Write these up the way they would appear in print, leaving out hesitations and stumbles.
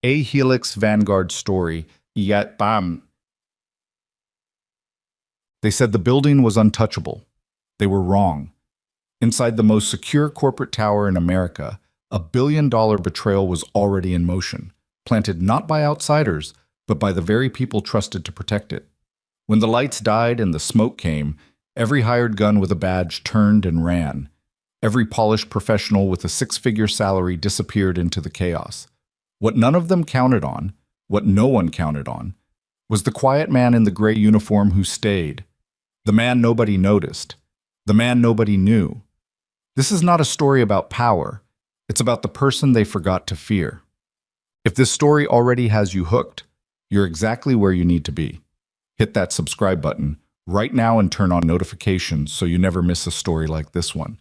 A Helix Vanguard story, yet bam. They said the building was untouchable. They were wrong. Inside the most secure corporate tower in America, a billion-dollar betrayal was already in motion, planted not by outsiders, but by the very people trusted to protect it. When the lights died and the smoke came, every hired gun with a badge turned and ran. Every polished professional with a six-figure salary disappeared into the chaos. What none of them counted on, what no one counted on, was the quiet man in the gray uniform who stayed. The man nobody noticed. The man nobody knew. This is not a story about power. It's about the person they forgot to fear. If this story already has you hooked, you're exactly where you need to be. Hit that subscribe button right now and turn on notifications so you never miss a story like this one.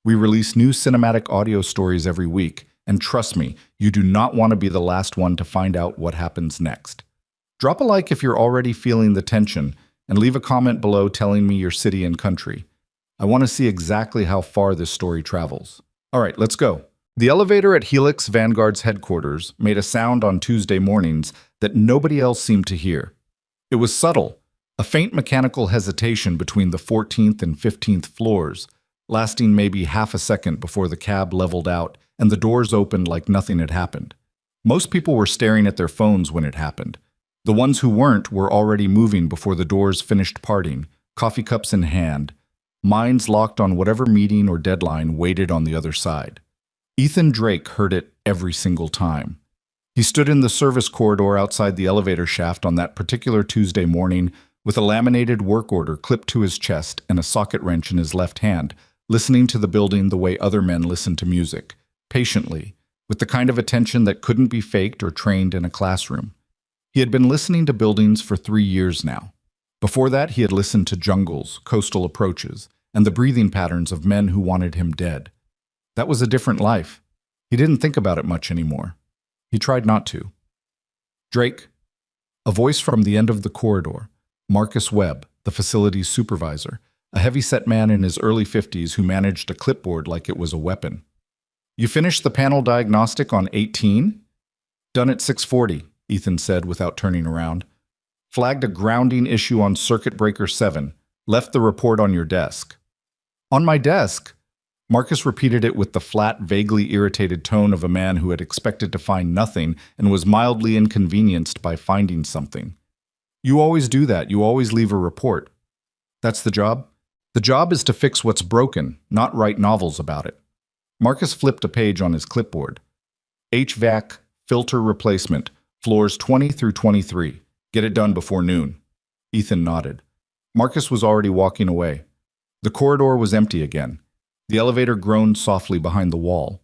We release new cinematic audio stories every week, and trust me, you do not want to be the last one to find out what happens next. Drop a like if you're already feeling the tension, and leave a comment below telling me your city and country. I want to see exactly how far this story travels. All right, let's go. The elevator at Helix Vanguard's headquarters made a sound on Tuesday mornings that nobody else seemed to hear. It was subtle, a faint mechanical hesitation between the 14th and 15th floors, lasting maybe half a second before the cab leveled out and the doors opened like nothing had happened. Most people were staring at their phones when it happened. The ones who weren't were already moving before the doors finished parting, coffee cups in hand, minds locked on whatever meeting or deadline waited on the other side. Ethan Drake heard it every single time. He stood in the service corridor outside the elevator shaft on that particular Tuesday morning with a laminated work order clipped to his chest and a socket wrench in his left hand, listening to the building the way other men listen to music, patiently, with the kind of attention that couldn't be faked or trained in a classroom. He had been listening to buildings for 3 years now. Before that, he had listened to jungles, coastal approaches, and the breathing patterns of men who wanted him dead. That was a different life. He didn't think about it much anymore. He tried not to. Drake. A voice from the end of the corridor. Marcus Webb, the facility's supervisor, a heavy-set man in his early 50s who managed a clipboard like it was a weapon. You finished the panel diagnostic on 18? Done at 6:40, Ethan said without turning around. Flagged a grounding issue on circuit breaker 7. Left the report on your desk. On my desk? Marcus repeated it with the flat, vaguely irritated tone of a man who had expected to find nothing and was mildly inconvenienced by finding something. You always do that. You always leave a report. That's the job? The job is to fix what's broken, not write novels about it. Marcus flipped a page on his clipboard. HVAC, filter replacement, floors 20 through 23. Get it done before noon. Ethan nodded. Marcus was already walking away. The corridor was empty again. The elevator groaned softly behind the wall.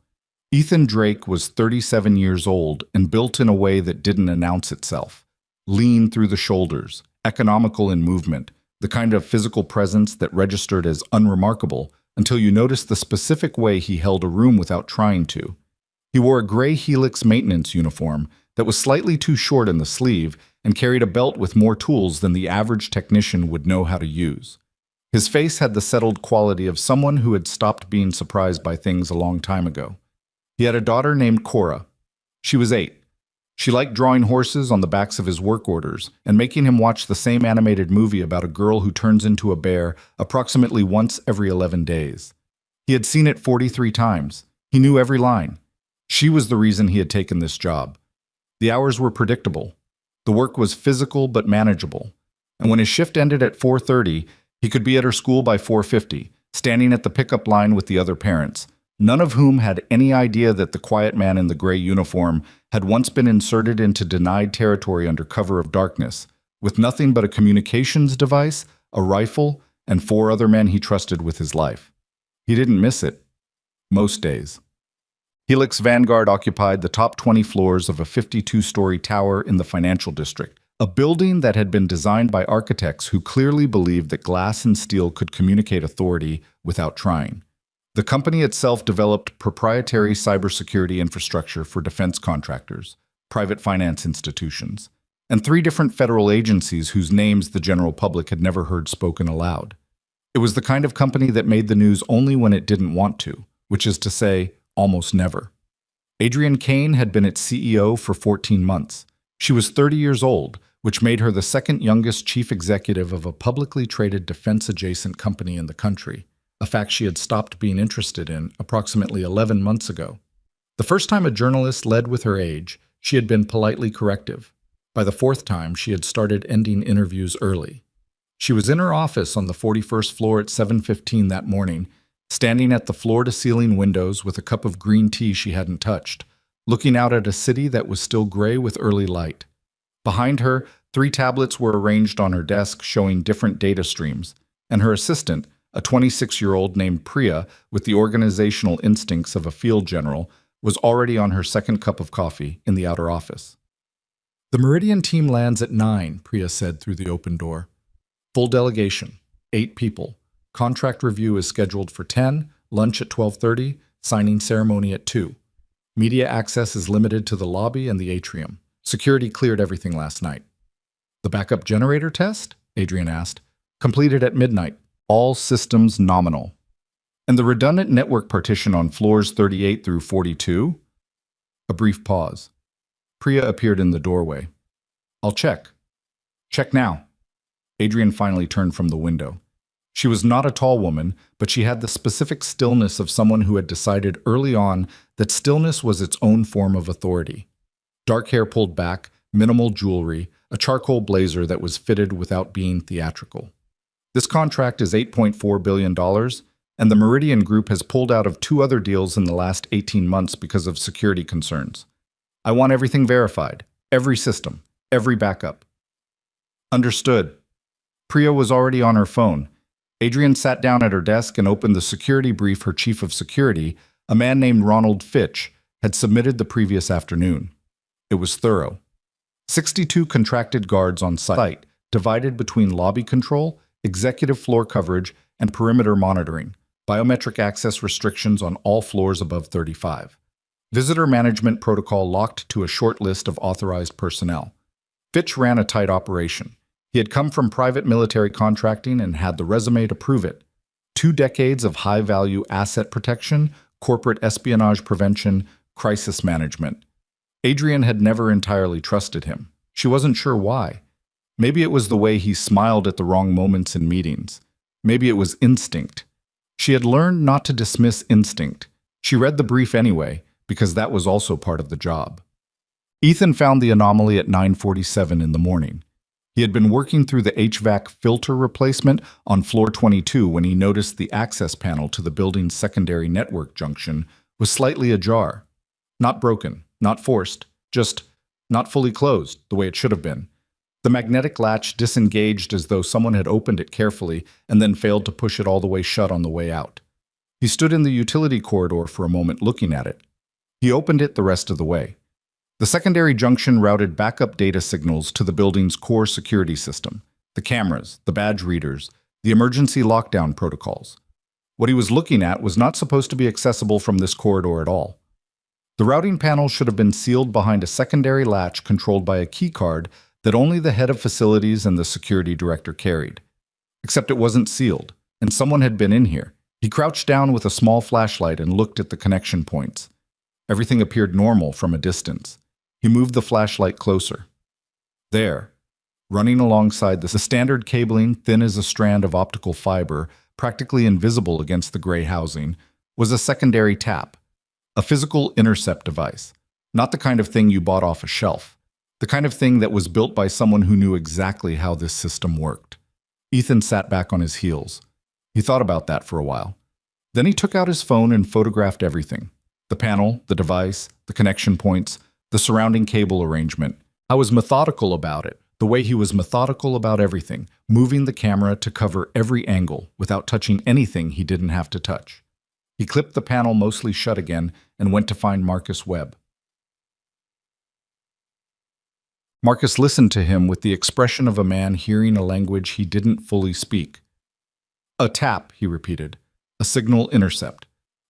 Ethan Drake was 37 years old and built in a way that didn't announce itself. Lean through the shoulders, economical in movement, the kind of physical presence that registered as unremarkable until you noticed the specific way he held a room without trying to. He wore a gray Helix maintenance uniform that was slightly too short in the sleeve and carried a belt with more tools than the average technician would know how to use. His face had the settled quality of someone who had stopped being surprised by things a long time ago. He had a daughter named Cora. She was 8. She liked drawing horses on the backs of his work orders and making him watch the same animated movie about a girl who turns into a bear approximately once every 11 days. He had seen it 43 times. He knew every line. She was the reason he had taken this job. The hours were predictable. The work was physical but manageable. And when his shift ended at 4:30, he could be at her school by 4:50, standing at the pickup line with the other parents, none of whom had any idea that the quiet man in the gray uniform had once been inserted into denied territory under cover of darkness, with nothing but a communications device, a rifle, and 4 other men he trusted with his life. He didn't miss it. Most days. Helix Vanguard occupied the top 20 floors of a 52-story tower in the financial district, a building that had been designed by architects who clearly believed that glass and steel could communicate authority without trying. The company itself developed proprietary cybersecurity infrastructure for defense contractors, private finance institutions, and 3 different federal agencies whose names the general public had never heard spoken aloud. It was the kind of company that made the news only when it didn't want to, which is to say, almost never. Adrienne Kane had been its CEO for 14 months. She was 30 years old, which made her the second youngest chief executive of a publicly traded defense-adjacent company in the country, a fact she had stopped being interested in approximately 11 months ago. The first time a journalist led with her age, she had been politely corrective. By the fourth time, she had started ending interviews early. She was in her office on the 41st floor at 7:15 that morning, standing at the floor-to-ceiling windows with a cup of green tea she hadn't touched, looking out at a city that was still gray with early light. Behind her, 3 tablets were arranged on her desk showing different data streams, and her assistant, a 26-year-old named Priya with the organizational instincts of a field general, was already on her second cup of coffee in the outer office. "The Meridian team lands at 9, Priya said through the open door. "Full delegation, 8 people. Contract review is scheduled for 10, lunch at 12:30, signing ceremony at 2. Media access is limited to the lobby and the atrium. Security cleared everything last night." "The backup generator test?" Adrienne asked. "Completed at midnight. All systems nominal." "And the redundant network partition on floors 38 through 42? A brief pause. Priya appeared in the doorway. "I'll check." "Check now." Adrienne finally turned from the window. She was not a tall woman, but she had the specific stillness of someone who had decided early on that stillness was its own form of authority. Dark hair pulled back, minimal jewelry, a charcoal blazer that was fitted without being theatrical. "This contract is $8.4 billion, and the Meridian Group has pulled out of 2 other deals in the last 18 months because of security concerns. I want everything verified, every system, every backup." "Understood." Priya was already on her phone. Adrienne sat down at her desk and opened the security brief her chief of security, a man named Ronald Fitch, had submitted the previous afternoon. It was thorough. 62 contracted guards on site, divided between lobby control, executive floor coverage, and perimeter monitoring, biometric access restrictions on all floors above 35. Visitor management protocol locked to a short list of authorized personnel. Fitch ran a tight operation. He had come from private military contracting and had the resume to prove it. 2 decades of high-value asset protection, corporate espionage prevention, crisis management. Adrienne had never entirely trusted him. She wasn't sure why. Maybe it was the way he smiled at the wrong moments in meetings. Maybe it was instinct. She had learned not to dismiss instinct. She read the brief anyway, because that was also part of the job. Ethan found the anomaly at 9:47 in the morning. He had been working through the HVAC filter replacement on floor 22 when he noticed the access panel to the building's secondary network junction was slightly ajar. Not broken, not forced, just not fully closed, the way it should have been. The magnetic latch disengaged as though someone had opened it carefully and then failed to push it all the way shut on the way out. He stood in the utility corridor for a moment looking at it. He opened it the rest of the way. The secondary junction routed backup data signals to the building's core security system, the cameras, the badge readers, the emergency lockdown protocols. What he was looking at was not supposed to be accessible from this corridor at all. The routing panel should have been sealed behind a secondary latch controlled by a keycard that only the head of facilities and the security director carried. Except it wasn't sealed, and someone had been in here. He crouched down with a small flashlight and looked at the connection points. Everything appeared normal from a distance. He moved the flashlight closer. There, running alongside the standard cabling thin as a strand of optical fiber, practically invisible against the gray housing, was a secondary tap, a physical intercept device, not the kind of thing you bought off a shelf, the kind of thing that was built by someone who knew exactly how this system worked. Ethan sat back on his heels. He thought about that for a while. Then he took out his phone and photographed everything. The panel, the device, the connection points, the surrounding cable arrangement. I was methodical about it, the way he was methodical about everything, moving the camera to cover every angle without touching anything he didn't have to touch. He clipped the panel mostly shut again and went to find Marcus Webb. Marcus listened to him with the expression of a man hearing a language he didn't fully speak. "A tap," he repeated. "A signal intercept.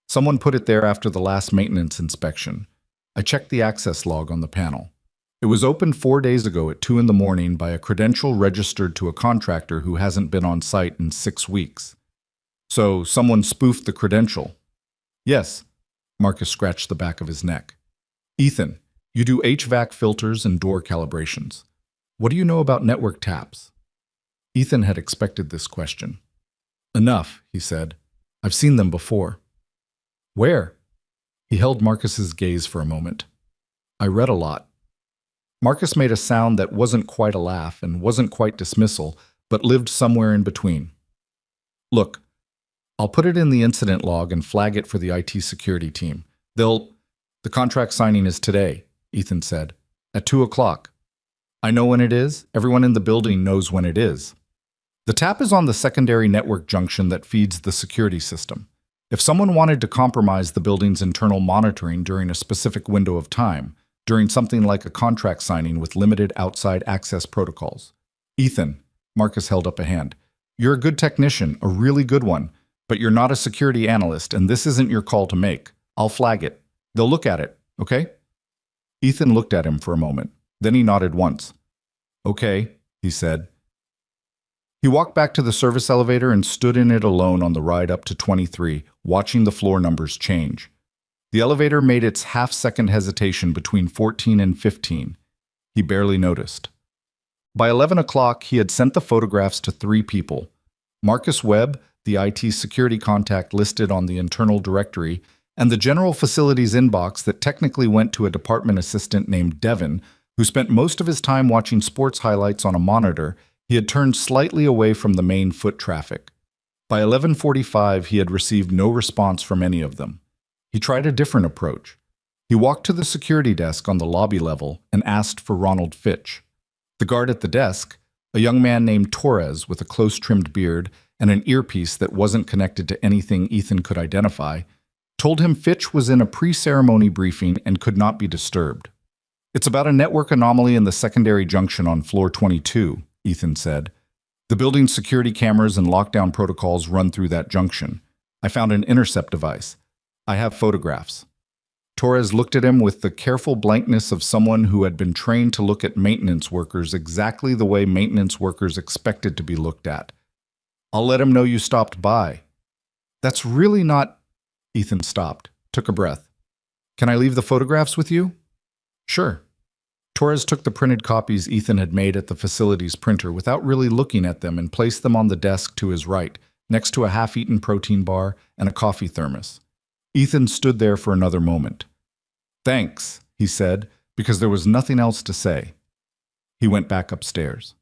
Someone put it there after the last maintenance inspection. I checked the access log on the panel. It was opened 4 days ago at 2 in the morning by a credential registered to a contractor who hasn't been on site in 6 weeks. So someone spoofed the credential." "Yes." Marcus scratched the back of his neck. Ethan, you do HVAC filters and door calibrations. What do you know about network taps? Ethan had expected this question. Enough, he said. I've seen them before. Where? He held Marcus's gaze for a moment. I read a lot. Marcus made a sound that wasn't quite a laugh and wasn't quite dismissal, but lived somewhere in between. Look, I'll put it in the incident log and flag it for the IT security team. The contract signing is today, Ethan said, at 2 o'clock. I know when it is. Everyone in the building knows when it is. The tap is on the secondary network junction that feeds the security system. If someone wanted to compromise the building's internal monitoring during a specific window of time, during something like a contract signing with limited outside access protocols. Ethan, Marcus held up a hand. You're a good technician, a really good one, but you're not a security analyst, and this isn't your call to make. I'll flag it. They'll look at it, okay? Ethan looked at him for a moment. Then he nodded once. Okay, he said. He walked back to the service elevator and stood in it alone on the ride up to 23, watching the floor numbers change. The elevator made its half-second hesitation between 14 and 15. He barely noticed. By 11 o'clock, he had sent the photographs to 3 people. Marcus Webb, the IT security contact listed on the internal directory, and the general facilities inbox that technically went to a department assistant named Devin, who spent most of his time watching sports highlights on a monitor. He had turned slightly away from the main foot traffic. By 11:45, he had received no response from any of them. He tried a different approach. He walked to the security desk on the lobby level and asked for Ronald Fitch. The guard at the desk, a young man named Torres with a close-trimmed beard and an earpiece that wasn't connected to anything Ethan could identify, told him Fitch was in a pre-ceremony briefing and could not be disturbed. It's about a network anomaly in the secondary junction on floor 22, Ethan said. The building's security cameras and lockdown protocols run through that junction. I found an intercept device. I have photographs. Torres looked at him with the careful blankness of someone who had been trained to look at maintenance workers exactly the way maintenance workers expected to be looked at. I'll let him know you stopped by. That's really not... Ethan stopped, took a breath. Can I leave the photographs with you? Sure. Torres took the printed copies Ethan had made at the facility's printer without really looking at them and placed them on the desk to his right, next to a half-eaten protein bar and a coffee thermos. Ethan stood there for another moment. Thanks, he said, because there was nothing else to say. He went back upstairs.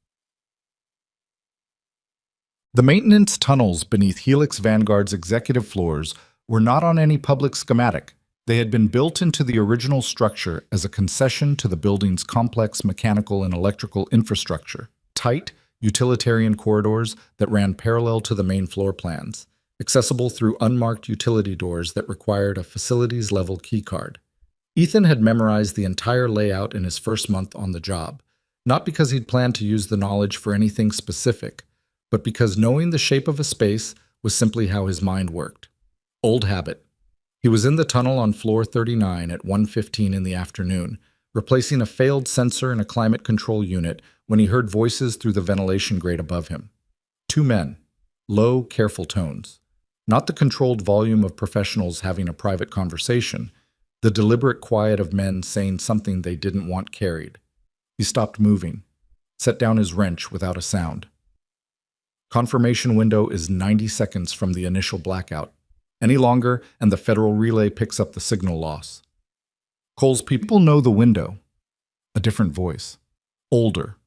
The maintenance tunnels beneath Helix Vanguard's executive floors were not on any public schematic. They had been built into the original structure as a concession to the building's complex mechanical and electrical infrastructure, tight, utilitarian corridors that ran parallel to the main floor plans, accessible through unmarked utility doors that required a facilities-level keycard. Ethan had memorized the entire layout in his first month on the job, not because he'd planned to use the knowledge for anything specific, but because knowing the shape of a space was simply how his mind worked. Old habit. He was in the tunnel on floor 39 at 1:15 in the afternoon, replacing a failed sensor in a climate control unit when he heard voices through the ventilation grate above him. 2 men. Low, careful tones. Not the controlled volume of professionals having a private conversation, the deliberate quiet of men saying something they didn't want carried. He stopped moving, set down his wrench without a sound. Confirmation window is 90 seconds from the initial blackout. Any longer, and the federal relay picks up the signal loss. Cole's people know the window. A different voice. Older.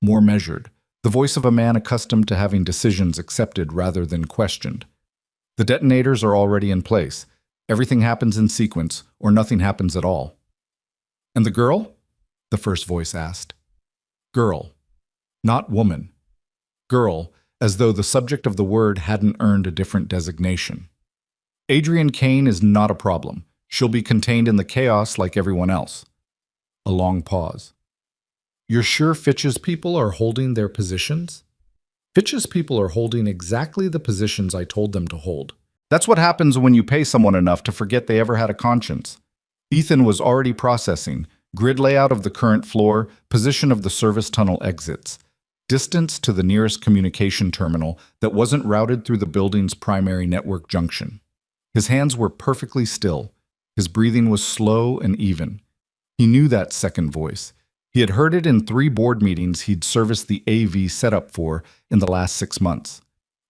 More measured. The voice of a man accustomed to having decisions accepted rather than questioned. The detonators are already in place. Everything happens in sequence, or nothing happens at all. And the girl? The first voice asked. Girl. Not woman. Girl, as though the subject of the word hadn't earned a different designation. Adrienne Kane is not a problem. She'll be contained in the chaos like everyone else. A long pause. You're sure Fitch's people are holding their positions? Fitch's people are holding exactly the positions I told them to hold. That's what happens when you pay someone enough to forget they ever had a conscience. Ethan was already processing grid layout of the current floor, position of the service tunnel exits, distance to the nearest communication terminal that wasn't routed through the building's primary network junction. His hands were perfectly still. His breathing was slow and even. He knew that second voice. He had heard it in 3 board meetings he'd serviced the AV setup for in the last 6 months.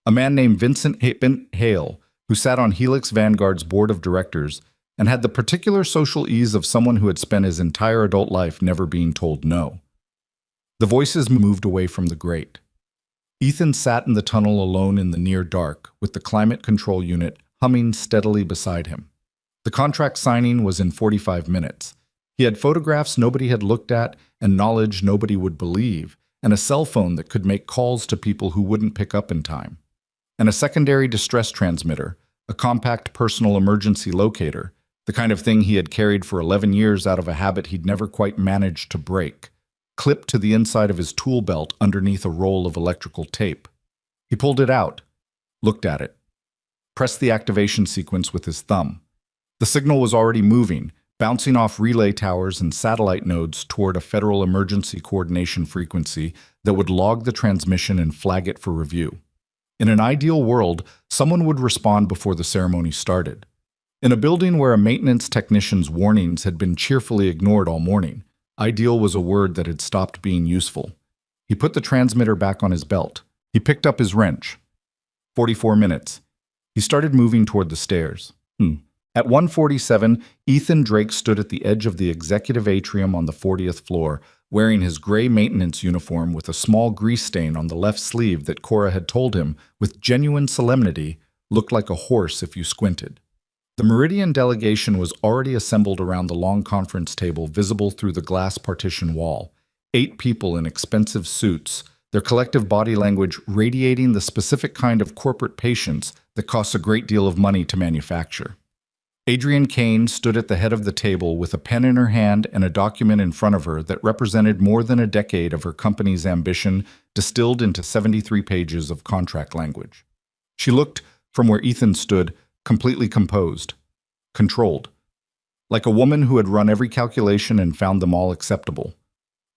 A man named Vincent Hale, who sat on Helix Vanguard's board of directors and had the particular social ease of someone who had spent his entire adult life never being told no. The voices moved away from the grate. Ethan sat in the tunnel alone in the near dark, with the climate control unit humming steadily beside him. The contract signing was in 45 minutes. He had photographs nobody had looked at and knowledge nobody would believe, and a cell phone that could make calls to people who wouldn't pick up in time. And a secondary distress transmitter, a compact personal emergency locator, the kind of thing he had carried for 11 years out of a habit he'd never quite managed to break, clipped to the inside of his tool belt underneath a roll of electrical tape. He pulled it out, looked at it, pressed the activation sequence with his thumb. The signal was already moving, bouncing off relay towers and satellite nodes toward a federal emergency coordination frequency that would log the transmission and flag it for review. In an ideal world, someone would respond before the ceremony started. In a building where a maintenance technician's warnings had been cheerfully ignored all morning, ideal was a word that had stopped being useful. He put the transmitter back on his belt. He picked up his wrench. 44 minutes. He started moving toward the stairs. At 1:47, Ethan Drake stood at the edge of the executive atrium on the 40th floor, wearing his gray maintenance uniform with a small grease stain on the left sleeve that Cora had told him, with genuine solemnity, looked like a horse if you squinted. The Meridian delegation was already assembled around the long conference table visible through the glass partition wall. 8 people in expensive suits, their collective body language radiating the specific kind of corporate patience that costs a great deal of money to manufacture. Adrienne Kane stood at the head of the table with a pen in her hand and a document in front of her that represented more than a decade of her company's ambition distilled into 73 pages of contract language. She looked, from where Ethan stood, completely composed, controlled, like a woman who had run every calculation and found them all acceptable.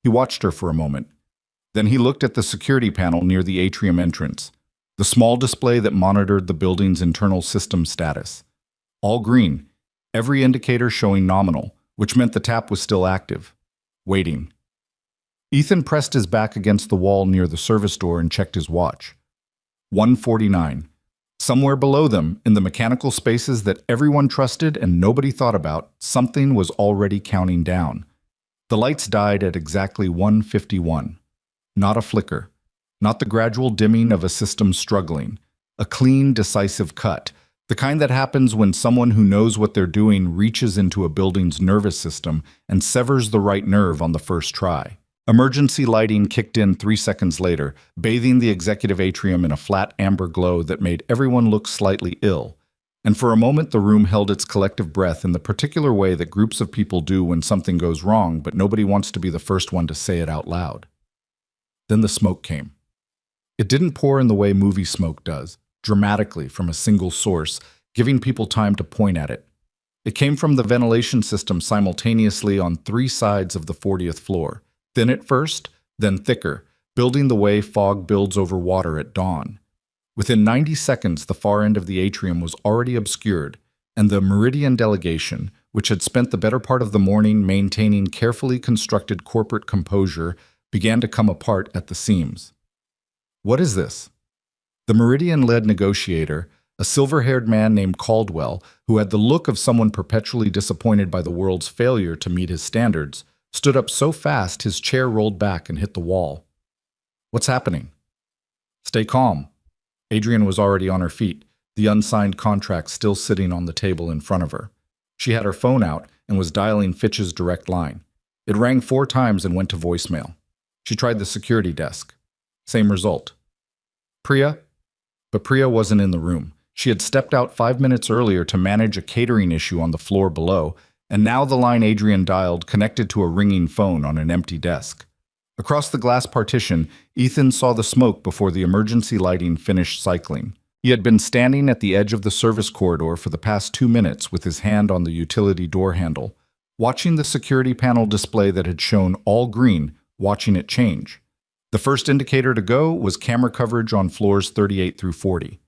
He watched her for a moment. Then he looked at the security panel near the atrium entrance, the small display that monitored the building's internal system status. All green, every indicator showing nominal, which meant the tap was still active, waiting. Ethan pressed his back against the wall near the service door and checked his watch. 1:49. Somewhere below them, in the mechanical spaces that everyone trusted and nobody thought about, something was already counting down. The lights died at exactly 1:51. Not a flicker. Not the gradual dimming of a system struggling. A clean, decisive cut. The kind that happens when someone who knows what they're doing reaches into a building's nervous system and severs the right nerve on the first try. Emergency lighting kicked in 3 seconds later, bathing the executive atrium in a flat amber glow that made everyone look slightly ill. And for a moment the room held its collective breath in the particular way that groups of people do when something goes wrong, but nobody wants to be the first one to say it out loud. Then the smoke came. It didn't pour in the way movie smoke does, dramatically from a single source, giving people time to point at it. It came from the ventilation system simultaneously on 3 sides of the 40th floor. Thin at first, then thicker, building the way fog builds over water at dawn. Within 90 seconds, the far end of the atrium was already obscured, and the Meridian delegation, which had spent the better part of the morning maintaining carefully constructed corporate composure, began to come apart at the seams. What is this? The Meridian-led negotiator, a silver-haired man named Caldwell, who had the look of someone perpetually disappointed by the world's failure to meet his standards, stood up so fast his chair rolled back and hit the wall. What's happening? Stay calm. Adrienne was already on her feet, the unsigned contract still sitting on the table in front of her. She had her phone out and was dialing Fitch's direct line. It rang 4 times and went to voicemail. She tried the security desk. Same result. Priya? But Priya wasn't in the room. She had stepped out 5 minutes earlier to manage a catering issue on the floor below, and now the line Adrienne dialed connected to a ringing phone on an empty desk. Across the glass partition, Ethan saw the smoke before the emergency lighting finished cycling. He had been standing at the edge of the service corridor for the past 2 minutes with his hand on the utility door handle, watching the security panel display that had shown all green, watching it change. The first indicator to go was camera coverage on floors 38 through 40.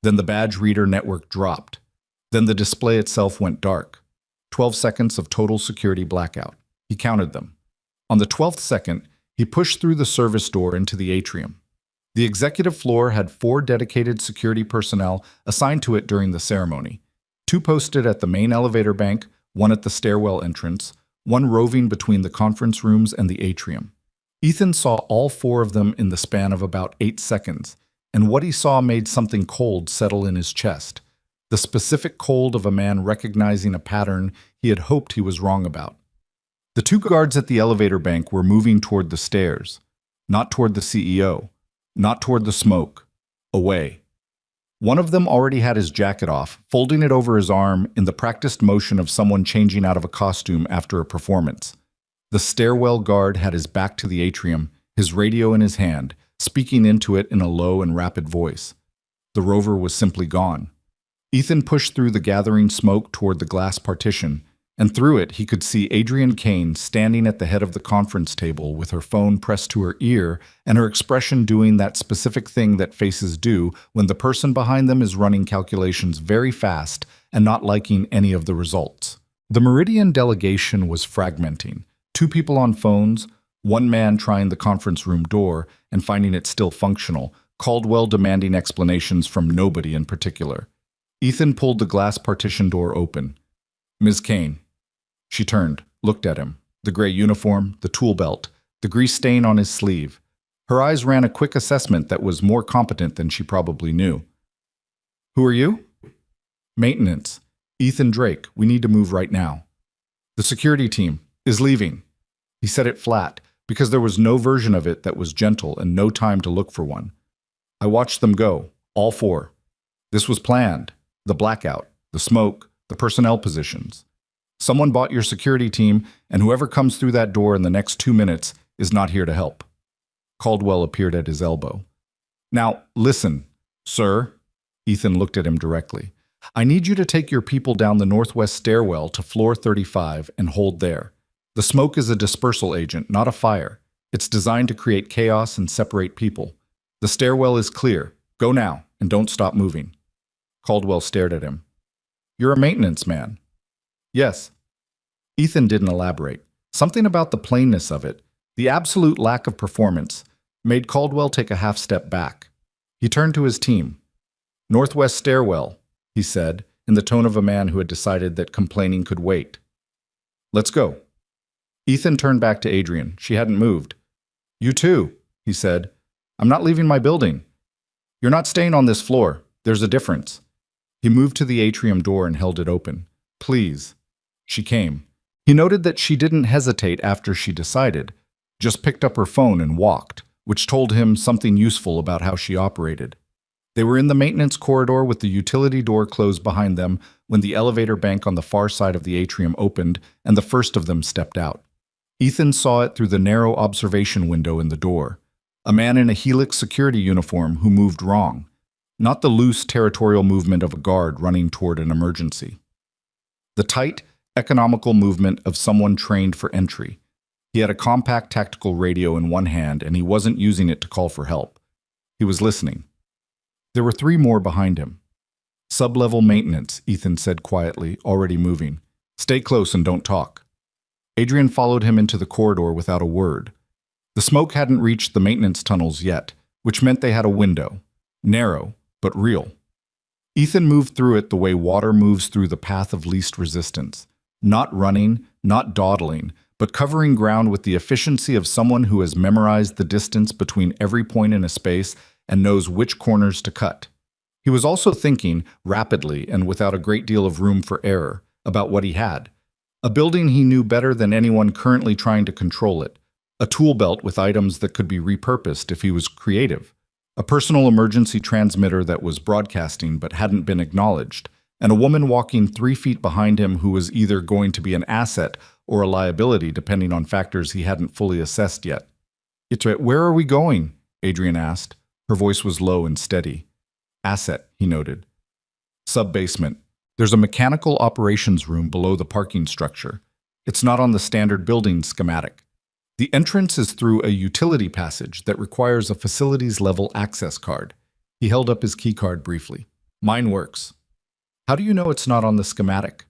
Then the badge reader network dropped. Then the display itself went dark. 12 seconds of total security blackout. He counted them. On the 12th second, he pushed through the service door into the atrium. The executive floor had 4 dedicated security personnel assigned to it during the ceremony. 2 posted at the main elevator bank, 1 at the stairwell entrance, 1 roving between the conference rooms and the atrium. Ethan saw all 4 of them in the span of about 8 seconds, and what he saw made something cold settle in his chest. The specific cold of a man recognizing a pattern he had hoped he was wrong about. The 2 guards at the elevator bank were moving toward the stairs, not toward the CEO, not toward the smoke, away. One of them already had his jacket off, folding it over his arm in the practiced motion of someone changing out of a costume after a performance. The stairwell guard had his back to the atrium, his radio in his hand, speaking into it in a low and rapid voice. The rover was simply gone. Ethan pushed through the gathering smoke toward the glass partition, and through it he could see Adrienne Kane standing at the head of the conference table with her phone pressed to her ear and her expression doing that specific thing that faces do when the person behind them is running calculations very fast and not liking any of the results. The Meridian delegation was fragmenting. 2 people on phones, 1 man trying the conference room door and finding it still functional, Caldwell demanding explanations from nobody in particular. Ethan pulled the glass partition door open. "Ms. Kane." She turned, looked at him. The gray uniform, the tool belt, the grease stain on his sleeve. Her eyes ran a quick assessment that was more competent than she probably knew. "Who are you?" "Maintenance. Ethan Drake. We need to move right now." "The security team is leaving." He said it flat, because there was no version of it that was gentle and no time to look for one. "I watched them go, all 4. This was planned. The blackout, the smoke, the personnel positions. Someone bought your security team, and whoever comes through that door in the next 2 minutes is not here to help." Caldwell appeared at his elbow. "Now, listen, sir." Ethan looked at him directly. "I need you to take your people down the northwest stairwell to floor 35 and hold there. The smoke is a dispersal agent, not a fire. It's designed to create chaos and separate people. The stairwell is clear. Go now, and don't stop moving." Caldwell stared at him. "You're a maintenance man." "Yes." Ethan didn't elaborate. Something about the plainness of it, the absolute lack of performance, made Caldwell take a half step back. He turned to his team. "Northwest stairwell," he said, in the tone of a man who had decided that complaining could wait. "Let's go." Ethan turned back to Adrienne. She hadn't moved. "You too," he said. "I'm not leaving my building." "You're not staying on this floor. There's a difference." He moved to the atrium door and held it open. "Please." She came. He noted that she didn't hesitate after she decided, just picked up her phone and walked, which told him something useful about how she operated. They were in the maintenance corridor with the utility door closed behind them when the elevator bank on the far side of the atrium opened and the first of them stepped out. Ethan saw it through the narrow observation window in the door. A man in a Helix security uniform who moved wrong, not the loose territorial movement of a guard running toward an emergency. The tight, economical movement of someone trained for entry. He had a compact tactical radio in one hand and he wasn't using it to call for help. He was listening. There were 3 more behind him. "Sub-level maintenance," Ethan said quietly, already moving. "Stay close and don't talk." Adrienne followed him into the corridor without a word. The smoke hadn't reached the maintenance tunnels yet, which meant they had a window. Narrow, but real. Ethan moved through it the way water moves through the path of least resistance. Not running, not dawdling, but covering ground with the efficiency of someone who has memorized the distance between every point in a space and knows which corners to cut. He was also thinking, rapidly and without a great deal of room for error, about what he had. A building he knew better than anyone currently trying to control it. A tool belt with items that could be repurposed if he was creative. A personal emergency transmitter that was broadcasting but hadn't been acknowledged. And a woman walking 3 feet behind him who was either going to be an asset or a liability depending on factors he hadn't fully assessed yet. "Where are we going?" Adrienne asked. Her voice was low and steady. "Asset," he noted. "Sub-basement. There's a mechanical operations room below the parking structure. It's not on the standard building schematic. The entrance is through a utility passage that requires a facilities-level access card." He held up his keycard briefly. "Mine works." "How do you know it's not on the schematic?"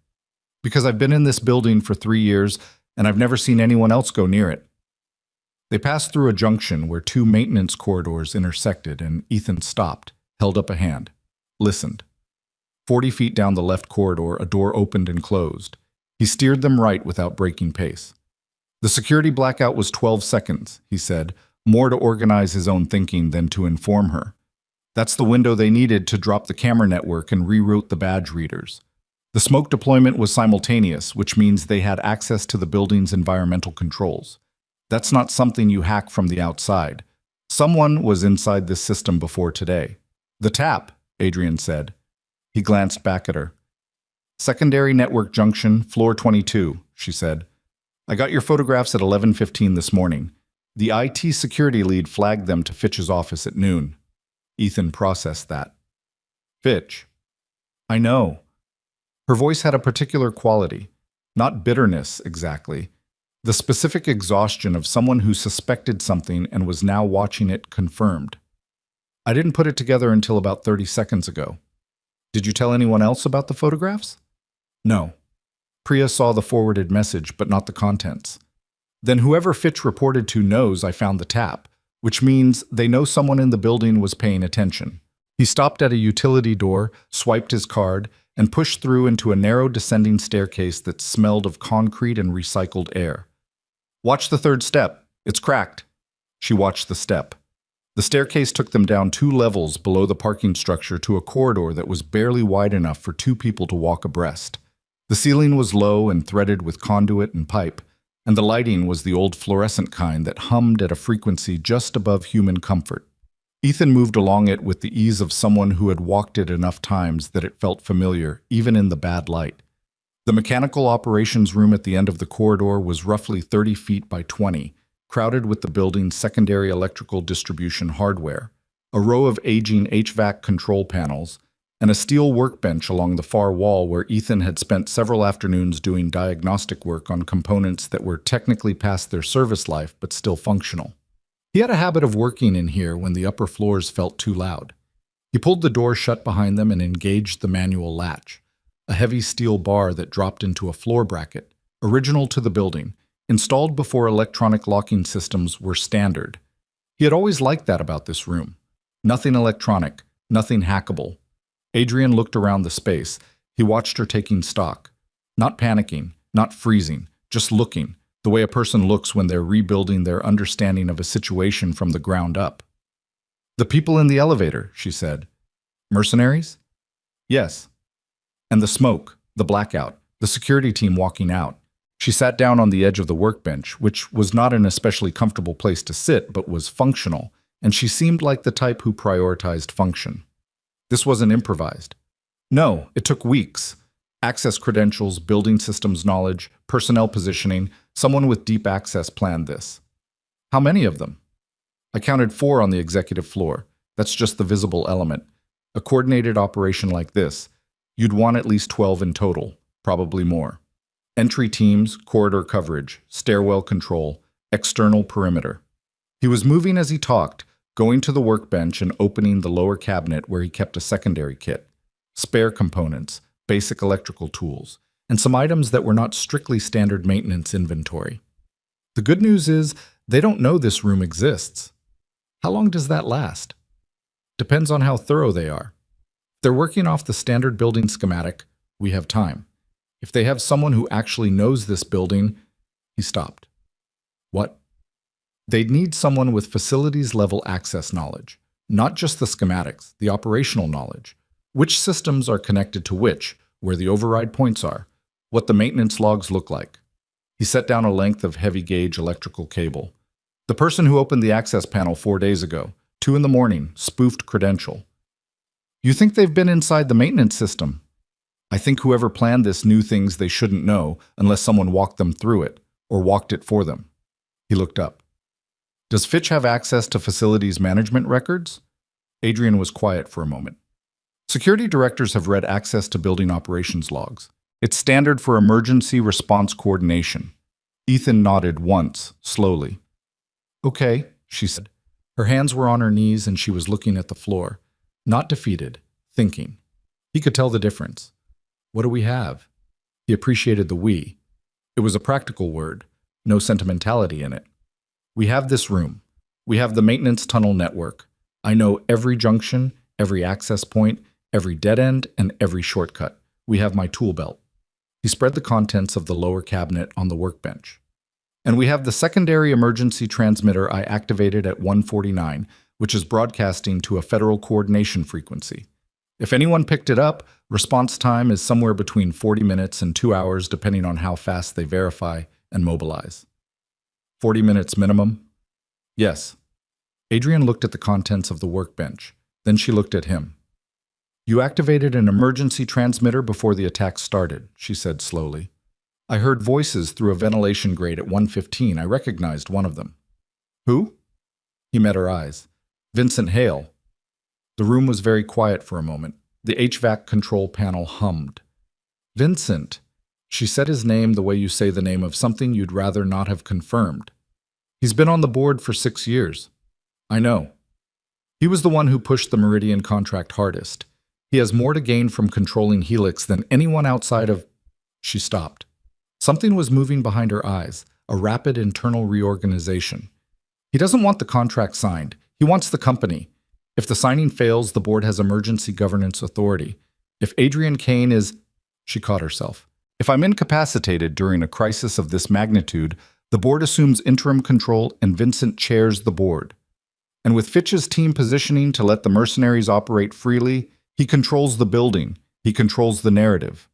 "Because I've been in this building for 3 years, and I've never seen anyone else go near it. They passed through a junction where two maintenance corridors intersected, and Ethan stopped, held up a hand, listened. 40 feet down the left corridor, a door opened and closed. He steered them right without breaking pace. The security blackout was 12 seconds, he said, more to organize his own thinking than to inform her. That's the window they needed to drop the camera network and reroute the badge readers. The smoke deployment was simultaneous, which means they had access to the building's environmental controls. That's not something you hack from the outside. Someone was inside this system before today. The tap, Adrian said. He glanced back at her. Secondary network junction, floor 22, she said. I got your photographs at 11:15 this morning. The IT security lead flagged them to Fitch's office at noon. Ethan processed that. Fitch. I know. Her voice had a particular quality, not bitterness exactly, the specific exhaustion of someone who suspected something and was now watching it confirmed. I didn't put it together until about 30 seconds ago. Did you tell anyone else about the photographs? No. Priya saw the forwarded message, but not the contents. Then whoever Fitch reported to knows I found the tap, which means they know someone in the building was paying attention. He stopped at a utility door, swiped his card, and pushed through into a narrow descending staircase that smelled of concrete and recycled air. Watch the third step. It's cracked. She watched the step. The staircase took them down 2 levels below the parking structure to a corridor that was barely wide enough for 2 people to walk abreast. The ceiling was low and threaded with conduit and pipe, and the lighting was the old fluorescent kind that hummed at a frequency just above human comfort. Ethan moved along it with the ease of someone who had walked it enough times that it felt familiar, even in the bad light. The mechanical operations room at the end of the corridor was roughly 30 feet by 20, crowded with the building's secondary electrical distribution hardware, a row of aging HVAC control panels, and a steel workbench along the far wall where Ethan had spent several afternoons doing diagnostic work on components that were technically past their service life but still functional. He had a habit of working in here when the upper floors felt too loud. He pulled the door shut behind them and engaged the manual latch, a heavy steel bar that dropped into a floor bracket, original to the building, installed before electronic locking systems were standard. He had always liked that about this room. Nothing electronic, nothing hackable. Adrian looked around the space. He watched her taking stock. Not panicking, not freezing, just looking, the way a person looks when they're rebuilding their understanding of a situation from the ground up. The people in the elevator, she said. Mercenaries? Yes. And the smoke, the blackout, the security team walking out. She sat down on the edge of the workbench, which was not an especially comfortable place to sit, but was functional, and she seemed like the type who prioritized function. This wasn't improvised. No, it took weeks. Access credentials, building systems knowledge, personnel positioning, someone with deep access planned this. How many of them? I counted 4 on the executive floor. That's just the visible element. A coordinated operation like this, you'd want at least 12 in total, probably more. Entry teams, corridor coverage, stairwell control, external perimeter. He was moving as he talked, going to the workbench and opening the lower cabinet where he kept a secondary kit, spare components, basic electrical tools, and some items that were not strictly standard maintenance inventory. The good news is they don't know this room exists. How long does that last? Depends on how thorough they are. If they're working off the standard building schematic, we have time. If they have someone who actually knows this building, he stopped. What? They'd need someone with facilities-level access knowledge, not just the schematics, the operational knowledge. Which systems are connected to which, where the override points are, what the maintenance logs look like. He set down a length of heavy-gauge electrical cable. The person who opened the access panel 4 days ago, 2 in the morning, spoofed credential. You think they've been inside the maintenance system? I think whoever planned this knew things they shouldn't know unless someone walked them through it, or walked it for them. He looked up. Does Fitch have access to facilities management records? Adrian was quiet for a moment. Security directors have read access to building operations logs. It's standard for emergency response coordination. Ethan nodded once, slowly. Okay, she said. Her hands were on her knees and she was looking at the floor. Not defeated, thinking. He could tell the difference. What do we have? He appreciated the we. It was a practical word, no sentimentality in it. We have this room. We have the maintenance tunnel network. I know every junction, every access point, every dead end, and every shortcut. We have my tool belt. He spread the contents of the lower cabinet on the workbench. And we have the secondary emergency transmitter I activated at 1:49, which is broadcasting to a federal coordination frequency. If anyone picked it up, response time is somewhere between 40 minutes and 2 hours, depending on how fast they verify and mobilize. 40 minutes minimum? Yes. Adrian looked at the contents of the workbench. Then she looked at him. You activated an emergency transmitter before the attack started, she said slowly. I heard voices through a ventilation grate at 1:15. I recognized one of them. Who? He met her eyes. Vincent Hale. The room was very quiet for a moment. The HVAC control panel hummed. Vincent. She said his name the way you say the name of something you'd rather not have confirmed. He's been on the board for 6 years. I know. He was the one who pushed the Meridian contract hardest. He has more to gain from controlling Helix than anyone outside of... She stopped. Something was moving behind her eyes, a rapid internal reorganization. He doesn't want the contract signed. He wants the company. If the signing fails, the board has emergency governance authority. If Adrian Kane is... She caught herself. If I'm incapacitated during a crisis of this magnitude, the board assumes interim control and Vincent chairs the board. And with Fitch's team positioning to let the mercenaries operate freely, he controls the building. He controls the narrative.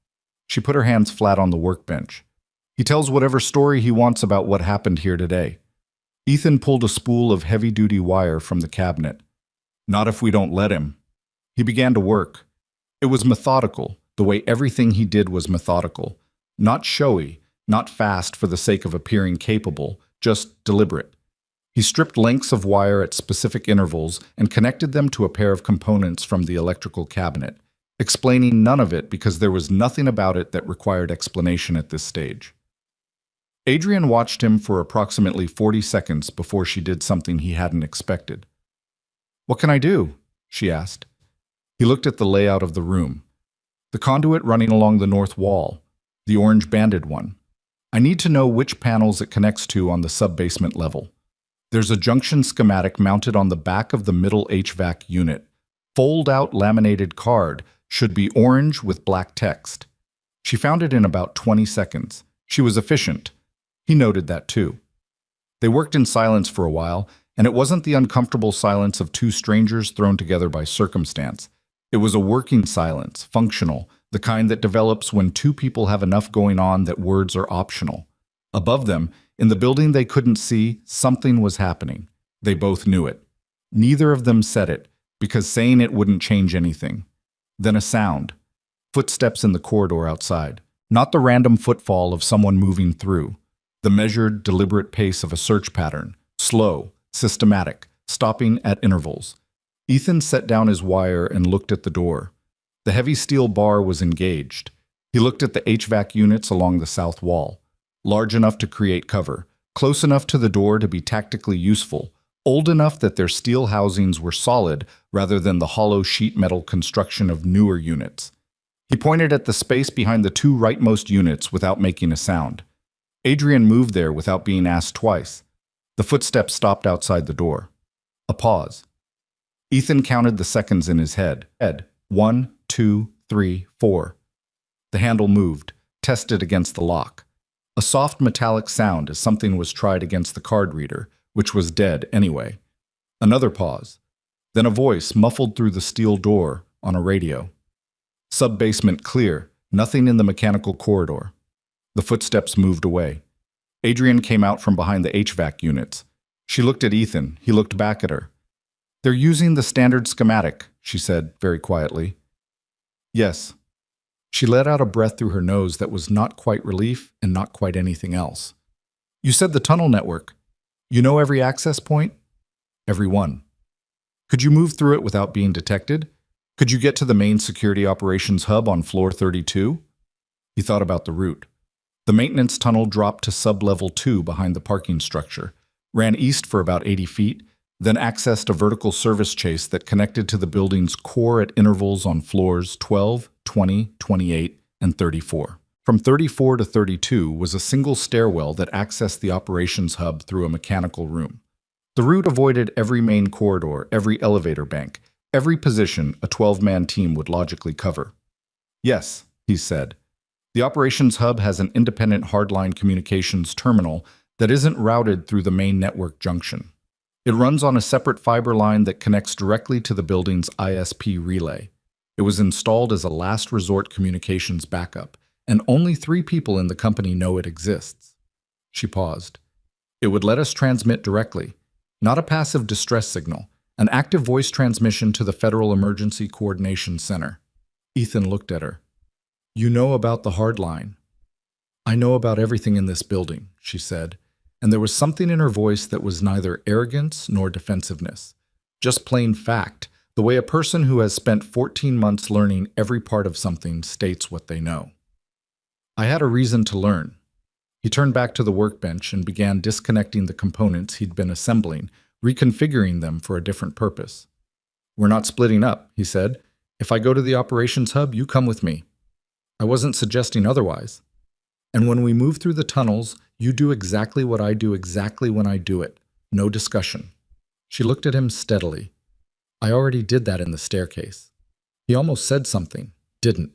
She put her hands flat on the workbench. He tells whatever story he wants about what happened here today. Ethan pulled a spool of heavy-duty wire from the cabinet. Not if we don't let him. He began to work. It was methodical, the way everything he did was methodical. Not showy, not fast for the sake of appearing capable, just deliberate. He stripped lengths of wire at specific intervals and connected them to a pair of components from the electrical cabinet, explaining none of it because there was nothing about it that required explanation at this stage. Adrian watched him for approximately 40 seconds before she did something he hadn't expected. What can I do? She asked. He looked at the layout of the room. The conduit running along the north wall, the orange banded one. I need to know which panels it connects to on the sub-basement level. There's a junction schematic mounted on the back of the middle HVAC unit. Fold-out laminated card, should be orange with black text. She found it in about 20 seconds. She was efficient. He noted that too. They worked in silence for a while, and it wasn't the uncomfortable silence of two strangers thrown together by circumstance. It was a working silence, functional, the kind that develops when two people have enough going on that words are optional. Above them, in the building they couldn't see, something was happening. They both knew it. Neither of them said it, because saying it wouldn't change anything. Then a sound. Footsteps in the corridor outside. Not the random footfall of someone moving through. The measured, deliberate pace of a search pattern. Slow, systematic, stopping at intervals. Ethan set down his wire and looked at the door. The heavy steel bar was engaged. He looked at the HVAC units along the south wall. Large enough to create cover, close enough to the door to be tactically useful, old enough that their steel housings were solid rather than the hollow sheet metal construction of newer units. He pointed at the space behind the two rightmost units without making a sound. Adrian moved there without being asked twice. The footsteps stopped outside the door. A pause. Ethan counted the seconds in his head. 1, 2, 3, 4. The handle moved, tested against the lock. A soft metallic sound as something was tried against the card reader, which was dead anyway. Another pause. Then a voice muffled through the steel door on a radio. Sub-basement clear, nothing in the mechanical corridor. The footsteps moved away. Adrian came out from behind the HVAC units. She looked at Ethan. He looked back at her. They're using the standard schematic, she said very quietly. Yes. She let out a breath through her nose that was not quite relief and not quite anything else. You said the tunnel network. You know every access point? Every one. Could you move through it without being detected? Could you get to the main security operations hub on floor 32? He thought about the route. The maintenance tunnel dropped to sub-level 2 behind the parking structure, ran east for about 80 feet, then accessed a vertical service chase that connected to the building's core at intervals on floors 12, 20, 28, and 34. From 34 to 32 was a single stairwell that accessed the operations hub through a mechanical room. The route avoided every main corridor, every elevator bank, every position a 12-man team would logically cover. Yes, he said. The operations hub has an independent hardline communications terminal that isn't routed through the main network junction. It runs on a separate fiber line that connects directly to the building's ISP relay. It was installed as a last resort communications backup, and only 3 people in the company know it exists. She paused. It would let us transmit directly, not a passive distress signal, an active voice transmission to the Federal Emergency Coordination Center. Ethan looked at her. You know about the hardline. I know about everything in this building, she said, and there was something in her voice that was neither arrogance nor defensiveness, just plain fact, the way a person who has spent 14 months learning every part of something states what they know. I had a reason to learn. He turned back to the workbench and began disconnecting the components he'd been assembling, reconfiguring them for a different purpose. We're not splitting up, he said. If I go to the operations hub, you come with me. I wasn't suggesting otherwise. And when we move through the tunnels, you do exactly what I do exactly when I do it. No discussion. She looked at him steadily. I already did that in the staircase. He almost said something, didn't.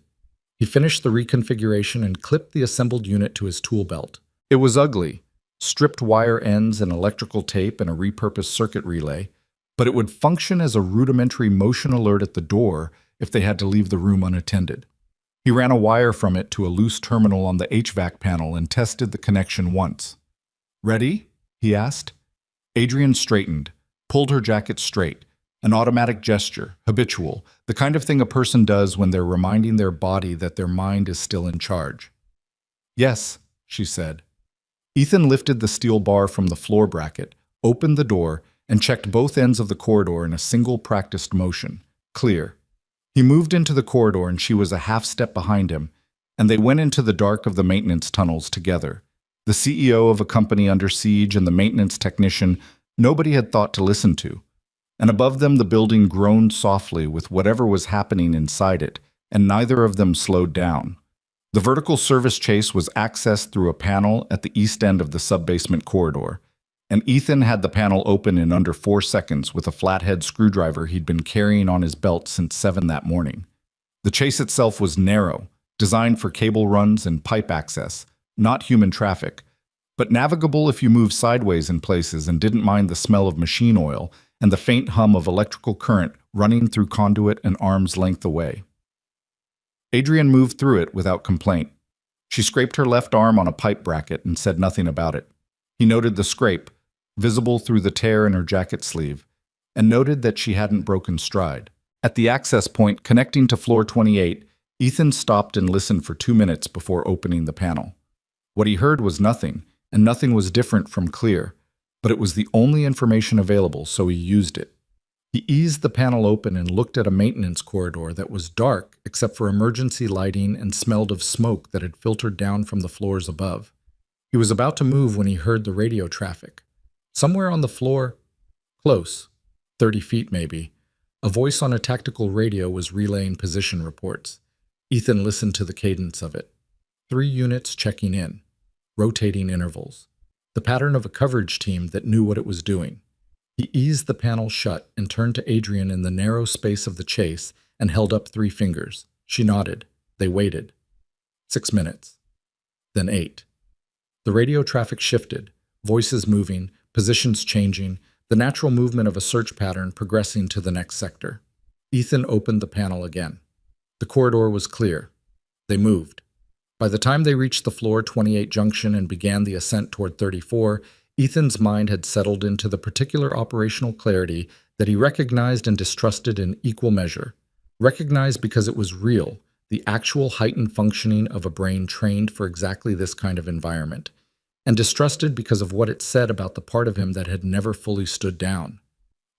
He finished the reconfiguration and clipped the assembled unit to his tool belt. It was ugly, stripped wire ends and electrical tape and a repurposed circuit relay, but it would function as a rudimentary motion alert at the door if they had to leave the room unattended. He ran a wire from it to a loose terminal on the HVAC panel and tested the connection once. Ready? He asked. Adrian straightened, pulled her jacket straight. An automatic gesture, habitual, the kind of thing a person does when they're reminding their body that their mind is still in charge. Yes, she said. Ethan lifted the steel bar from the floor bracket, opened the door, and checked both ends of the corridor in a single practiced motion. Clear. He moved into the corridor and she was a half step behind him, and they went into the dark of the maintenance tunnels together. The CEO of a company under siege and the maintenance technician nobody had thought to listen to. And above them the building groaned softly with whatever was happening inside it, and neither of them slowed down. The vertical service chase was accessed through a panel at the east end of the sub-basement corridor, and Ethan had the panel open in under 4 seconds with a flathead screwdriver he'd been carrying on his belt since 7 that morning. The chase itself was narrow, designed for cable runs and pipe access, not human traffic, but navigable if you moved sideways in places and didn't mind the smell of machine oil and the faint hum of electrical current running through conduit an arm's length away. Adrian moved through it without complaint. She scraped her left arm on a pipe bracket and said nothing about it. He noted the scrape, visible through the tear in her jacket sleeve, and noted that she hadn't broken stride. At the access point connecting to floor 28, Ethan stopped and listened for 2 minutes before opening the panel. What he heard was nothing, and nothing was different from clear, but it was the only information available, so he used it. He eased the panel open and looked at a maintenance corridor that was dark except for emergency lighting and smelled of smoke that had filtered down from the floors above. He was about to move when he heard the radio traffic. Somewhere on the floor, close, 30 feet maybe, a voice on a tactical radio was relaying position reports. Ethan listened to the cadence of it. 3 units checking in, rotating intervals. The pattern of a coverage team that knew what it was doing. He eased the panel shut and turned to Adrian in the narrow space of the chase and held up 3 fingers. She nodded. They waited. 6 minutes. Then 8. The radio traffic shifted, voices moving, positions changing, the natural movement of a search pattern progressing to the next sector. Ethan opened the panel again. The corridor was clear. They moved. By the time they reached the floor 28 junction and began the ascent toward 34, Ethan's mind had settled into the particular operational clarity that he recognized and distrusted in equal measure. Recognized because it was real, the actual heightened functioning of a brain trained for exactly this kind of environment, and distrusted because of what it said about the part of him that had never fully stood down.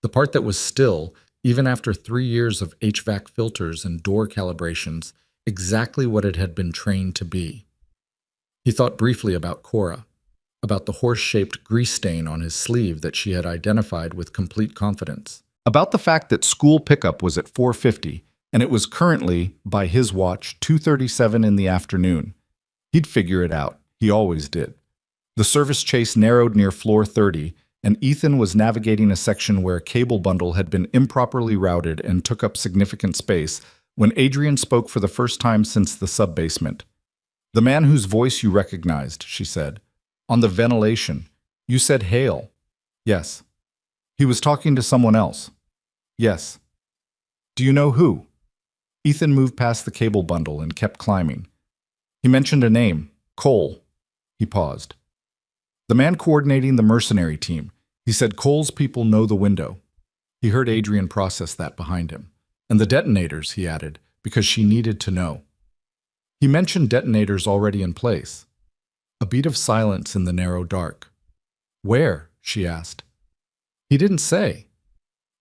The part that was still, even after 3 years of HVAC filters and door calibrations, exactly what it had been trained to be. He thought briefly about Cora, about the horse-shaped grease stain on his sleeve that she had identified with complete confidence, about the fact that school pickup was at 4:50 and it was currently, by his watch, 2:37 in the afternoon. He'd figure it out. He always did. The service chase narrowed near floor 30, and Ethan was navigating a section where a cable bundle had been improperly routed and took up significant space when Adrian spoke for the first time since the sub-basement. "The man whose voice you recognized," she said. "On the ventilation. You said hail." "Yes." "He was talking to someone else." "Yes." "Do you know who?" Ethan moved past the cable bundle and kept climbing. He mentioned a name, Cole. He paused. "The man coordinating the mercenary team. He said Cole's people know the window." He heard Adrian process that behind him. "And the detonators," he added, because she needed to know. He mentioned detonators already in place. A beat of silence in the narrow dark. "Where?" she asked. He didn't say.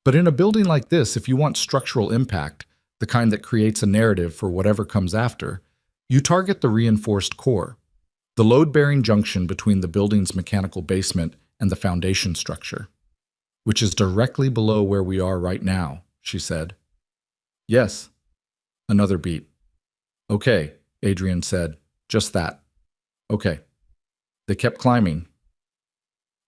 But in a building like this, if you want structural impact, the kind that creates a narrative for whatever comes after, you target the reinforced core, the load-bearing junction between the building's mechanical basement and the foundation structure, which is directly below where we are right now, she said. "Yes." Another beat. "Okay," Adrian said. "Just that." "Okay." They kept climbing.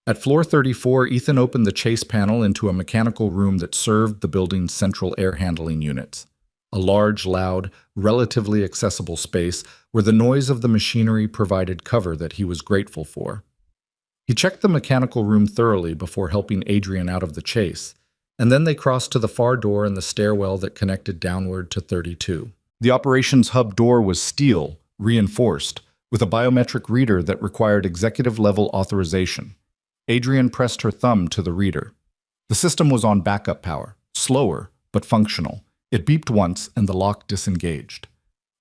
At floor 34, Ethan opened the chase panel into a mechanical room that served the building's central air handling units. A large, loud, relatively accessible space where the noise of the machinery provided cover that he was grateful for. He checked the mechanical room thoroughly before helping Adrian out of the chase, and then they crossed to the far door in the stairwell that connected downward to 32. The operations hub door was steel, reinforced, with a biometric reader that required executive-level authorization. Adrian pressed her thumb to the reader. The system was on backup power, slower, but functional. It beeped once and the lock disengaged.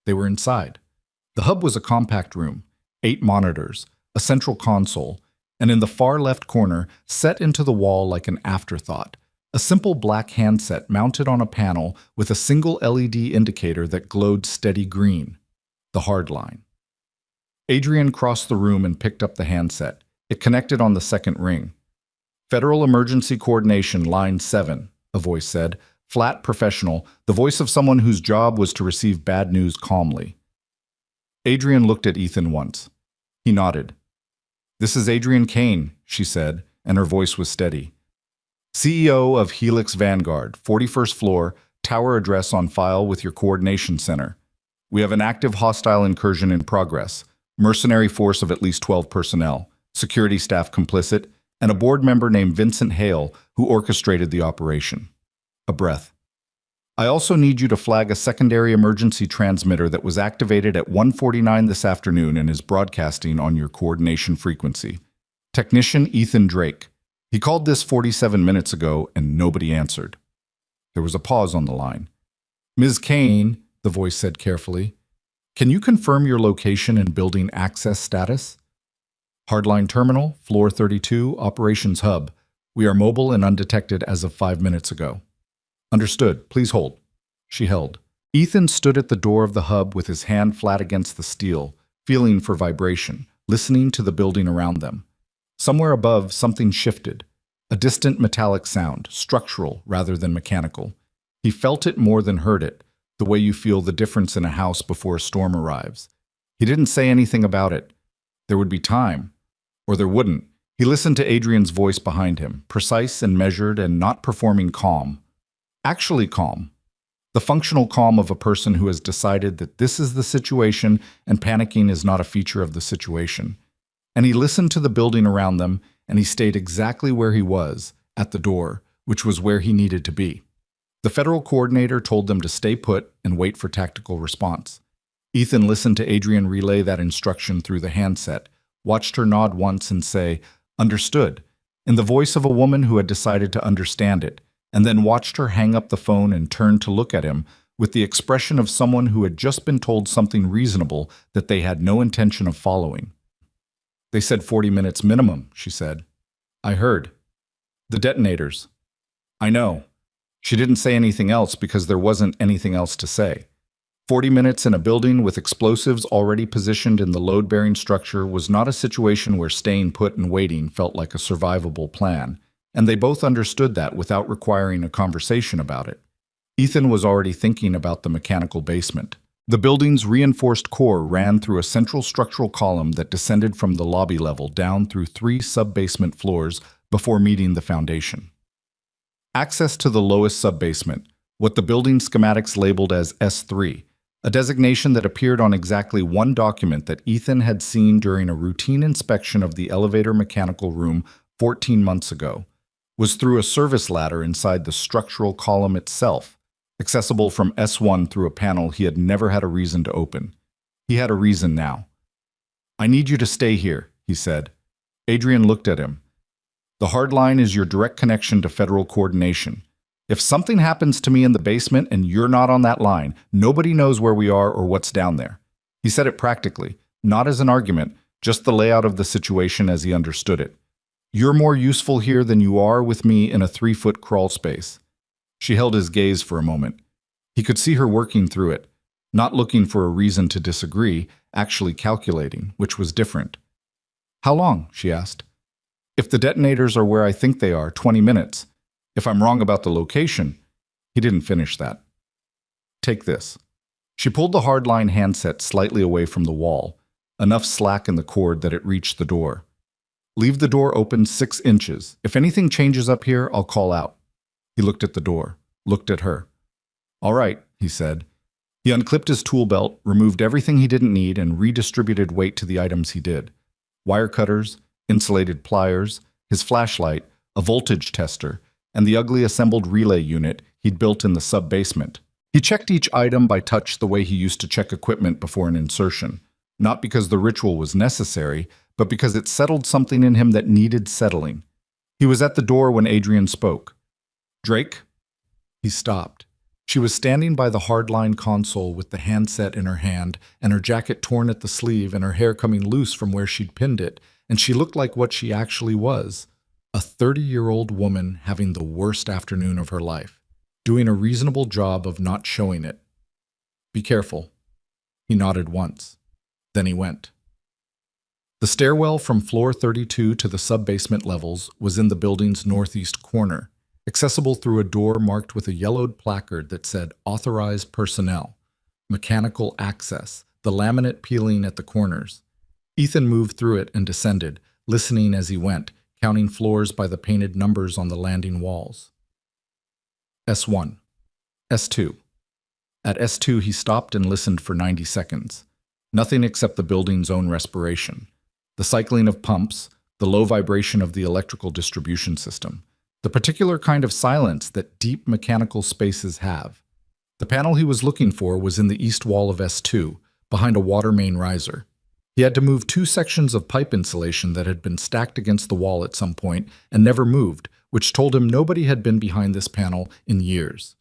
They were inside. The hub was a compact room, 8 monitors, a central console, and in the far left corner, set into the wall like an afterthought, a simple black handset mounted on a panel with a single LED indicator that glowed steady green, the hard line. Adrian crossed the room and picked up the handset. It connected on the second ring. "Federal Emergency Coordination, Line 7, a voice said, flat, professional, the voice of someone whose job was to receive bad news calmly. Adrian looked at Ethan once. He nodded. "This is Adrian Kane," she said, and her voice was steady. "CEO of Helix Vanguard, 41st floor, tower address on file with your coordination center. We have an active hostile incursion in progress, mercenary force of at least 12 personnel, security staff complicit, and a board member named Vincent Hale who orchestrated the operation." A breath. "I also need you to flag a secondary emergency transmitter that was activated at 1:49 this afternoon and is broadcasting on your coordination frequency. Technician Ethan Drake. He called this 47 minutes ago and nobody answered." There was a pause on the line. "Ms. Kane," the voice said carefully, "can you confirm your location and building access status?" "Hardline terminal, floor 32, operations hub. We are mobile and undetected as of 5 minutes ago." "Understood. Please hold." She held. Ethan stood at the door of the hub with his hand flat against the steel, feeling for vibration, listening to the building around them. Somewhere above, something shifted. A distant metallic sound, structural rather than mechanical. He felt it more than heard it, the way you feel the difference in a house before a storm arrives. He didn't say anything about it. There would be time. Or there wouldn't. He listened to Adrian's voice behind him, precise and measured and not performing calm. Actually calm. The functional calm of a person who has decided that this is the situation and panicking is not a feature of the situation. And he listened to the building around them, and he stayed exactly where he was, at the door, which was where he needed to be. The federal coordinator told them to stay put and wait for tactical response. Ethan listened to Adrian relay that instruction through the handset, watched her nod once and say, "Understood," in the voice of a woman who had decided to understand it, and then watched her hang up the phone and turn to look at him with the expression of someone who had just been told something reasonable that they had no intention of following. "They said 40 minutes minimum," she said. "I heard." "The detonators." "I know." She didn't say anything else because there wasn't anything else to say. 40 minutes in a building with explosives already positioned in the load-bearing structure was not a situation where staying put and waiting felt like a survivable plan, and they both understood that without requiring a conversation about it. Ethan was already thinking about the mechanical basement, The building's reinforced core ran through a central structural column that descended from the lobby level down through 3 sub-basement floors before meeting the foundation. Access to the lowest sub-basement, what the building schematics labeled as S3, a designation that appeared on exactly one document that Ethan had seen during a routine inspection of the elevator mechanical room 14 months ago, was through a service ladder inside the structural column itself, accessible from S1 through a panel he had never had a reason to open. He had a reason now. "I need you to stay here," he said. Adrian looked at him. "The hard line is your direct connection to federal coordination. If something happens to me in the basement and you're not on that line, nobody knows where we are or what's down there." He said it practically, not as an argument, just the layout of the situation as he understood it. "You're more useful here than you are with me in a 3-foot crawl space." She held his gaze for a moment. He could see her working through it, not looking for a reason to disagree, actually calculating, which was different. "How long?" she asked. "If the detonators are where I think they are, 20 minutes. If I'm wrong about the location..." He didn't finish that. "Take this." She pulled the hardline handset slightly away from the wall, enough slack in the cord that it reached the door. "Leave the door open 6 inches. If anything changes up here, I'll call out." He looked at the door, looked at her. "All right," he said. He unclipped his tool belt, removed everything he didn't need, and redistributed weight to the items he did. Wire cutters, insulated pliers, his flashlight, a voltage tester, and the ugly assembled relay unit he'd built in the sub-basement. He checked each item by touch the way he used to check equipment before an insertion, not because the ritual was necessary, but because it settled something in him that needed settling. He was at the door when Adrian spoke. "Drake?" He stopped. She was standing by the hardline console with the handset in her hand and her jacket torn at the sleeve and her hair coming loose from where she'd pinned it, and she looked like what she actually was. A 30-year-old woman having the worst afternoon of her life, doing a reasonable job of not showing it. "Be careful." He nodded once. Then he went. The stairwell from floor 32 to the sub-basement levels was in the building's northeast corner, accessible through a door marked with a yellowed placard that said "Authorized Personnel," "Mechanical Access," the laminate peeling at the corners. Ethan moved through it and descended, listening as he went, counting floors by the painted numbers on the landing walls. S1. S2. At S2 he stopped and listened for 90 seconds. Nothing except the building's own respiration. The cycling of pumps, the low vibration of the electrical distribution system. The particular kind of silence that deep mechanical spaces have. The panel he was looking for was in the east wall of S2, behind a water main riser. He had to move 2 sections of pipe insulation that had been stacked against the wall at some point and never moved, which told him nobody had been behind this panel in years.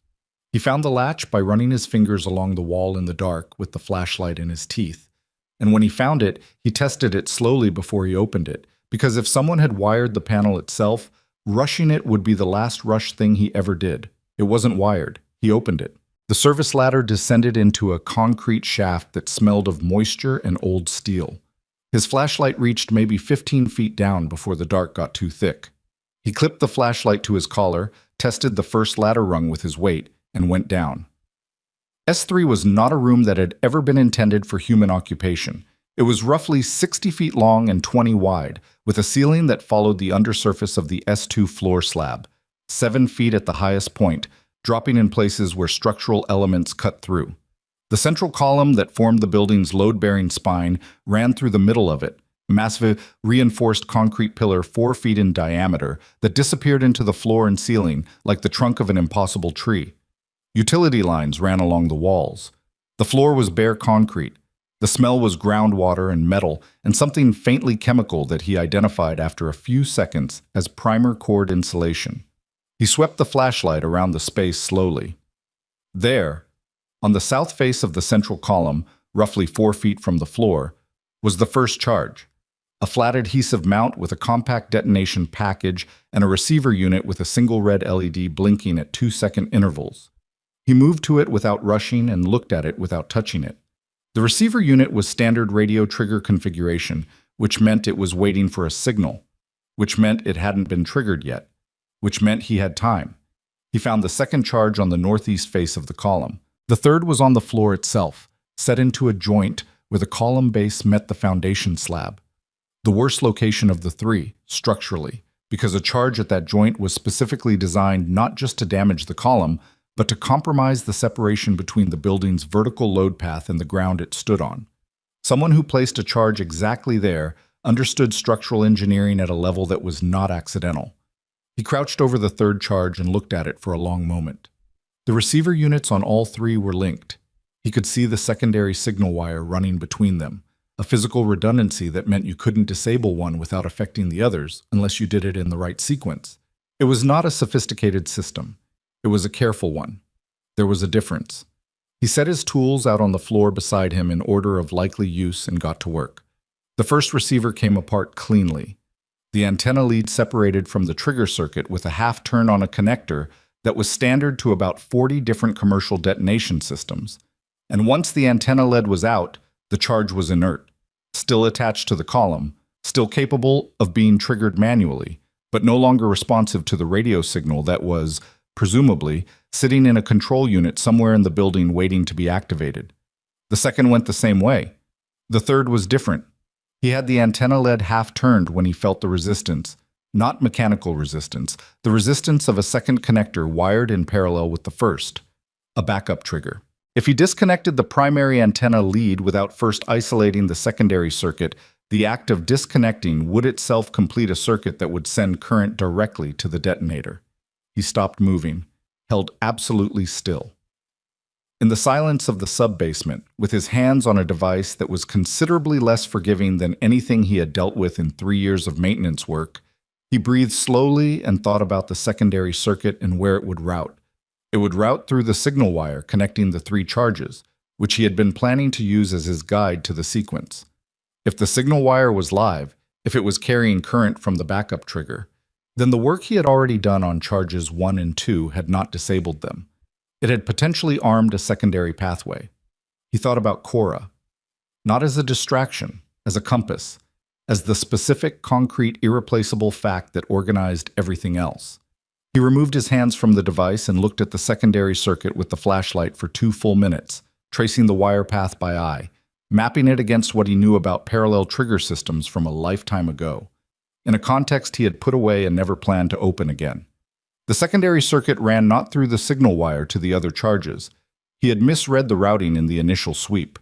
He found the latch by running his fingers along the wall in the dark with the flashlight in his teeth. And when he found it, he tested it slowly before he opened it, because if someone had wired the panel itself, rushing it would be the last rush thing he ever did. It wasn't wired. He opened it. The service ladder descended into a concrete shaft that smelled of moisture and old steel. His flashlight reached maybe 15 feet down before the dark got too thick. He clipped the flashlight to his collar, tested the first ladder rung with his weight, and went down. S3 was not a room that had ever been intended for human occupation. It was roughly 60 feet long and 20 wide, with a ceiling that followed the undersurface of the S2 floor slab, 7 feet at the highest point, dropping in places where structural elements cut through. The central column that formed the building's load-bearing spine ran through the middle of it, a massive reinforced concrete pillar 4 feet in diameter that disappeared into the floor and ceiling like the trunk of an impossible tree. Utility lines ran along the walls. The floor was bare concrete. The smell was groundwater and metal and something faintly chemical that he identified after a few seconds as primer cord insulation. He swept the flashlight around the space slowly. There, on the south face of the central column, roughly 4 feet from the floor, was the first charge, a flat adhesive mount with a compact detonation package and a receiver unit with a single red LED blinking at 2-second intervals. He moved to it without rushing and looked at it without touching it. The receiver unit was standard radio trigger configuration, which meant it was waiting for a signal, which meant it hadn't been triggered yet, which meant he had time. He found the second charge on the northeast face of the column. The third was on the floor itself, set into a joint where the column base met the foundation slab. The worst location of the three, structurally, because a charge at that joint was specifically designed not just to damage the column, but to compromise the separation between the building's vertical load path and the ground it stood on. Someone who placed a charge exactly there understood structural engineering at a level that was not accidental. He crouched over the third charge and looked at it for a long moment. The receiver units on all three were linked. He could see the secondary signal wire running between them, a physical redundancy that meant you couldn't disable one without affecting the others unless you did it in the right sequence. It was not a sophisticated system. It was a careful one. There was a difference. He set his tools out on the floor beside him in order of likely use and got to work. The first receiver came apart cleanly. The antenna lead separated from the trigger circuit with a half turn on a connector that was standard to about 40 different commercial detonation systems. And once the antenna lead was out, the charge was inert, still attached to the column, still capable of being triggered manually, but no longer responsive to the radio signal that was, presumably, sitting in a control unit somewhere in the building waiting to be activated. The second went the same way. The third was different. He had the antenna lead half-turned when he felt the resistance, not mechanical resistance, the resistance of a second connector wired in parallel with the first, a backup trigger. If he disconnected the primary antenna lead without first isolating the secondary circuit, the act of disconnecting would itself complete a circuit that would send current directly to the detonator. He stopped moving, held absolutely still. In the silence of the sub-basement, with his hands on a device that was considerably less forgiving than anything he had dealt with in 3 years of maintenance work, he breathed slowly and thought about the secondary circuit and where it would route. It would route through the signal wire connecting the three charges, which he had been planning to use as his guide to the sequence. If the signal wire was live, if it was carrying current from the backup trigger, then the work he had already done on charges 1 and 2 had not disabled them. It had potentially armed a secondary pathway. He thought about Cora, not as a distraction, as a compass, as the specific, concrete, irreplaceable fact that organized everything else. He removed his hands from the device and looked at the secondary circuit with the flashlight for 2 full minutes, tracing the wire path by eye, mapping it against what he knew about parallel trigger systems from a lifetime ago, in a context he had put away and never planned to open again. The secondary circuit ran not through the signal wire to the other charges. He had misread the routing in the initial sweep.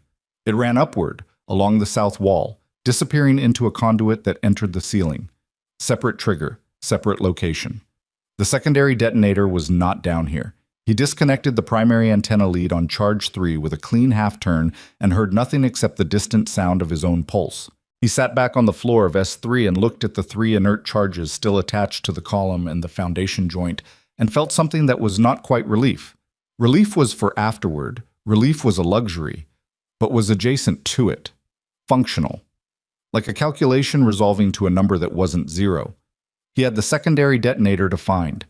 It ran upward, along the south wall, disappearing into a conduit that entered the ceiling. Separate trigger, separate location. The secondary detonator was not down here. He disconnected the primary antenna lead on charge 3 with a clean half-turn and heard nothing except the distant sound of his own pulse. He sat back on the floor of S3 and looked at the 3 inert charges still attached to the column and the foundation joint and felt something that was not quite relief. Relief was for afterward. Relief was a luxury, but was adjacent to it. Functional. Like a calculation resolving to a number that wasn't 0. He had the secondary detonator to find.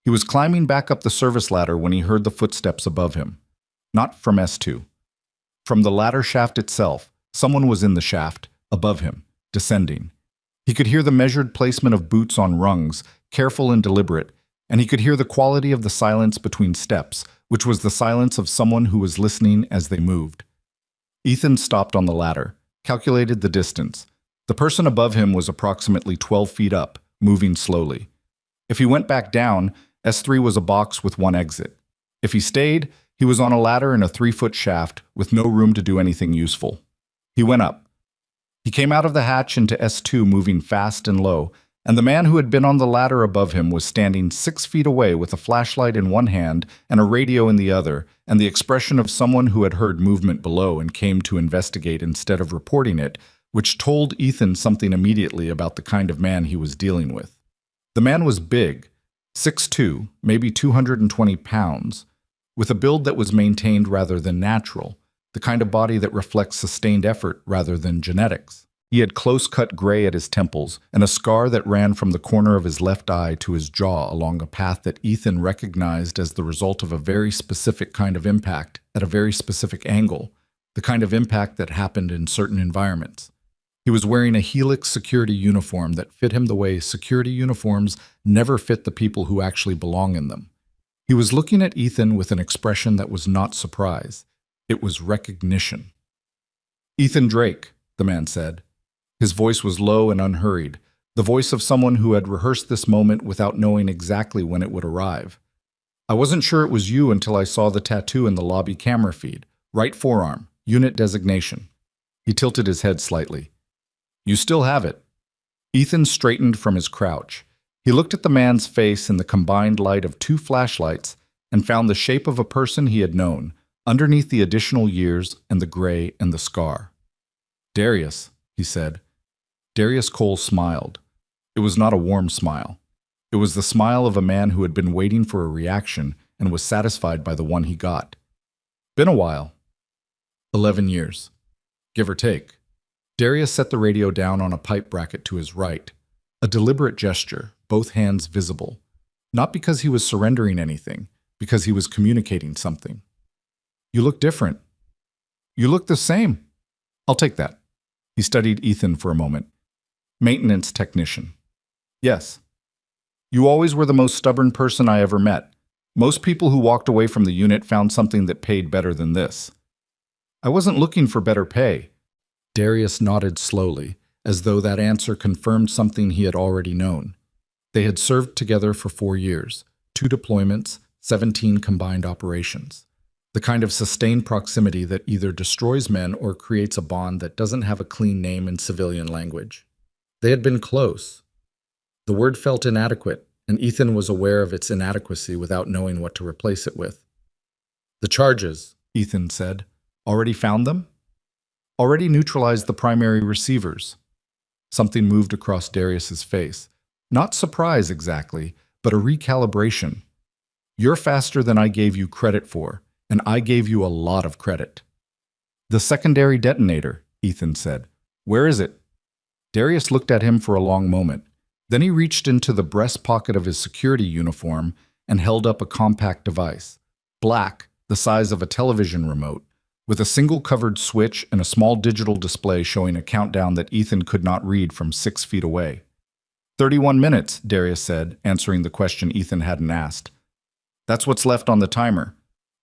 He was climbing back up the service ladder when he heard the footsteps above him. Not from S2. From the ladder shaft itself, someone was in the shaft, above him, descending. He could hear the measured placement of boots on rungs, careful and deliberate, and he could hear the quality of the silence between steps, which was the silence of someone who was listening as they moved. Ethan stopped on the ladder, calculated the distance. The person above him was approximately 12 feet up, moving slowly. If he went back down, S3 was a box with one exit. If he stayed, he was on a ladder in a 3-foot shaft with no room to do anything useful. He went up. He came out of the hatch into S2 moving fast and low, and the man who had been on the ladder above him was standing 6 feet away with a flashlight in one hand and a radio in the other, and the expression of someone who had heard movement below and came to investigate instead of reporting it, which told Ethan something immediately about the kind of man he was dealing with. The man was big, 6'2", maybe 220 pounds, with a build that was maintained rather than natural, the kind of body that reflects sustained effort rather than genetics. He had close-cut gray at his temples and a scar that ran from the corner of his left eye to his jaw along a path that Ethan recognized as the result of a very specific kind of impact at a very specific angle, the kind of impact that happened in certain environments. He was wearing a Helix security uniform that fit him the way security uniforms never fit the people who actually belong in them. He was looking at Ethan with an expression that was not surprise. It was recognition. "Ethan Drake," the man said. His voice was low and unhurried, the voice of someone who had rehearsed this moment without knowing exactly when it would arrive. "I wasn't sure it was you until I saw the tattoo in the lobby camera feed. Right forearm, unit designation." He tilted his head slightly. "You still have it." Ethan straightened from his crouch. He looked at the man's face in the combined light of two flashlights and found the shape of a person he had known, underneath the additional years and the gray and the scar. "Darius," he said. Darius Cole smiled. It was not a warm smile. It was the smile of a man who had been waiting for a reaction and was satisfied by the one he got. "Been a while." 11 years. Give or take. Darius set the radio down on a pipe bracket to his right. A deliberate gesture, both hands visible. Not because he was surrendering anything, because he was communicating something. "You look different." "You look the same." "I'll take that." He studied Ethan for a moment. "Maintenance technician." "Yes." "You always were the most stubborn person I ever met. Most people who walked away from the unit found something that paid better than this." "I wasn't looking for better pay." Darius nodded slowly, as though that answer confirmed something he had already known. They had served together for 4 years, 2 deployments, 17 combined operations. The kind of sustained proximity that either destroys men or creates a bond that doesn't have a clean name in civilian language. They had been close. The word felt inadequate, and Ethan was aware of its inadequacy without knowing what to replace it with. "The charges," Ethan said. "Already found them?" "Already neutralized the primary receivers." Something moved across Darius's face. Not surprise exactly, but a recalibration. "You're faster than I gave you credit for, and I gave you a lot of credit." "The secondary detonator," Ethan said. "Where is it?" Darius looked at him for a long moment. Then he reached into the breast pocket of his security uniform and held up a compact device. Black, the size of a television remote, with a single covered switch and a small digital display showing a countdown that Ethan could not read from 6 feet away. 31 minutes, Darius said, answering the question Ethan hadn't asked. "That's what's left on the timer.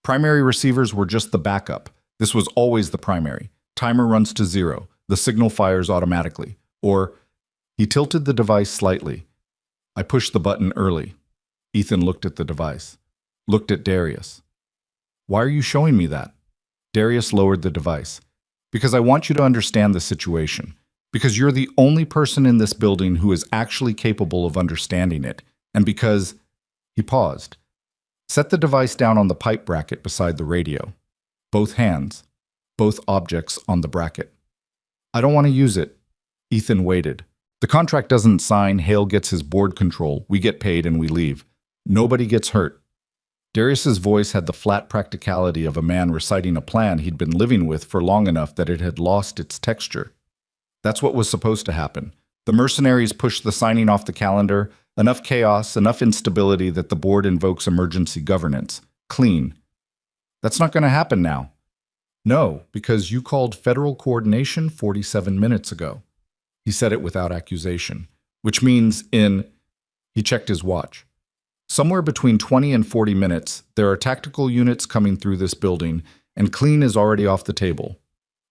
Primary receivers were just the backup. This was always the primary. Timer runs to 0. The signal fires automatically. Or..." He tilted the device slightly. "I pushed the button early." Ethan looked at the device. Looked at Darius. "Why are you showing me that?" Darius lowered the device. "Because I want you to understand the situation. Because you're the only person in this building who is actually capable of understanding it. And because..." He paused. "Set the device down on the pipe bracket beside the radio. Both hands. Both objects on the bracket." "I don't want to use it." Ethan waited. "The contract doesn't sign, Hale gets his board control, we get paid and we leave. Nobody gets hurt." Darius's voice had the flat practicality of a man reciting a plan he'd been living with for long enough that it had lost its texture. That's what was supposed to happen. The mercenaries pushed the signing off the calendar, enough chaos, enough instability that the board invokes emergency governance. Clean. "That's not going to happen now." "No, because you called federal coordination 47 minutes ago." He said it without accusation. "Which means He checked his watch. "Somewhere between 20 and 40 minutes, there are tactical units coming through this building, and clean is already off the table."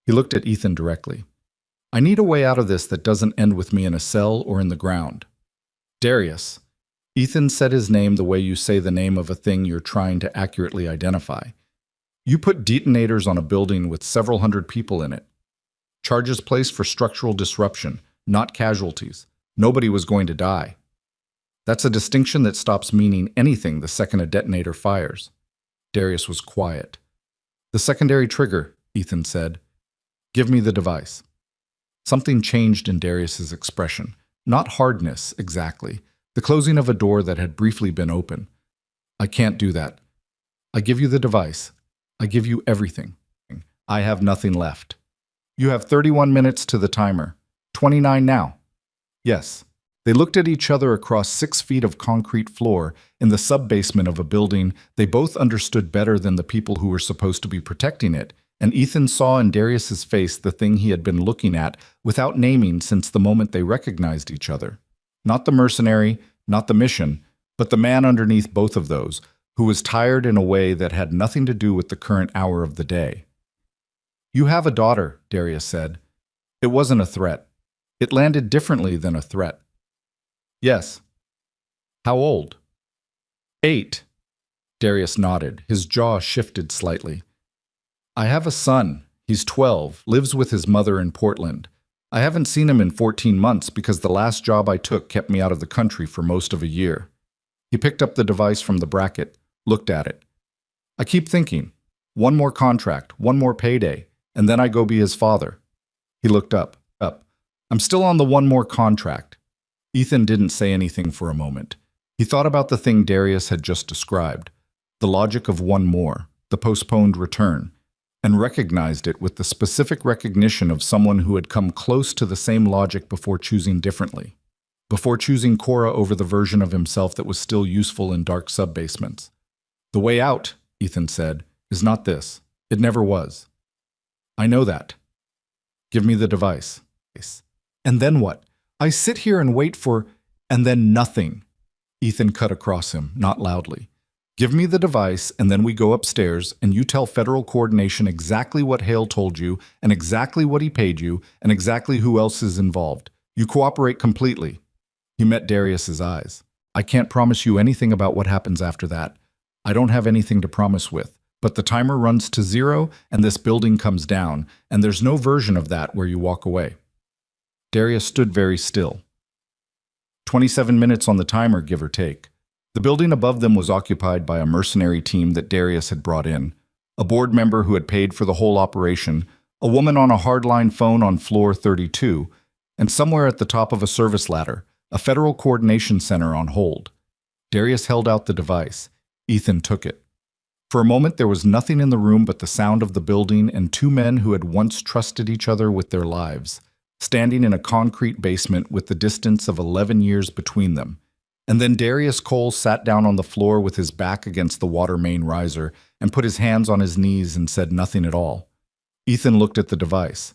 He looked at Ethan directly. "I need a way out of this that doesn't end with me in a cell or in the ground." "Darius." Ethan said his name the way you say the name of a thing you're trying to accurately identify. "You put detonators on a building with several hundred people in it. Charges placed for structural disruption, not casualties. Nobody was going to die. That's a distinction that stops meaning anything the second a detonator fires." Darius was quiet. "The secondary trigger," Ethan said. "Give me the device." Something changed in Darius's expression. Not hardness, exactly. The closing of a door that had briefly been open. "I can't do that. I give you the device. I give you everything. I have nothing left. You have 31 minutes to the timer. 29 now." "Yes." They looked at each other across 6 feet of concrete floor in the sub-basement of a building they both understood better than the people who were supposed to be protecting it, and Ethan saw in Darius's face the thing he had been looking at without naming since the moment they recognized each other. Not the mercenary, not the mission, but the man underneath both of those, who was tired in a way that had nothing to do with the current hour of the day. You have a daughter, Darius said. It wasn't a threat. It landed differently than a threat. Yes. How old? 8. Darius nodded. His jaw shifted slightly. I have a son. He's 12, lives with his mother in Portland. I haven't seen him in 14 months because the last job I took kept me out of the country for most of a year. He picked up the device from the bracket, looked at it. I keep thinking, one more contract, one more payday, and then I go be his father. He looked up. I'm still on the one more contract. Ethan didn't say anything for a moment. He thought about the thing Darius had just described, the logic of one more, the postponed return, and recognized it with the specific recognition of someone who had come close to the same logic before choosing differently, before choosing Cora over the version of himself that was still useful in dark sub-basements. The way out, Ethan said, is not this. It never was. I know that. Give me the device. And then what? I sit here and wait for, and then nothing. Ethan cut across him, not loudly. Give me the device, and then we go upstairs, and you tell Federal Coordination exactly what Hale told you, and exactly what he paid you, and exactly who else is involved. You cooperate completely. He met Darius's eyes. I can't promise you anything about what happens after that. I don't have anything to promise with. But the timer runs to 0, and this building comes down, and there's no version of that where you walk away. Darius stood very still. 27 minutes on the timer, give or take. The building above them was occupied by a mercenary team that Darius had brought in, a board member who had paid for the whole operation, a woman on a hardline phone on floor 32, and somewhere at the top of a service ladder, a Federal Coordination Center on hold. Darius held out the device. Ethan took it. For a moment there was nothing in the room but the sound of the building and two men who had once trusted each other with their lives, standing in a concrete basement with the distance of 11 years between them. And then Darius Cole sat down on the floor with his back against the water main riser and put his hands on his knees and said nothing at all. Ethan looked at the device.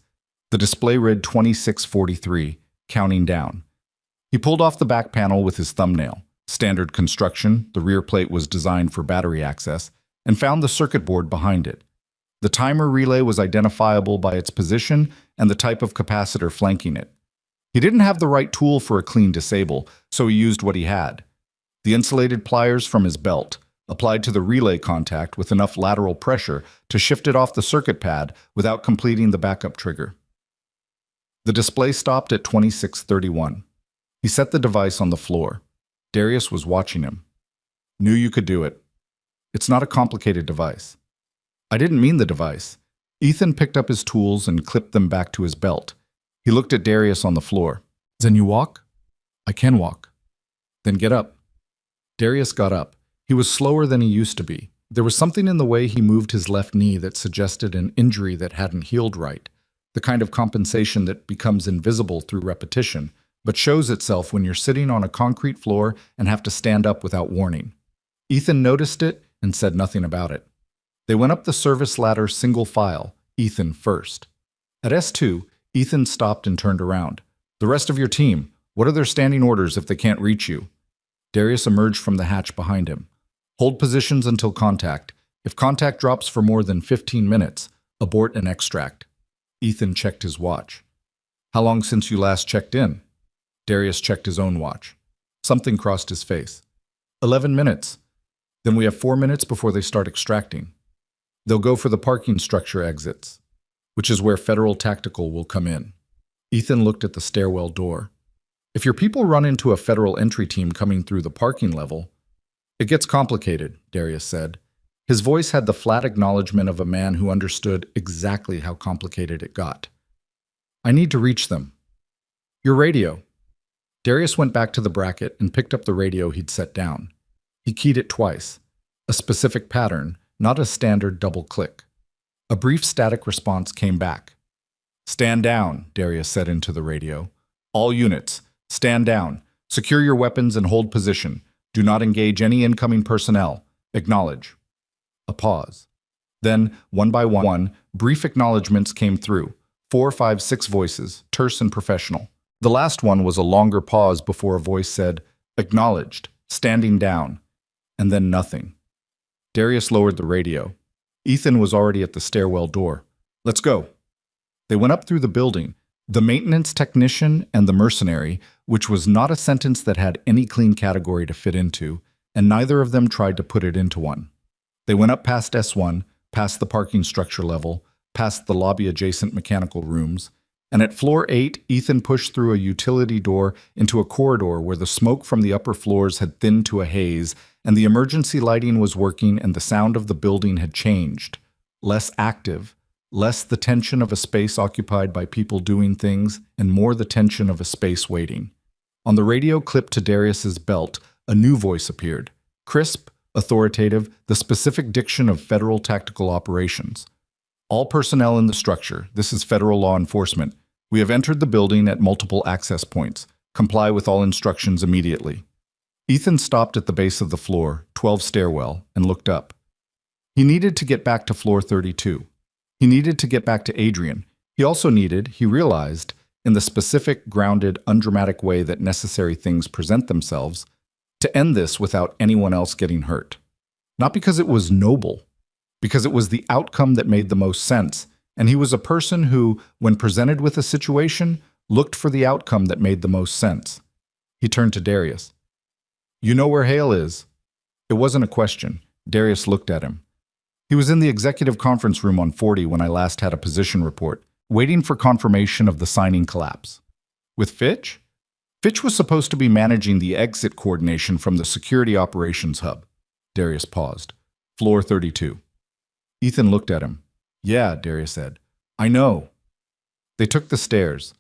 The display read 2643, counting down. He pulled off the back panel with his thumbnail. Standard construction, the rear plate was designed for battery access, and found the circuit board behind it. The timer relay was identifiable by its position and the type of capacitor flanking it. He didn't have the right tool for a clean disable, so he used what he had. The insulated pliers from his belt, applied to the relay contact with enough lateral pressure to shift it off the circuit pad without completing the backup trigger. The display stopped at 2631. He set the device on the floor. Darius was watching him. Knew you could do it. It's not a complicated device. I didn't mean the device. Ethan picked up his tools and clipped them back to his belt. He looked at Darius on the floor. Then you walk? I can walk. Then get up. Darius got up. He was slower than he used to be. There was something in the way he moved his left knee that suggested an injury that hadn't healed right, the kind of compensation that becomes invisible through repetition, but shows itself when you're sitting on a concrete floor and have to stand up without warning. Ethan noticed it and said nothing about it. They went up the service ladder single file, Ethan first. At S2, Ethan stopped and turned around. The rest of your team, what are their standing orders if they can't reach you? Darius emerged from the hatch behind him. Hold positions until contact. If contact drops for more than 15 minutes, abort and extract. Ethan checked his watch. How long since you last checked in? Darius checked his own watch. Something crossed his face. 11 minutes. Then we have 4 minutes before they start extracting. They'll go for the parking structure exits, which is where Federal Tactical will come in. Ethan looked at the stairwell door. If your people run into a Federal entry team coming through the parking level, it gets complicated, Darius said. His voice had the flat acknowledgement of a man who understood exactly how complicated it got. I need to reach them. Your radio. Darius went back to the bracket and picked up the radio he'd set down. He keyed it twice, a specific pattern, not a standard double click. A brief static response came back. Stand down, Darius said into the radio. All units, stand down. Secure your weapons and hold position. Do not engage any incoming personnel. Acknowledge. A pause. Then, one by one, brief acknowledgements came through. 4, 5, 6 voices, terse and professional. The last one was a longer pause before a voice said, acknowledged, standing down, and then nothing. Darius lowered the radio. Ethan was already at the stairwell door. Let's go. They went up through the building, the maintenance technician and the mercenary, which was not a sentence that had any clean category to fit into, and neither of them tried to put it into one. They went up past S1, past the parking structure level, past the lobby-adjacent mechanical rooms, and at floor 8, Ethan pushed through a utility door into a corridor where the smoke from the upper floors had thinned to a haze, and the emergency lighting was working and the sound of the building had changed. Less active, less the tension of a space occupied by people doing things, and more the tension of a space waiting. On the radio clipped to Darius's belt, a new voice appeared. Crisp, authoritative, the specific diction of federal tactical operations. All personnel in the structure, this is federal law enforcement. We have entered the building at multiple access points. Comply with all instructions immediately. Ethan stopped at the base of the floor, 12 stairwell, and looked up. He needed to get back to floor 32. He needed to get back to Adrian. He also needed, he realized, in the specific, grounded, undramatic way that necessary things present themselves, to end this without anyone else getting hurt. Not because it was noble, because it was the outcome that made the most sense, and he was a person who, when presented with a situation, looked for the outcome that made the most sense. He turned to Darius. You know where Hale is? It wasn't a question. Darius looked at him. He was in the executive conference room on 40 when I last had a position report, waiting for confirmation of the signing collapse. With Fitch? Fitch was supposed to be managing the exit coordination from the security operations hub. Darius paused. Floor 32. Ethan looked at him. Yeah, Darius said. I know. They took the stairs.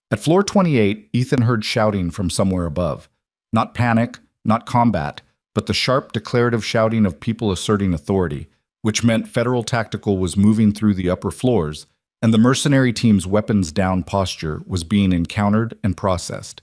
At floor 28, Ethan heard shouting from somewhere above. Not panic, not combat, but the sharp declarative shouting of people asserting authority, which meant Federal Tactical was moving through the upper floors, and the mercenary team's weapons-down posture was being encountered and processed.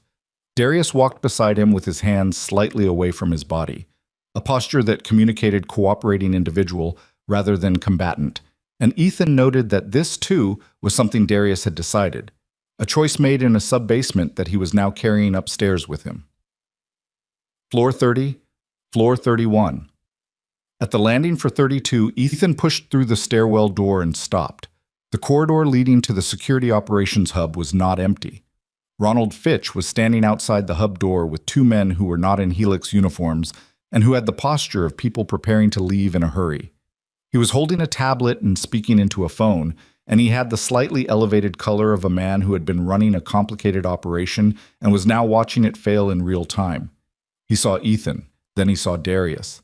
Darius walked beside him with his hands slightly away from his body, a posture that communicated cooperating individual rather than combatant, and Ethan noted that this, too, was something Darius had decided, a choice made in a sub-basement that he was now carrying upstairs with him. Floor 30, floor 31. At the landing for 32, Ethan pushed through the stairwell door and stopped. The corridor leading to the security operations hub was not empty. Ronald Fitch was standing outside the hub door with two men who were not in Helix uniforms and who had the posture of people preparing to leave in a hurry. He was holding a tablet and speaking into a phone, and he had the slightly elevated color of a man who had been running a complicated operation and was now watching it fail in real time. He saw Ethan, then he saw Darius.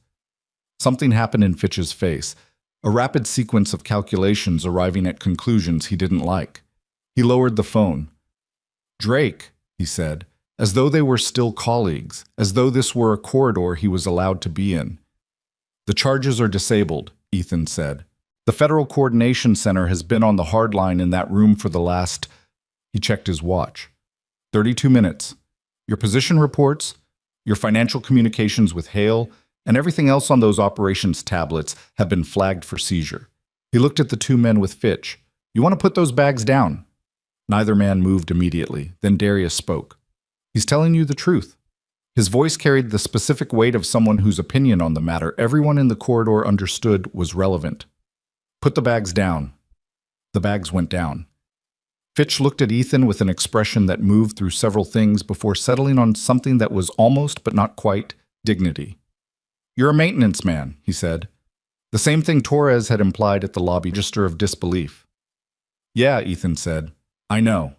Something happened in Fitch's face, a rapid sequence of calculations arriving at conclusions he didn't like. He lowered the phone. Drake, he said, as though they were still colleagues, as though this were a corridor he was allowed to be in. The charges are disabled, Ethan said. The Federal Coordination Center has been on the hard line in that room for the last... He checked his watch. 32 minutes. Your position reports, your financial communications with Hale, and everything else on those operations tablets have been flagged for seizure. He looked at the two men with Fitch. You want to put those bags down? Neither man moved immediately. Then Darius spoke. He's telling you the truth. His voice carried the specific weight of someone whose opinion on the matter everyone in the corridor understood was relevant. Put the bags down. The bags went down. Fitch looked at Ethan with an expression that moved through several things before settling on something that was almost, but not quite, dignity. You're a maintenance man, he said. The same thing Torres had implied at the lobby, register of disbelief. Yeah, Ethan said. I know.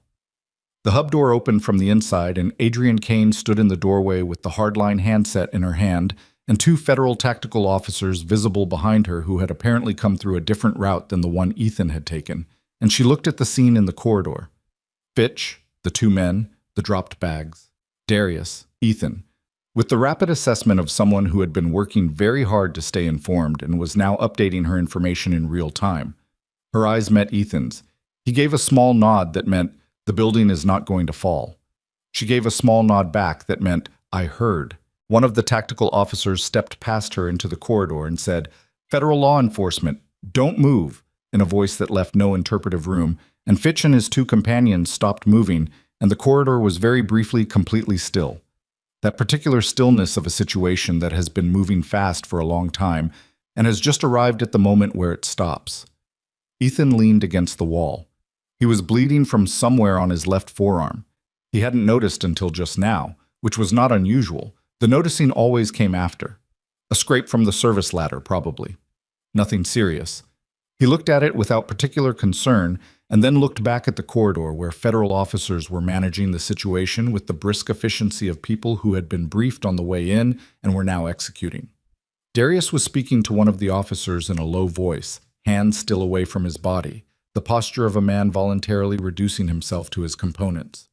The hub door opened from the inside, and Adrian Kane stood in the doorway with the hardline handset in her hand, and two federal tactical officers visible behind her who had apparently come through a different route than the one Ethan had taken, and she looked at the scene in the corridor. Fitch, the two men, the dropped bags. Darius, Ethan. With the rapid assessment of someone who had been working very hard to stay informed and was now updating her information in real time. Her eyes met Ethan's. He gave a small nod that meant, the building is not going to fall. She gave a small nod back that meant, I heard. One of the tactical officers stepped past her into the corridor and said, Federal law enforcement, don't move, in a voice that left no interpretive room, and Fitch and his two companions stopped moving, and the corridor was very briefly completely still. That particular stillness of a situation that has been moving fast for a long time and has just arrived at the moment where it stops. Ethan leaned against the wall. He was bleeding from somewhere on his left forearm. He hadn't noticed until just now, which was not unusual. The noticing always came after. A scrape from the service ladder, probably. Nothing serious. He looked at it without particular concern and then looked back at the corridor where federal officers were managing the situation with the brisk efficiency of people who had been briefed on the way in and were now executing. Darius was speaking to one of the officers in a low voice, hands still away from his body, the posture of a man voluntarily reducing himself to his components.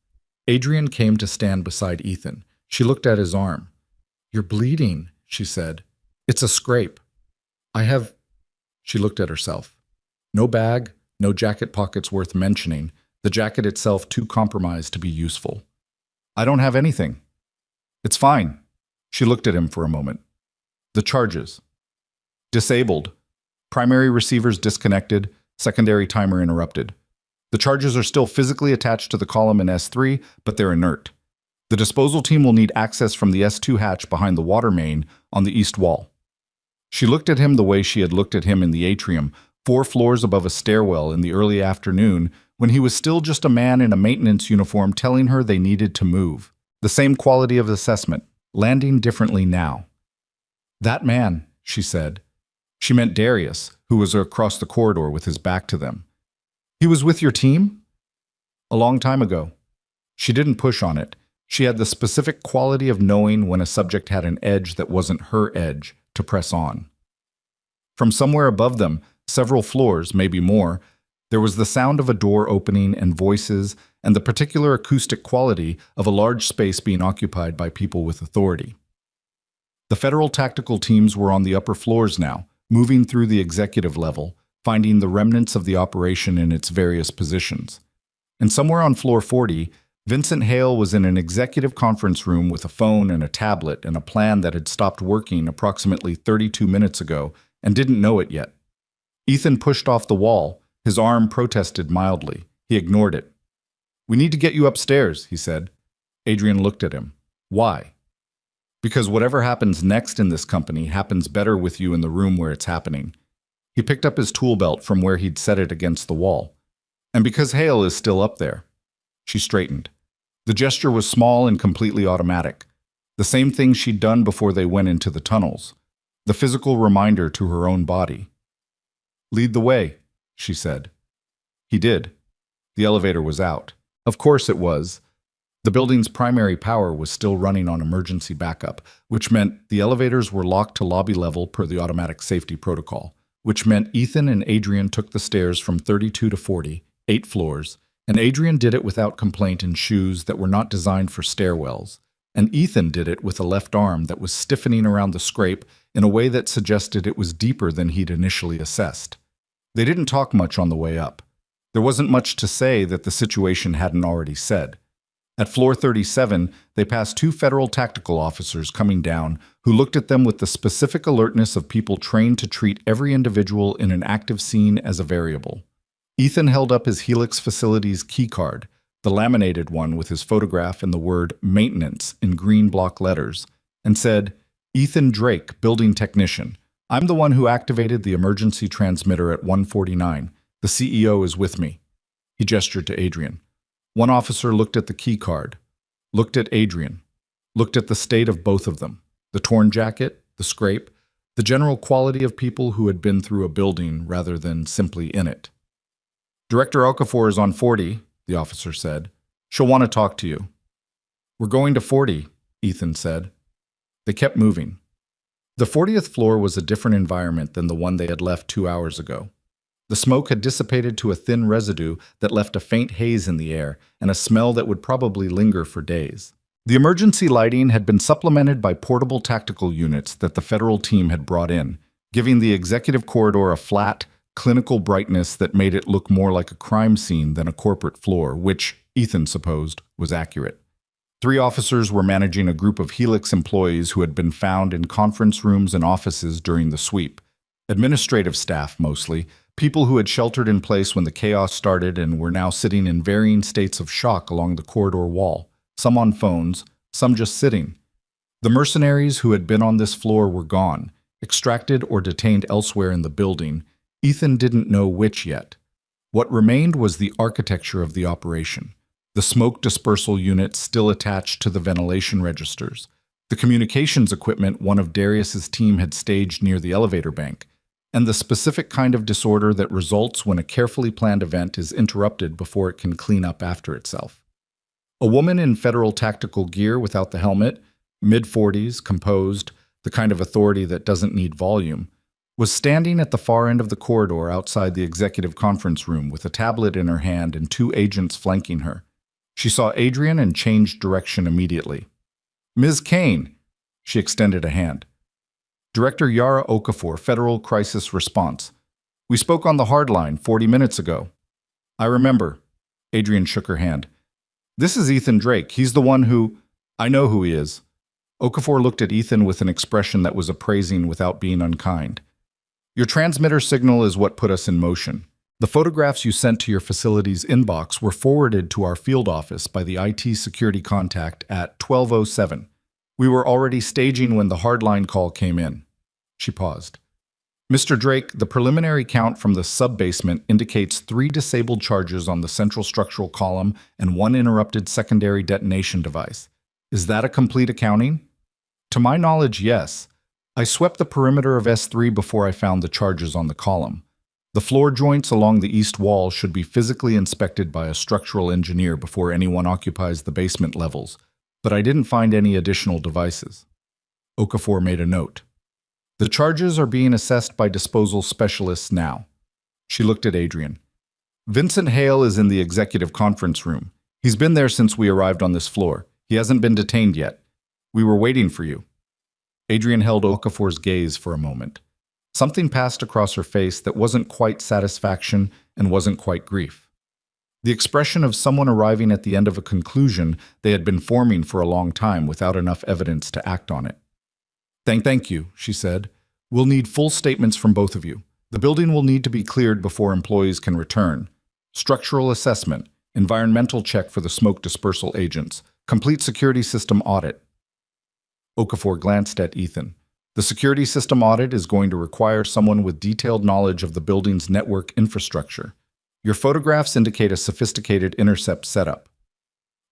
Adrian came to stand beside Ethan. She looked at his arm. "You're bleeding," she said. "It's a scrape. I have—" She looked at herself. No bag, no jacket pockets worth mentioning, the jacket itself too compromised to be useful. "I don't have anything." "It's fine." She looked at him for a moment. "The charges." "Disabled. Primary receivers disconnected, secondary timer interrupted. The charges are still physically attached to the column in S3, but they're inert. The disposal team will need access from the S2 hatch behind the water main on the east wall." She looked at him the way she had looked at him in the atrium, 4 floors above a stairwell in the early afternoon, when he was still just a man in a maintenance uniform telling her they needed to move. The same quality of assessment, landing differently now. "That man," she said. She meant Darius, who was across the corridor with his back to them. "He was with your team?" "A long time ago." She didn't push on it. She had the specific quality of knowing when a subject had an edge that wasn't her edge to press on. From somewhere above them, several floors, maybe more, there was the sound of a door opening and voices and the particular acoustic quality of a large space being occupied by people with authority. The federal tactical teams were on the upper floors now, moving through the executive level, finding the remnants of the operation in its various positions. And somewhere on floor 40, Vincent Hale was in an executive conference room with a phone and a tablet and a plan that had stopped working approximately 32 minutes ago and didn't know it yet. Ethan pushed off the wall. His arm protested mildly. He ignored it. "We need to get you upstairs," he said. Adrian looked at him. "Why?" "Because whatever happens next in this company happens better with you in the room where it's happening." He picked up his tool belt from where he'd set it against the wall. "And because Hale is still up there." She straightened. The gesture was small and completely automatic. The same thing she'd done before they went into the tunnels. The physical reminder to her own body. "Lead the way," she said. He did. The elevator was out. Of course it was. The building's primary power was still running on emergency backup, which meant the elevators were locked to lobby level per the automatic safety protocol, which meant Ethan and Adrian took the stairs from 32 to 40, 8 floors, and Adrian did it without complaint in shoes that were not designed for stairwells, and Ethan did it with a left arm that was stiffening around the scrape in a way that suggested it was deeper than he'd initially assessed. They didn't talk much on the way up. There wasn't much to say that the situation hadn't already said. At floor 37, they passed 2 federal tactical officers coming down who looked at them with the specific alertness of people trained to treat every individual in an active scene as a variable. Ethan held up his Helix Facilities keycard, the laminated one with his photograph and the word maintenance in green block letters, and said, "Ethan Drake, building technician. I'm the one who activated the emergency transmitter at 149. The CEO is with me." He gestured to Adrian. One officer looked at the key card, looked at Adrian, looked at the state of both of them, the torn jacket, the scrape, the general quality of people who had been through a building rather than simply in it. "Director Okafor is on 40, the officer said. "She'll want to talk to you." "We're going to 40, Ethan said. They kept moving. The 40th floor was a different environment than the one they had left 2 hours ago. The smoke had dissipated to a thin residue that left a faint haze in the air and a smell that would probably linger for days. The emergency lighting had been supplemented by portable tactical units that the federal team had brought in, giving the executive corridor a flat, clinical brightness that made it look more like a crime scene than a corporate floor, which, Ethan supposed, was accurate. 3 officers were managing a group of Helix employees who had been found in conference rooms and offices during the sweep. Administrative staff, mostly, people who had sheltered in place when the chaos started and were now sitting in varying states of shock along the corridor wall, some on phones, some just sitting. The mercenaries who had been on this floor were gone, extracted or detained elsewhere in the building, Ethan didn't know which yet. What remained was the architecture of the operation. The smoke dispersal unit still attached to the ventilation registers. The communications equipment one of Darius's team had staged near the elevator bank, and the specific kind of disorder that results when a carefully planned event is interrupted before it can clean up after itself. A woman in federal tactical gear without the helmet, mid-40s, composed, the kind of authority that doesn't need volume, was standing at the far end of the corridor outside the executive conference room with a tablet in her hand and two agents flanking her. She saw Adrian and changed direction immediately. "Ms. Kane," she extended a hand. "Director Yara Okafor, Federal Crisis Response. We spoke on the hard line 40 minutes ago." "I remember." Adrian shook her hand. "This is Ethan Drake. He's the one who—" "I know who he is." Okafor looked at Ethan with an expression that was appraising without being unkind. "Your transmitter signal is what put us in motion. The photographs you sent to your facility's inbox were forwarded to our field office by the IT security contact at 12:07. We were already staging when the hardline call came in." She paused. "Mr. Drake, the preliminary count from the sub-basement indicates 3 disabled charges on the central structural column and 1 interrupted secondary detonation device. Is that a complete accounting?" "To my knowledge, yes. I swept the perimeter of S3 before I found the charges on the column. The floor joints along the east wall should be physically inspected by a structural engineer before anyone occupies the basement levels, but I didn't find any additional devices." Okafor made a note. "The charges are being assessed by disposal specialists now." She looked at Adrian. "Vincent Hale is in the executive conference room. He's been there since we arrived on this floor. He hasn't been detained yet. We were waiting for you." Adrian held Okafor's gaze for a moment. Something passed across her face that wasn't quite satisfaction and wasn't quite grief. The expression of someone arriving at the end of a conclusion they had been forming for a long time without enough evidence to act on it. Thank you," she said. "We'll need full statements from both of you. The building will need to be cleared before employees can return. Structural assessment, environmental check for the smoke dispersal agents, complete security system audit." Okafor glanced at Ethan. "The security system audit is going to require someone with detailed knowledge of the building's network infrastructure. Your photographs indicate a sophisticated intercept setup."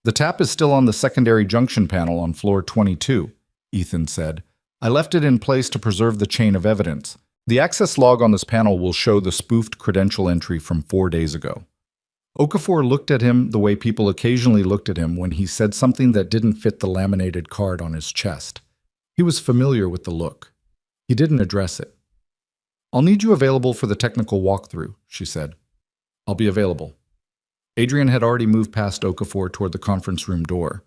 "The tap is still on the secondary junction panel on floor 22, Ethan said. "I left it in place to preserve the chain of evidence. The access log on this panel will show the spoofed credential entry from 4 days ago." Okafor looked at him the way people occasionally looked at him when he said something that didn't fit the laminated card on his chest. He was familiar with the look. He didn't address it. "I'll need you available for the technical walkthrough," she said. "I'll be available." Adrian had already moved past Okafor toward the conference room door.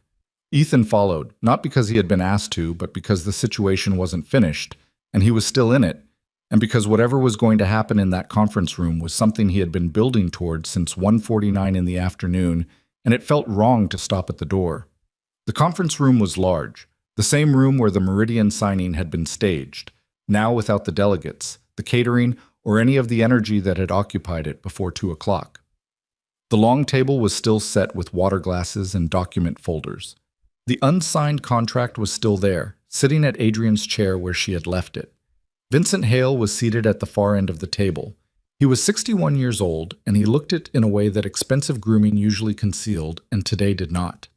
Ethan followed, not because he had been asked to, but because the situation wasn't finished, and he was still in it, and because whatever was going to happen in that conference room was something he had been building toward since 1:49 in the afternoon, and it felt wrong to stop at the door. The conference room was large, the same room where the Meridian signing had been staged, now without the delegates, the catering, or any of the energy that had occupied it before 2 o'clock. The long table was still set with water glasses and document folders. The unsigned contract was still there, sitting at Adrian's chair where she had left it. Vincent Hale was seated at the far end of the table. He was 61 years old, and he looked it in a way that expensive grooming usually concealed, and today did not.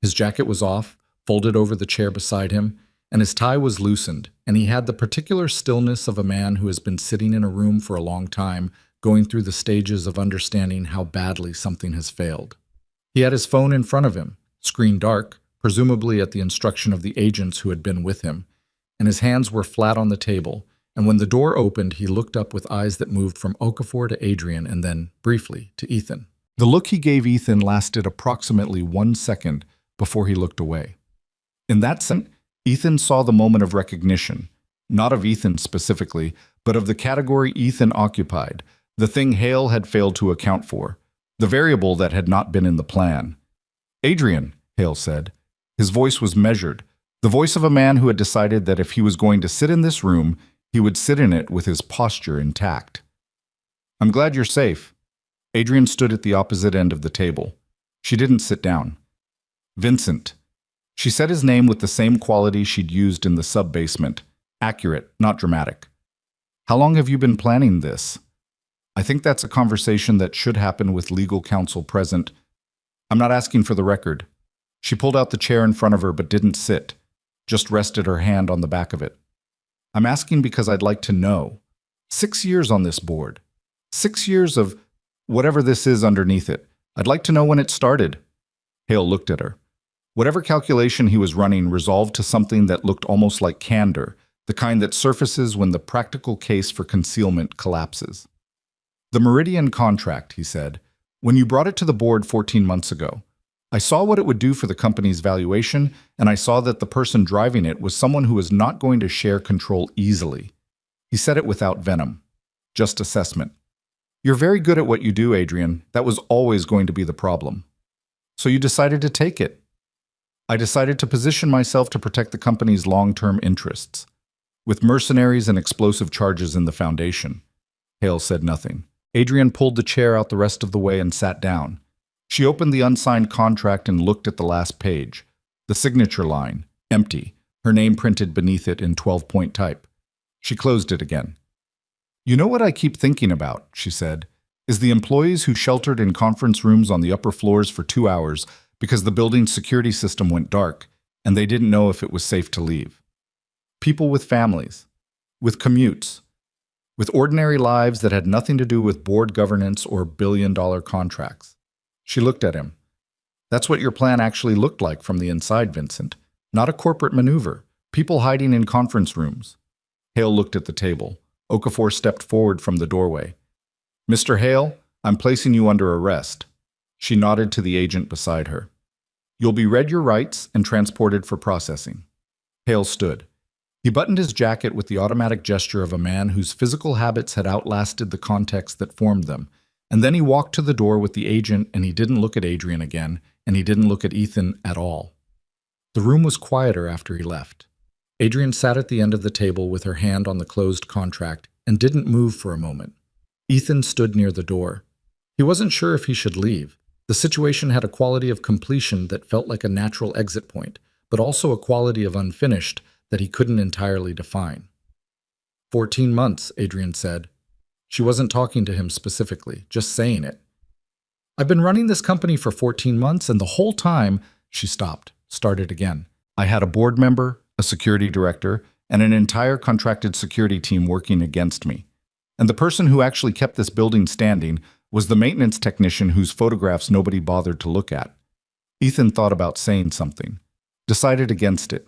His jacket was off, folded over the chair beside him, and his tie was loosened, and he had the particular stillness of a man who has been sitting in a room for a long time, going through the stages of understanding how badly something has failed. He had his phone in front of him, screen dark, presumably at the instruction of the agents who had been with him, and his hands were flat on the table, and when the door opened he looked up with eyes that moved from Okafor to Adrian and then, briefly, to Ethan. The look he gave Ethan lasted approximately 1 second before he looked away. In that second, Ethan saw the moment of recognition, not of Ethan specifically, but of the category Ethan occupied, the thing Hale had failed to account for, the variable that had not been in the plan. "Adrian," Hale said. His voice was measured, the voice of a man who had decided that if he was going to sit in this room, he would sit in it with his posture intact. "I'm glad you're safe." Adrian stood at the opposite end of the table. She didn't sit down. "Vincent." She said his name with the same quality she'd used in the sub-basement. Accurate, not dramatic. "How long have you been planning this?" I think that's a conversation that should happen with legal counsel present. I'm not asking for the record. She pulled out the chair in front of her but didn't sit, just rested her hand on the back of it. I'm asking because I'd like to know. 6 years on this board. 6 years of whatever this is underneath it. I'd like to know when it started. Hale looked at her. Whatever calculation he was running resolved to something that looked almost like candor, the kind that surfaces when the practical case for concealment collapses. The Meridian contract, he said. When you brought it to the board 14 months ago, I saw what it would do for the company's valuation, and I saw that the person driving it was someone who was not going to share control easily. He said it without venom, just assessment. You're very good at what you do, Adrian. That was always going to be the problem. So you decided to take it. I decided to position myself to protect the company's long-term interests. With mercenaries and explosive charges in the foundation. Hale said nothing. Adrian pulled the chair out the rest of the way and sat down. She opened the unsigned contract and looked at the last page. The signature line, empty, her name printed beneath it in 12-point type. She closed it again. You know what I keep thinking about, she said, is the employees who sheltered in conference rooms on the upper floors for 2 hours because the building's security system went dark and they didn't know if it was safe to leave. People with families, with commutes, with ordinary lives that had nothing to do with board governance or billion-dollar contracts. She looked at him. That's what your plan actually looked like from the inside, Vincent. Not a corporate maneuver. People hiding in conference rooms. Hale looked at the table. Okafor stepped forward from the doorway. Mr. Hale, I'm placing you under arrest. She nodded to the agent beside her. You'll be read your rights and transported for processing. Hale stood. He buttoned his jacket with the automatic gesture of a man whose physical habits had outlasted the context that formed them. And then he walked to the door with the agent, and he didn't look at Adrian again, and he didn't look at Ethan at all. The room was quieter after he left. Adrian sat at the end of the table with her hand on the closed contract and didn't move for a moment. Ethan stood near the door. He wasn't sure if he should leave. The situation had a quality of completion that felt like a natural exit point, but also a quality of unfinished that he couldn't entirely define. 14 months, Adrian said. She wasn't talking to him specifically, just saying it. I've been running this company for 14 months, and the whole time, she stopped, started again. I had a board member, a security director, and an entire contracted security team working against me. And the person who actually kept this building standing was the maintenance technician whose photographs nobody bothered to look at. Ethan thought about saying something, decided against it.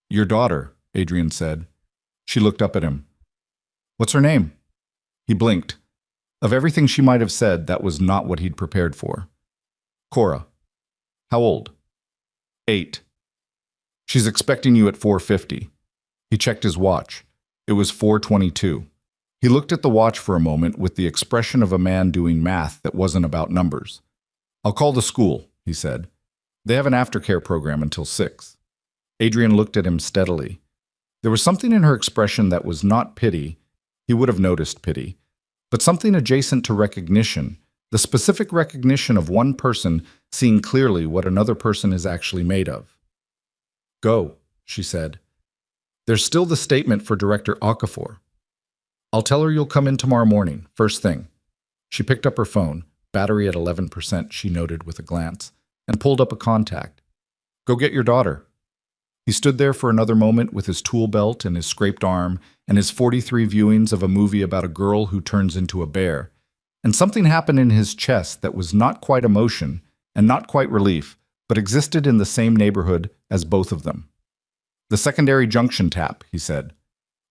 Your daughter, Adrian said. She looked up at him. What's her name? He blinked. Of everything she might have said, that was not what he'd prepared for. Cora. How old? 8. She's expecting you at 4:50. He checked his watch. It was 4:22. He looked at the watch for a moment with the expression of a man doing math that wasn't about numbers. I'll call the school, he said. They have an aftercare program until 6. Adrian looked at him steadily. There was something in her expression that was not pity. He would have noticed pity, but something adjacent to recognition, the specific recognition of one person seeing clearly what another person is actually made of. Go, she said. There's still the statement for Director Okafor. I'll tell her you'll come in tomorrow morning, first thing. She picked up her phone, battery at 11%, she noted with a glance, and pulled up a contact. Go get your daughter. He stood there for another moment with his tool belt and his scraped arm and his 43 viewings of a movie about a girl who turns into a bear. And something happened in his chest that was not quite emotion and not quite relief, but existed in the same neighborhood as both of them. The secondary junction tap, he said.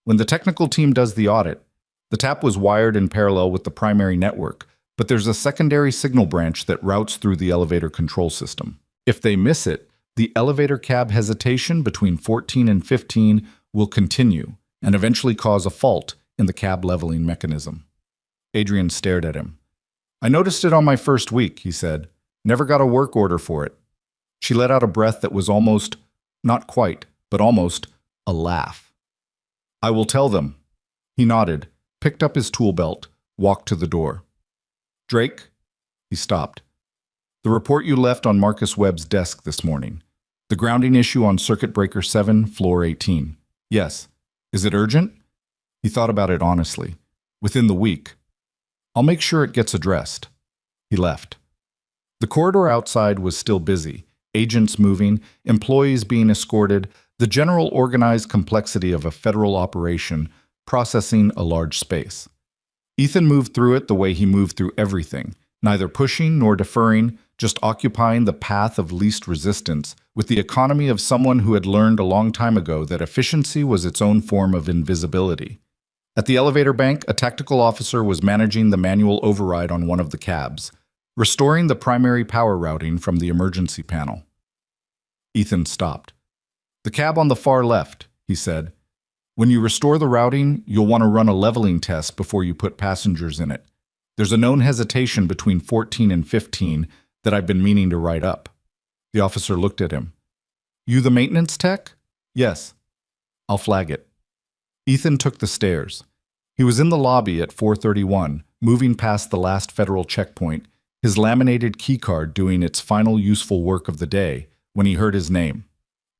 When the technical team does the audit, the tap was wired in parallel with the primary network, but there's a secondary signal branch that routes through the elevator control system. If they miss it, the elevator cab hesitation between 14 and 15 will continue and eventually cause a fault in the cab leveling mechanism. Adrian stared at him. I noticed it on my first week, he said. Never got a work order for it. She let out a breath that was almost, not quite, but almost, a laugh. I will tell them. He nodded, picked up his tool belt, walked to the door. Drake? He stopped. The report you left on Marcus Webb's desk this morning. The grounding issue on Circuit Breaker 7, Floor 18. Yes. Is it urgent? He thought about it honestly. Within the week. I'll make sure it gets addressed." He left. The corridor outside was still busy, agents moving, employees being escorted, the general organized complexity of a federal operation processing a large space. Ethan moved through it the way he moved through everything, neither pushing nor deferring, just occupying the path of least resistance, with the economy of someone who had learned a long time ago that efficiency was its own form of invisibility. At the elevator bank, a tactical officer was managing the manual override on one of the cabs, restoring the primary power routing from the emergency panel. Ethan stopped. "The cab on the far left," he said. "When you restore the routing, you'll want to run a leveling test before you put passengers in it. There's a known hesitation between 14 and 15 that I've been meaning to write up." The officer looked at him. "You the maintenance tech?" "Yes." "I'll flag it." Ethan took the stairs. He was in the lobby at 4:31, moving past the last federal checkpoint, his laminated keycard doing its final useful work of the day, when he heard his name.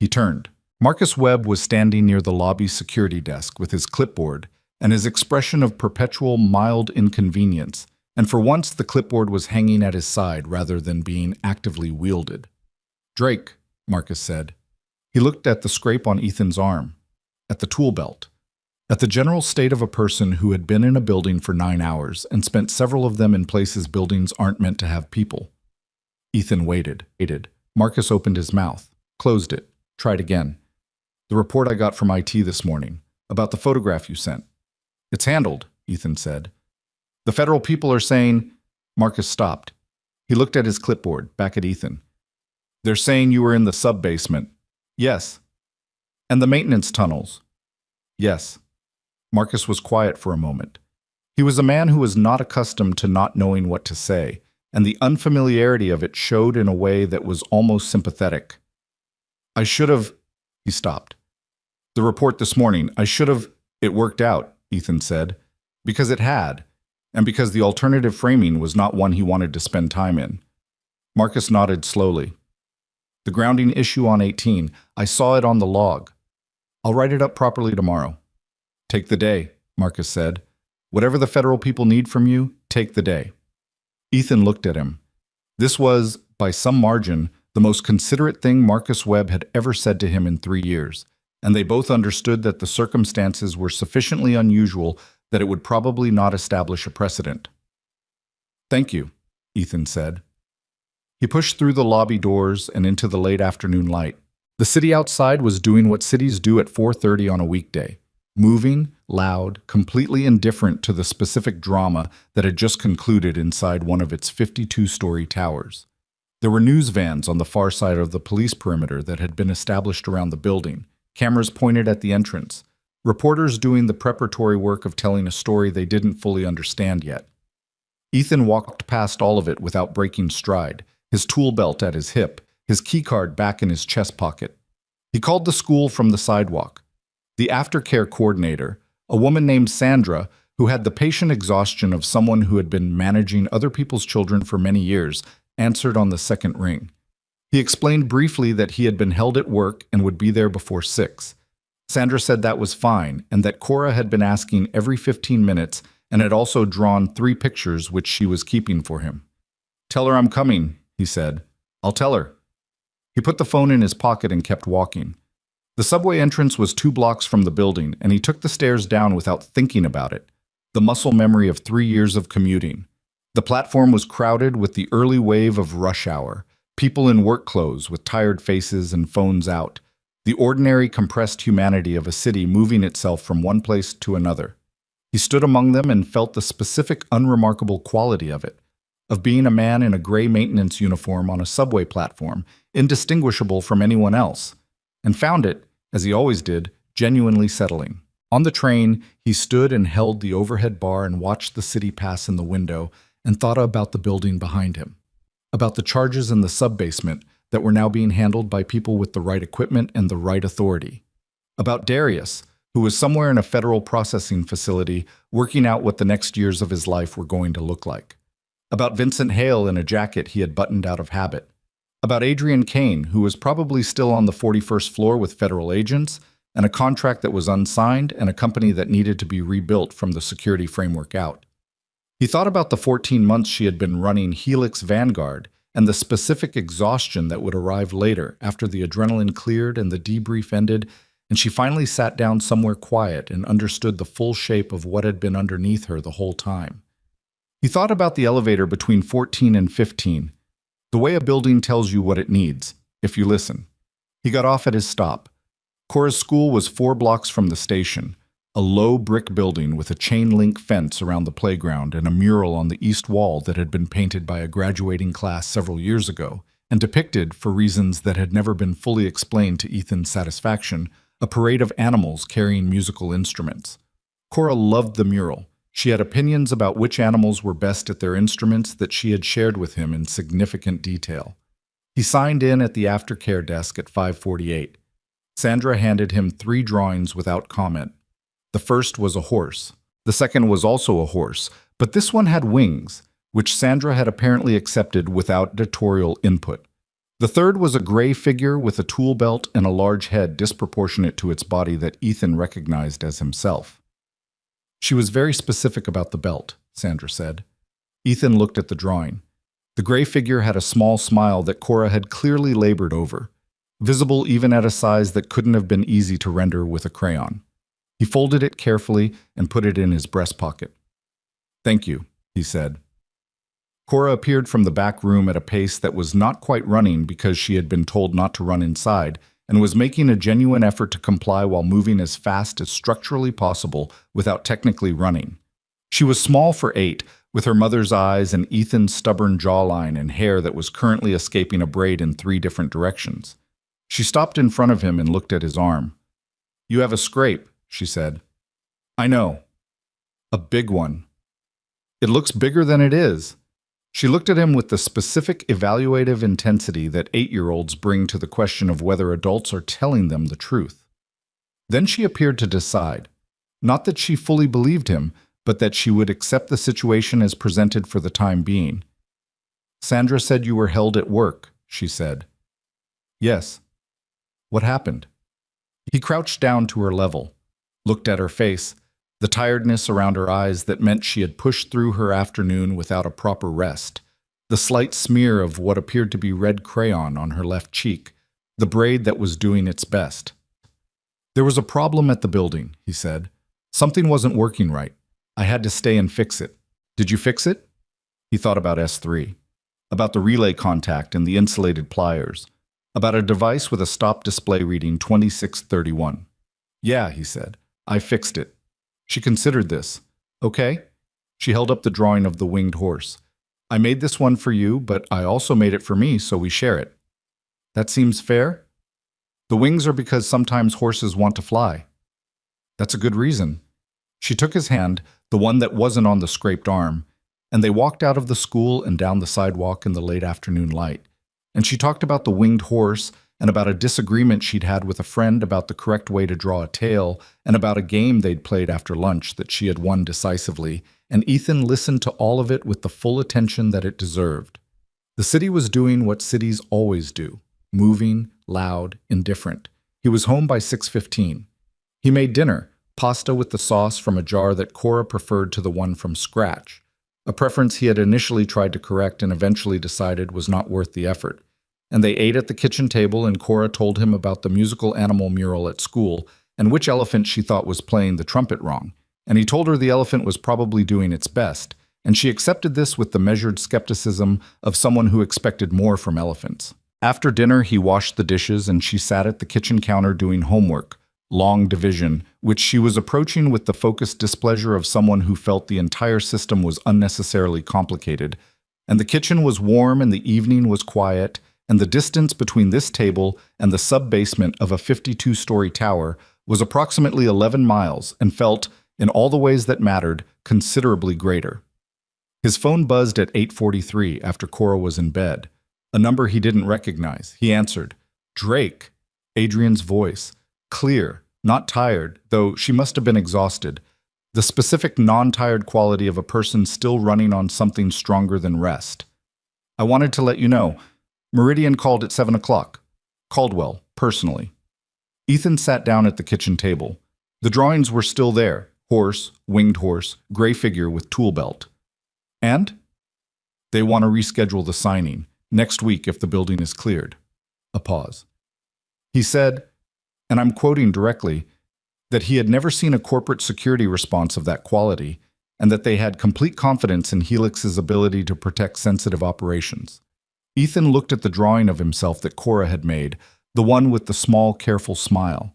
He turned. Marcus Webb was standing near the lobby security desk with his clipboard and his expression of perpetual mild inconvenience, and for once the clipboard was hanging at his side rather than being actively wielded. "Drake," Marcus said. He looked at the scrape on Ethan's arm, at the tool belt, at the general state of a person who had been in a building for 9 hours and spent several of them in places buildings aren't meant to have people. Ethan waited. Marcus opened his mouth, closed it, tried again. "The report I got from IT this morning, about the photograph you sent." "It's handled," Ethan said. "The federal people are saying—" Marcus stopped. He looked at his clipboard, back at Ethan. "They're saying you were in the sub-basement." "Yes." "And the maintenance tunnels." "Yes." Marcus was quiet for a moment. He was a man who was not accustomed to not knowing what to say, and the unfamiliarity of it showed in a way that was almost sympathetic. "I should have—" He stopped. "The report this morning, I should have—" "It worked out," Ethan said, "because it had, and because the alternative framing was not one he wanted to spend time in." Marcus nodded slowly. "The grounding issue on 18, I saw it on the log. I'll write it up properly tomorrow." "Take the day," Marcus said. "Whatever the federal people need from you, take the day." Ethan looked at him. This was, by some margin, the most considerate thing Marcus Webb had ever said to him in 3 years, and they both understood that the circumstances were sufficiently unusual that it would probably not establish a precedent. "Thank you," Ethan said. He pushed through the lobby doors and into the late afternoon light. The city outside was doing what cities do at 4:30 on a weekday, moving, loud, completely indifferent to the specific drama that had just concluded inside one of its 52-story towers. There were news vans on the far side of the police perimeter that had been established around the building, cameras pointed at the entrance, reporters doing the preparatory work of telling a story they didn't fully understand yet. Ethan walked past all of it without breaking stride, his tool belt at his hip, his keycard back in his chest pocket. He called the school from the sidewalk. The aftercare coordinator, a woman named Sandra, who had the patient exhaustion of someone who had been managing other people's children for many years, answered on the second ring. He explained briefly that he had been held at work and would be there before 6. Sandra said that was fine, and that Cora had been asking every 15 minutes and had also drawn 3 pictures which she was keeping for him. "Tell her I'm coming," he said. "I'll tell her." He put the phone in his pocket and kept walking. The subway entrance was 2 blocks from the building, and he took the stairs down without thinking about it, the muscle memory of 3 years of commuting. The platform was crowded with the early wave of rush hour, people in work clothes with tired faces and phones out, the ordinary compressed humanity of a city moving itself from one place to another. He stood among them and felt the specific unremarkable quality of it, of being a man in a gray maintenance uniform on a subway platform, indistinguishable from anyone else, and found it, as he always did, genuinely settling. On the train, he stood and held the overhead bar and watched the city pass in the window and thought about the building behind him, about the charges in the sub-basement that were now being handled by people with the right equipment and the right authority, about Darius, who was somewhere in a federal processing facility working out what the next years of his life were going to look like, about Vincent Hale in a jacket he had buttoned out of habit, about Adrian Kane, who was probably still on the 41st floor with federal agents, and a contract that was unsigned and a company that needed to be rebuilt from the security framework out. He thought about the 14 months she had been running Helix Vanguard and the specific exhaustion that would arrive later after the adrenaline cleared and the debrief ended, and she finally sat down somewhere quiet and understood the full shape of what had been underneath her the whole time. He thought about the elevator between 14 and 15, the way a building tells you what it needs, if you listen. He got off at his stop. Cora's school was 4 blocks from the station, a low brick building with a chain-link fence around the playground and a mural on the east wall that had been painted by a graduating class several years ago and depicted, for reasons that had never been fully explained to Ethan's satisfaction, a parade of animals carrying musical instruments. Cora loved the mural. She had opinions about which animals were best at their instruments that she had shared with him in significant detail. He signed in at the aftercare desk at 5:48. Sandra handed him 3 drawings without comment. The first was a horse. The second was also a horse, but this one had wings, which Sandra had apparently accepted without editorial input. The third was a gray figure with a tool belt and a large head disproportionate to its body that Ethan recognized as himself. She was very specific about the belt, Sandra said. Ethan looked at the drawing. The gray figure had a small smile that Cora had clearly labored over, visible even at a size that couldn't have been easy to render with a crayon. He folded it carefully and put it in his breast pocket. "Thank you," he said. Cora appeared from the back room at a pace that was not quite running because she had been told not to run inside, and was making a genuine effort to comply while moving as fast as structurally possible without technically running. She was small for 8, with her mother's eyes and Ethan's stubborn jawline and hair that was currently escaping a braid in 3 different directions. She stopped in front of him and looked at his arm. "You have a scrape," she said. "I know. A big one. It looks bigger than it is." She looked at him with the specific evaluative intensity that 8-year-olds bring to the question of whether adults are telling them the truth. Then she appeared to decide, not that she fully believed him, but that she would accept the situation as presented for the time being. "Sandra said you were held at work," she said. "Yes. What happened?" He crouched down to her level, looked at her face, the tiredness around her eyes that meant she had pushed through her afternoon without a proper rest, the slight smear of what appeared to be red crayon on her left cheek, the braid that was doing its best. "There was a problem at the building," he said. "Something wasn't working right. I had to stay and fix it." "Did you fix it?" He thought about S3, about the relay contact and the insulated pliers, about a device with a stop display reading 2631. "Yeah," he said. "I fixed it." She considered this. "Okay." She held up the drawing of the winged horse. "I made this one for you, but I also made it for me, so we share it. That seems fair?" "The wings are because sometimes horses want to fly." "That's a good reason." She took his hand, the one that wasn't on the scraped arm, and they walked out of the school and down the sidewalk in the late afternoon light. And she talked about the winged horse, and about a disagreement she'd had with a friend about the correct way to draw a tail, and about a game they'd played after lunch that she had won decisively, and Ethan listened to all of it with the full attention that it deserved. The city was doing what cities always do, moving, loud, indifferent. He was home by 6:15. He made dinner, pasta with the sauce from a jar that Cora preferred to the one from scratch, a preference he had initially tried to correct and eventually decided was not worth the effort. And they ate at the kitchen table, and Cora told him about the musical animal mural at school and which elephant she thought was playing the trumpet wrong. And he told her the elephant was probably doing its best, and she accepted this with the measured skepticism of someone who expected more from elephants. After dinner, he washed the dishes, and she sat at the kitchen counter doing homework, long division, which she was approaching with the focused displeasure of someone who felt the entire system was unnecessarily complicated. And the kitchen was warm, and the evening was quiet, and the distance between this table and the sub-basement of a 52-story tower was approximately 11 miles and felt, in all the ways that mattered, considerably greater. His phone buzzed at 8:43 after Cora was in bed, a number he didn't recognize. He answered. "Drake," Adrian's voice, clear, not tired, though she must have been exhausted, the specific non-tired quality of a person still running on something stronger than rest. "I wanted to let you know. Meridian called at 7 o'clock. Caldwell, personally." Ethan sat down at the kitchen table. The drawings were still there. Horse, winged horse, gray figure with tool belt. And they want to reschedule the signing next week if the building is cleared. A pause. He said, and I'm quoting directly, that he had never seen a corporate security response of that quality, and that they had complete confidence in Helix's ability to protect sensitive operations. Ethan looked at the drawing of himself that Cora had made, the one with the small, careful smile.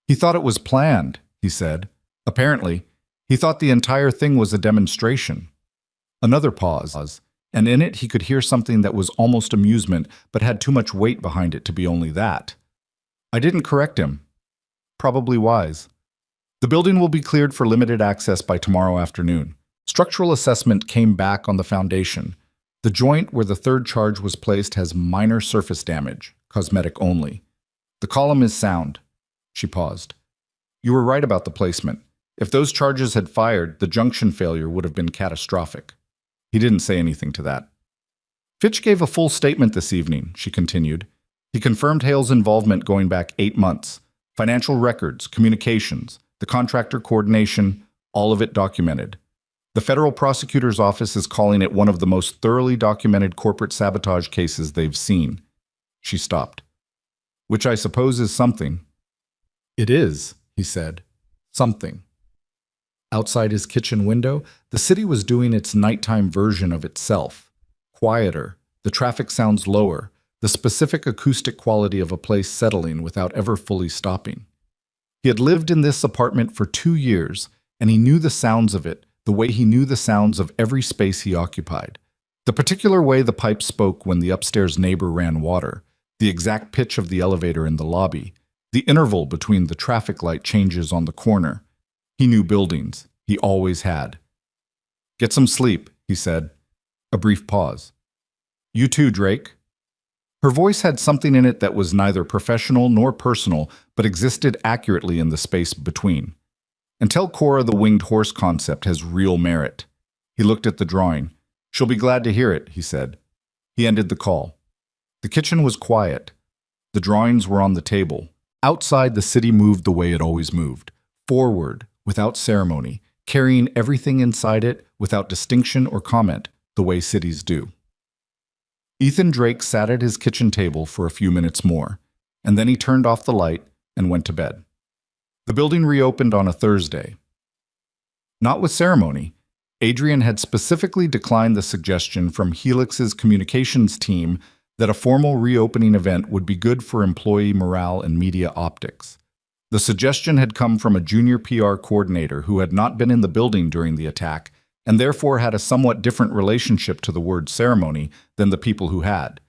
He thought it was planned, he said. Apparently, he thought the entire thing was a demonstration. Another pause, and in it he could hear something that was almost amusement, but had too much weight behind it to be only that. I didn't correct him. Probably wise. The building will be cleared for limited access by tomorrow afternoon. Structural assessment came back on the foundation. The joint where the third charge was placed has minor surface damage, cosmetic only. The column is sound. She paused. You were right about the placement. If those charges had fired, the junction failure would have been catastrophic. He didn't say anything to that. Fitch gave a full statement this evening, she continued. He confirmed Hale's involvement going back 8 months. Financial records, communications, the contractor coordination, all of it documented. The federal prosecutor's office is calling it one of the most thoroughly documented corporate sabotage cases they've seen. She stopped. Which I suppose is something. It is, he said. Something. Outside his kitchen window, the city was doing its nighttime version of itself. Quieter, the traffic sounds lower, the specific acoustic quality of a place settling without ever fully stopping. He had lived in this apartment for 2 years, and he knew the sounds of it, the way he knew the sounds of every space he occupied. The particular way the pipe spoke when the upstairs neighbor ran water, the exact pitch of the elevator in the lobby, the interval between the traffic light changes on the corner. He knew buildings. He always had. Get some sleep, he said. A brief pause. You too, Drake. Her voice had something in it that was neither professional nor personal, but existed accurately in the space between. And tell Cora the winged horse concept has real merit. He looked at the drawing. She'll be glad to hear it, he said. He ended the call. The kitchen was quiet. The drawings were on the table. Outside, the city moved the way it always moved, forward, without ceremony, carrying everything inside it without distinction or comment, the way cities do. Ethan Drake sat at his kitchen table for a few minutes more, and then he turned off the light and went to bed. The building reopened on a Thursday. Not with ceremony. Adrian had specifically declined the suggestion from Helix's communications team that a formal reopening event would be good for employee morale and media optics. The suggestion had come from a junior PR coordinator who had not been in the building during the attack and therefore had a somewhat different relationship to the word ceremony than the people who had.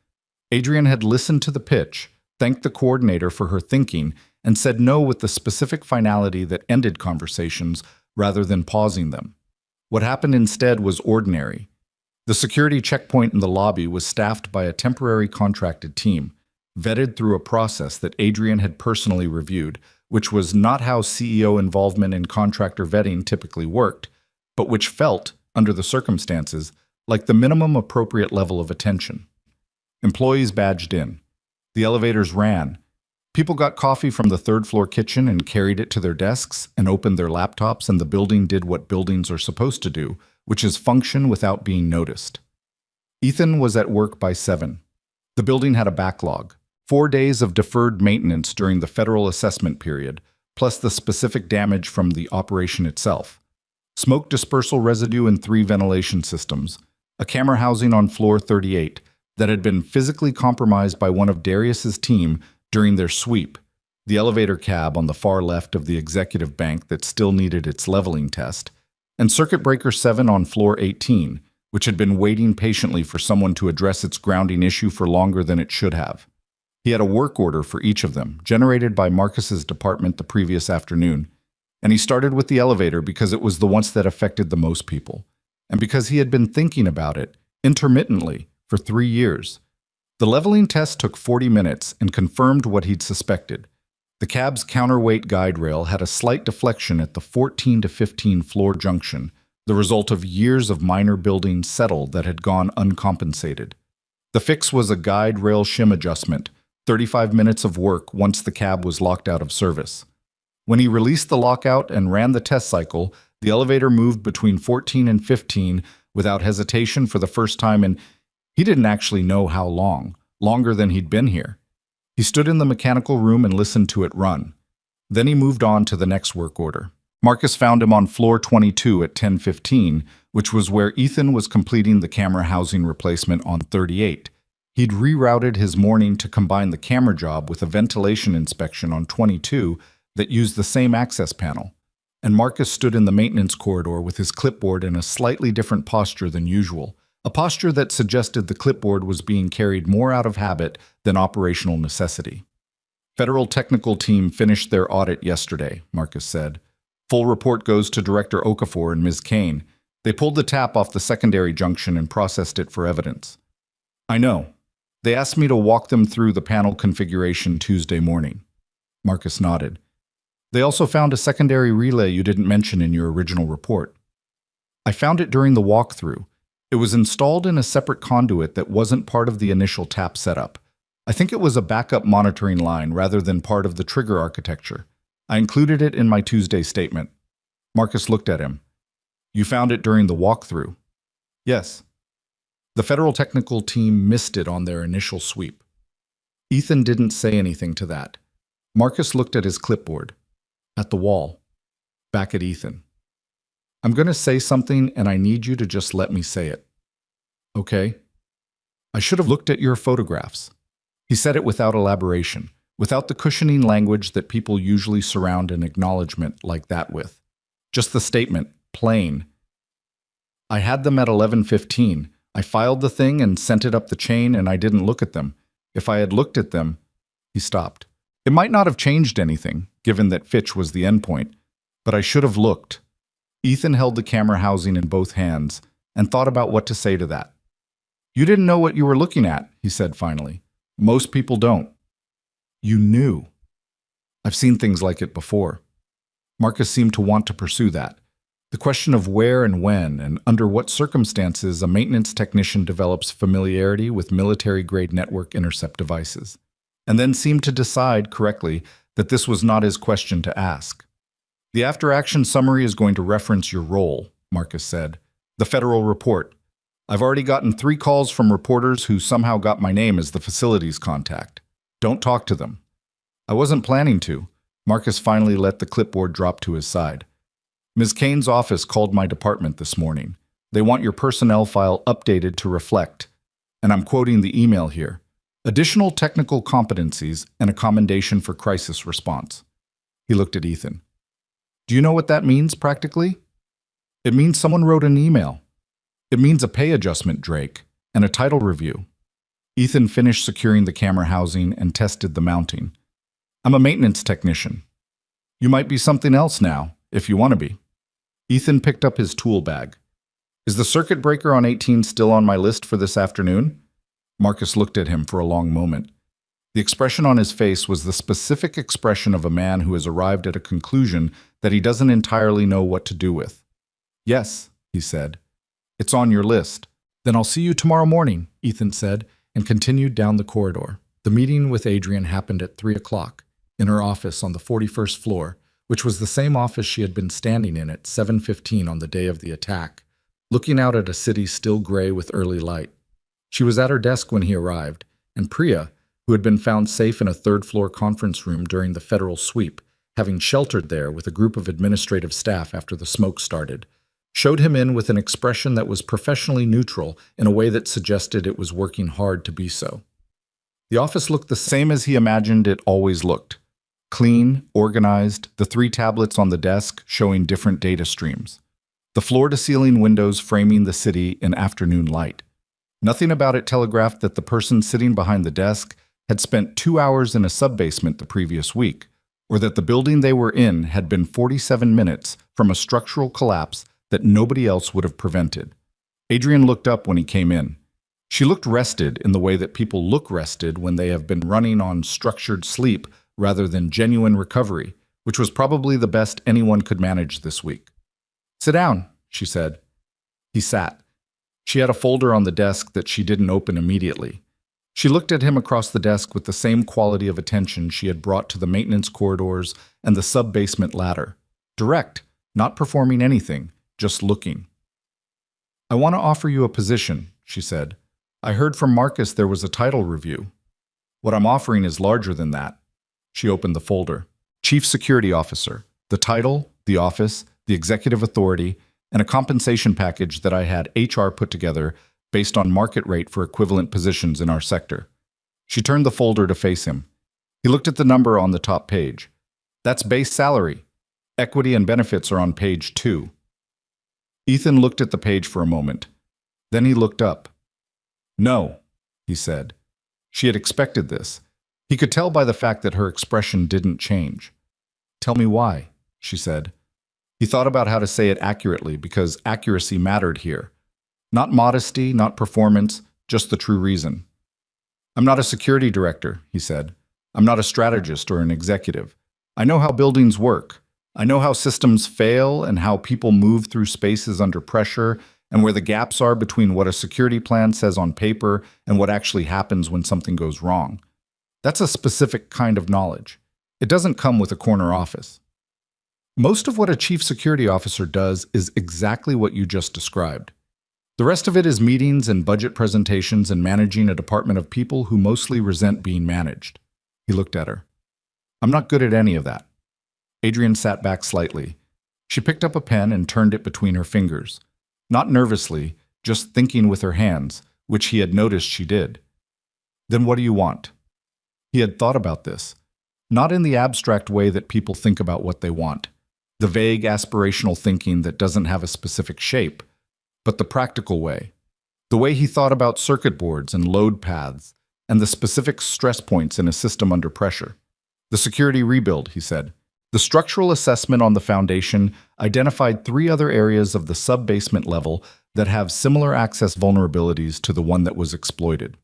Adrian had listened to the pitch, thanked the coordinator for her thinking, and said no with the specific finality that ended conversations rather than pausing them. What happened instead was ordinary. The security checkpoint in the lobby was staffed by a temporary contracted team, vetted through a process that Adrian had personally reviewed, which was not how CEO involvement in contractor vetting typically worked, but which felt, under the circumstances, like the minimum appropriate level of attention. Employees badged in. The elevators ran. People got coffee from the third-floor kitchen and carried it to their desks and opened their laptops, and the building did what buildings are supposed to do, which is function without being noticed. Ethan was at work by 7. The building had a backlog. 4 days of deferred maintenance during the federal assessment period, plus the specific damage from the operation itself. Smoke dispersal residue in 3 ventilation systems, a camera housing on floor 38 that had been physically compromised by one of Darius's team during their sweep, the elevator cab on the far left of the executive bank that still needed its leveling test, and circuit breaker 7 on floor 18, which had been waiting patiently for someone to address its grounding issue for longer than it should have. He had a work order for each of them, generated by Marcus's department the previous afternoon, and he started with the elevator because it was the one that affected the most people, and because he had been thinking about it, intermittently, for 3 years. The leveling test took 40 minutes and confirmed what he'd suspected. The cab's counterweight guide rail had a slight deflection at the 14 to 15 floor junction, the result of years of minor building settle that had gone uncompensated. The fix was a guide rail shim adjustment, 35 minutes of work once the cab was locked out of service. When he released the lockout and ran the test cycle, the elevator moved between 14 and 15 without hesitation for the first time in he didn't actually know how long, longer than he'd been here. He stood in the mechanical room and listened to it run. Then he moved on to the next work order. Marcus found him on floor 22 at 10:15, which was where Ethan was completing the camera housing replacement on 38. He'd rerouted his morning to combine the camera job with a ventilation inspection on 22 that used the same access panel. And Marcus stood in the maintenance corridor with his clipboard in a slightly different posture than usual, a posture that suggested the clipboard was being carried more out of habit than operational necessity. Federal technical team finished their audit yesterday, Marcus said. Full report goes to Director Okafor and Ms. Kane. They pulled the tap off the secondary junction and processed it for evidence. I know. They asked me to walk them through the panel configuration Tuesday morning. Marcus nodded. They also found a secondary relay you didn't mention in your original report. I found it during the walkthrough. It was installed in a separate conduit that wasn't part of the initial tap setup. I think it was a backup monitoring line rather than part of the trigger architecture. I included it in my Tuesday statement. Marcus looked at him. You found it during the walkthrough? Yes. The federal technical team missed it on their initial sweep. Ethan didn't say anything to that. Marcus looked at his clipboard, at the wall, back at Ethan. I'm going to say something and I need you to just let me say it. Okay? I should have looked at your photographs. He said it without elaboration, without the cushioning language that people usually surround an acknowledgement like that with. Just the statement, plain. I had them at 11:15. I filed the thing and sent it up the chain and I didn't look at them. If I had looked at them, he stopped. It might not have changed anything, given that Fitch was the endpoint, but I should have looked. Ethan held the camera housing in both hands and thought about what to say to that. You didn't know what you were looking at, he said finally. Most people don't. You knew. I've seen things like it before. Marcus seemed to want to pursue that. The question of where and when and under what circumstances a maintenance technician develops familiarity with military-grade network intercept devices, and then seemed to decide correctly that this was not his question to ask. The after-action summary is going to reference your role, Marcus said. The federal report. I've already gotten 3 calls from reporters who somehow got my name as the facilities contact. Don't talk to them. I wasn't planning to. Marcus finally let the clipboard drop to his side. Ms. Kane's office called my department this morning. They want your personnel file updated to reflect, and I'm quoting the email here, additional technical competencies and a commendation for crisis response. He looked at Ethan. Do you know what that means practically? It means someone wrote an email. It means a pay adjustment, Drake, and a title review. Ethan finished securing the camera housing and tested the mounting. I'm a maintenance technician. You might be something else now, if you want to be. Ethan picked up his tool bag. Is the circuit breaker on 18 still on my list for this afternoon? Marcus looked at him for a long moment. The expression on his face was the specific expression of a man who has arrived at a conclusion that he doesn't entirely know what to do with. Yes, he said. It's on your list. Then I'll see you tomorrow morning, Ethan said, and continued down the corridor. The meeting with Adrian happened at 3 o'clock in her office on the 41st floor, which was the same office she had been standing in at 7:15 on the day of the attack, looking out at a city still gray with early light. She was at her desk when he arrived, and Priya, who had been found safe in a third-floor conference room during the federal sweep, having sheltered there with a group of administrative staff after the smoke started, showed him in with an expression that was professionally neutral in a way that suggested it was working hard to be so. The office looked the same as he imagined it always looked. Clean, organized, the 3 tablets on the desk showing different data streams. The floor-to-ceiling windows framing the city in afternoon light. Nothing about it telegraphed that the person sitting behind the desk had spent 2 hours in a sub-basement the previous week, or that the building they were in had been 47 minutes from a structural collapse that nobody else would have prevented. Adrian looked up when he came in. She looked rested in the way that people look rested when they have been running on structured sleep rather than genuine recovery, which was probably the best anyone could manage this week. Sit down, she said. He sat. She had a folder on the desk that she didn't open immediately. She looked at him across the desk with the same quality of attention she had brought to the maintenance corridors and the sub-basement ladder. Direct, not performing anything, just looking. I want to offer you a position, she said. I heard from Marcus there was a title review. What I'm offering is larger than that. She opened the folder. Chief Security Officer. The title, the office, the executive authority, and a compensation package that I had HR put together based on market rate for equivalent positions in our sector. She turned the folder to face him. He looked at the number on the top page. That's base salary. Equity and benefits are on page 2. Ethan looked at the page for a moment. Then he looked up. No, he said. She had expected this. He could tell by the fact that her expression didn't change. Tell me why, she said. He thought about how to say it accurately because accuracy mattered here. Not modesty, not performance, just the true reason. I'm not a security director, he said. I'm not a strategist or an executive. I know how buildings work. I know how systems fail and how people move through spaces under pressure and where the gaps are between what a security plan says on paper and what actually happens when something goes wrong. That's a specific kind of knowledge. It doesn't come with a corner office. Most of what a chief security officer does is exactly what you just described. The rest of it is meetings and budget presentations and managing a department of people who mostly resent being managed. He looked at her. I'm not good at any of that. Adrian sat back slightly. She picked up a pen and turned it between her fingers. Not nervously, just thinking with her hands, which he had noticed she did. Then what do you want? He had thought about this. Not in the abstract way that people think about what they want. The vague aspirational thinking that doesn't have a specific shape, but the practical way. The way he thought about circuit boards and load paths and the specific stress points in a system under pressure. The security rebuild, he said. The structural assessment on the foundation identified 3 other areas of the sub-basement level that have similar access vulnerabilities to the one that was exploited.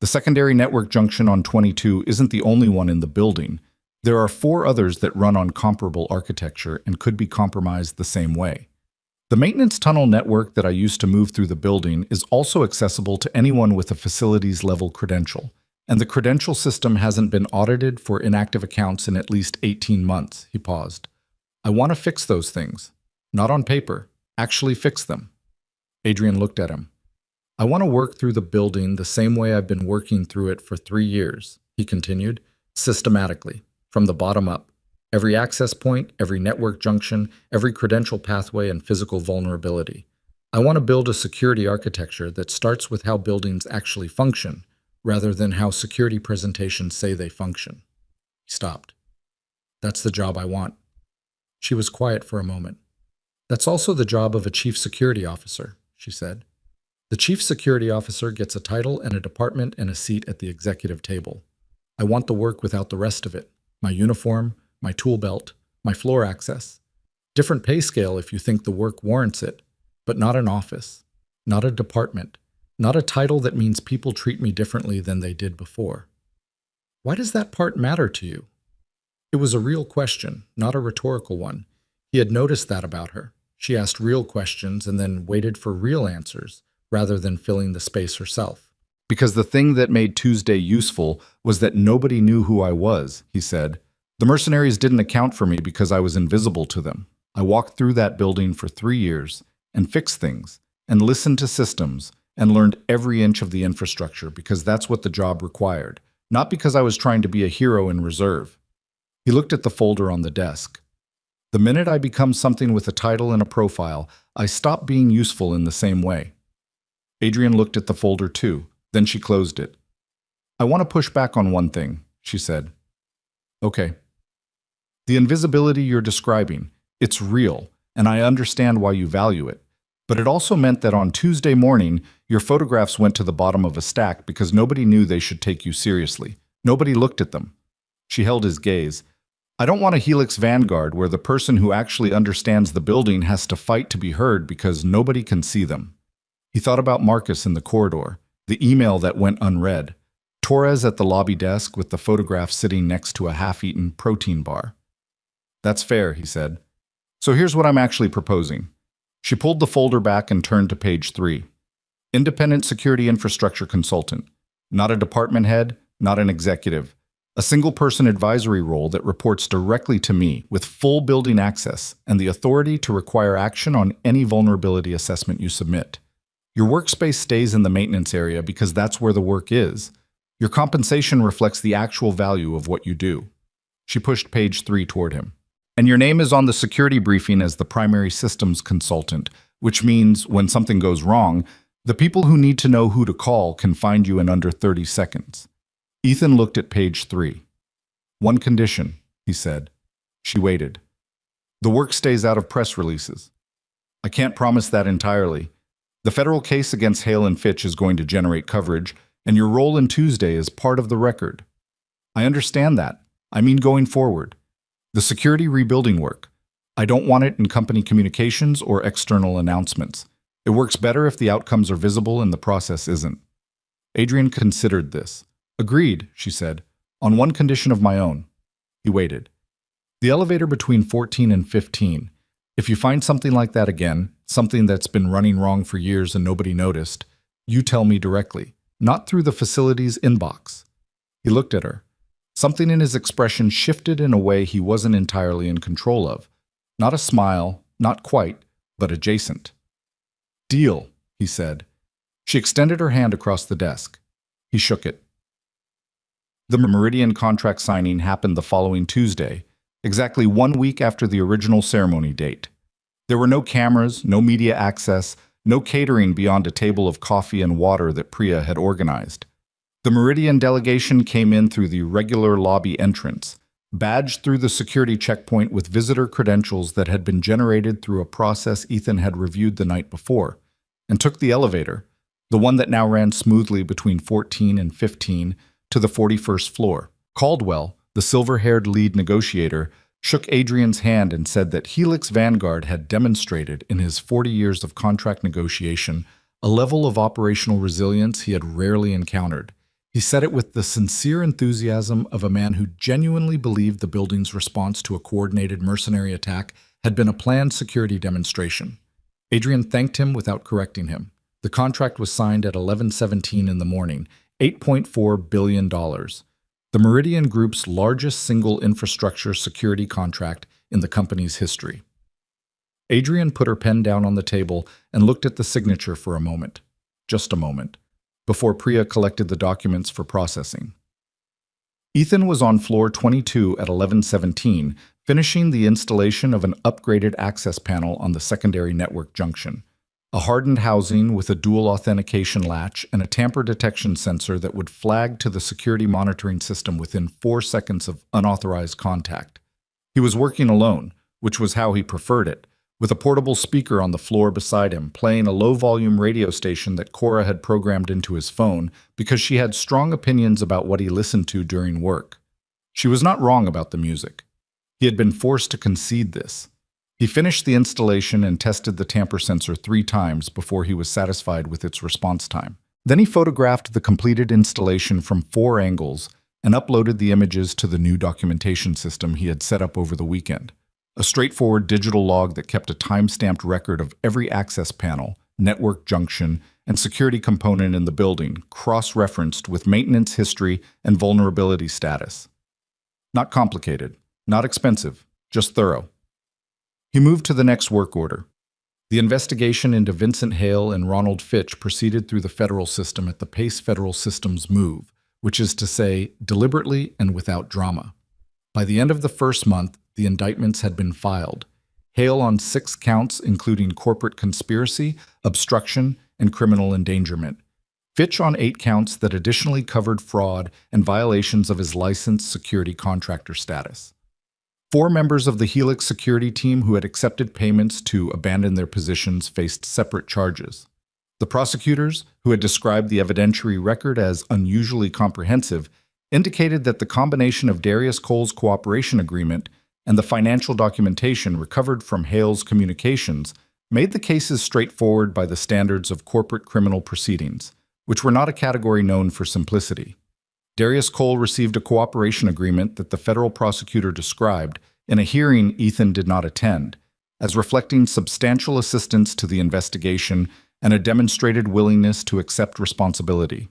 The secondary network junction on 22 isn't the only one in the building. There are 4 others that run on comparable architecture and could be compromised the same way. The maintenance tunnel network that I used to move through the building is also accessible to anyone with a facilities-level credential. And the credential system hasn't been audited for inactive accounts in at least 18 months, he paused. I want to fix those things. Not on paper. Actually fix them. Adrian looked at him. I want to work through the building the same way I've been working through it for 3 years, he continued, systematically, from the bottom up. Every access point, every network junction, every credential pathway and physical vulnerability. I want to build a security architecture that starts with how buildings actually function, rather than how security presentations say they function. He stopped. That's the job I want. She was quiet for a moment. That's also the job of a chief security officer, she said. The chief security officer gets a title and a department and a seat at the executive table. I want the work without the rest of it. My uniform, my tool belt, my floor access. Different pay scale if you think the work warrants it, but not an office, not a department. Not a title that means people treat me differently than they did before. Why does that part matter to you? It was a real question, not a rhetorical one. He had noticed that about her. She asked real questions and then waited for real answers, rather than filling the space herself. Because the thing that made Tuesday useful was that nobody knew who I was, he said. The mercenaries didn't account for me because I was invisible to them. I walked through that building for 3 years and fixed things and listened to systems and learned every inch of the infrastructure because that's what the job required, not because I was trying to be a hero in reserve. He looked at the folder on the desk. The minute I become something with a title and a profile, I stop being useful in the same way. Adrian looked at the folder too, then she closed it. I want to push back on one thing, she said. Okay. The invisibility you're describing, it's real, and I understand why you value it. But it also meant that on Tuesday morning, your photographs went to the bottom of a stack because nobody knew they should take you seriously. Nobody looked at them. She held his gaze. I don't want a Helix Vanguard where the person who actually understands the building has to fight to be heard because nobody can see them. He thought about Marcus in the corridor, the email that went unread, Torres at the lobby desk with the photograph sitting next to a half-eaten protein bar. That's fair, he said. So here's what I'm actually proposing. She pulled the folder back and turned to page 3. Independent security infrastructure consultant. Not a department head, not an executive. A single-person advisory role that reports directly to me with full building access and the authority to require action on any vulnerability assessment you submit. Your workspace stays in the maintenance area because that's where the work is. Your compensation reflects the actual value of what you do. She pushed page 3 toward him. And your name is on the security briefing as the primary systems consultant, which means when something goes wrong, the people who need to know who to call can find you in under 30 seconds. Ethan looked at page 3. One condition, he said. She waited. The work stays out of press releases. I can't promise that entirely. The federal case against Hale and Fitch is going to generate coverage, and your role in Tuesday is part of the record. I understand that. I mean going forward. The security rebuilding work. I don't want it in company communications or external announcements. It works better if the outcomes are visible and the process isn't. Adrian considered this. Agreed, she said, on one condition of my own. He waited. The elevator between 14 and 15. If you find something like that again, something that's been running wrong for years and nobody noticed, you tell me directly, not through the facility's inbox. He looked at her. Something in his expression shifted in a way he wasn't entirely in control of. Not a smile, not quite, but adjacent. Deal, he said. She extended her hand across the desk. He shook it. The Meridian contract signing happened the following Tuesday, exactly 1 week after the original ceremony date. There were no cameras, no media access, no catering beyond a table of coffee and water that Priya had organized. The Meridian delegation came in through the regular lobby entrance, badged through the security checkpoint with visitor credentials that had been generated through a process Ethan had reviewed the night before, and took the elevator, the one that now ran smoothly between 14 and 15, to the 41st floor. Caldwell, the silver-haired lead negotiator, shook Adrian's hand and said that Helix Vanguard had demonstrated in his 40 years of contract negotiation a level of operational resilience he had rarely encountered. He said it with the sincere enthusiasm of a man who genuinely believed the building's response to a coordinated mercenary attack had been a planned security demonstration. Adrian thanked him without correcting him. The contract was signed at 11:17 in the morning, $8.4 billion. The Meridian Group's largest single infrastructure security contract in the company's history. Adrian put her pen down on the table and looked at the signature for a moment. Just a moment. Before Priya collected the documents for processing. Ethan was on floor 22 at 11:17, finishing the installation of an upgraded access panel on the secondary network junction. A hardened housing with a dual authentication latch and a tamper detection sensor that would flag to the security monitoring system within 4 seconds of unauthorized contact. He was working alone, which was how he preferred it, with a portable speaker on the floor beside him, playing a low-volume radio station that Cora had programmed into his phone because she had strong opinions about what he listened to during work. She was not wrong about the music. He had been forced to concede this. He finished the installation and tested the tamper sensor 3 times before he was satisfied with its response time. Then he photographed the completed installation from 4 angles and uploaded the images to the new documentation system he had set up over the weekend. A straightforward digital log that kept a time-stamped record of every access panel, network junction, and security component in the building, cross-referenced with maintenance history and vulnerability status. Not complicated, not expensive, just thorough. He moved to the next work order. The investigation into Vincent Hale and Ronald Fitch proceeded through the federal system at the pace federal systems move, which is to say, deliberately and without drama. By the end of the first month, the indictments had been filed. Hale on 6 counts, including corporate conspiracy, obstruction, and criminal endangerment. Fitch on 8 counts that additionally covered fraud and violations of his licensed security contractor status. 4 members of the Helix security team who had accepted payments to abandon their positions faced separate charges. The prosecutors, who had described the evidentiary record as unusually comprehensive, indicated that the combination of Darius Cole's cooperation agreement and the financial documentation recovered from Hale's communications made the cases straightforward by the standards of corporate criminal proceedings, which were not a category known for simplicity. Darius Cole received a cooperation agreement that the federal prosecutor described in a hearing Ethan did not attend, as reflecting substantial assistance to the investigation and a demonstrated willingness to accept responsibility.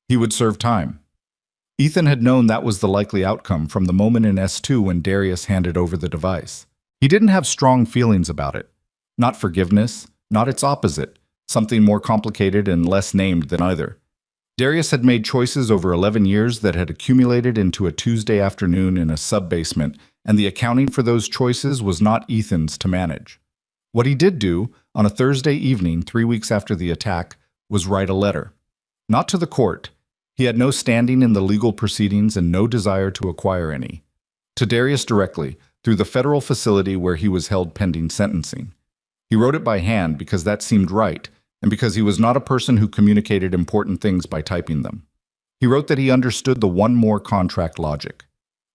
He would serve time. Ethan had known that was the likely outcome from the moment in S2 when Darius handed over the device. He didn't have strong feelings about it. Not forgiveness, not its opposite, something more complicated and less named than either. Darius had made choices over 11 years that had accumulated into a Tuesday afternoon in a sub-basement, and the accounting for those choices was not Ethan's to manage. What he did do, on a Thursday evening 3 weeks after the attack, was write a letter. Not to the court. He had no standing in the legal proceedings and no desire to acquire any. To Darius directly, through the federal facility where he was held pending sentencing. He wrote it by hand because that seemed right, and because he was not a person who communicated important things by typing them. He wrote that he understood the one more contract logic.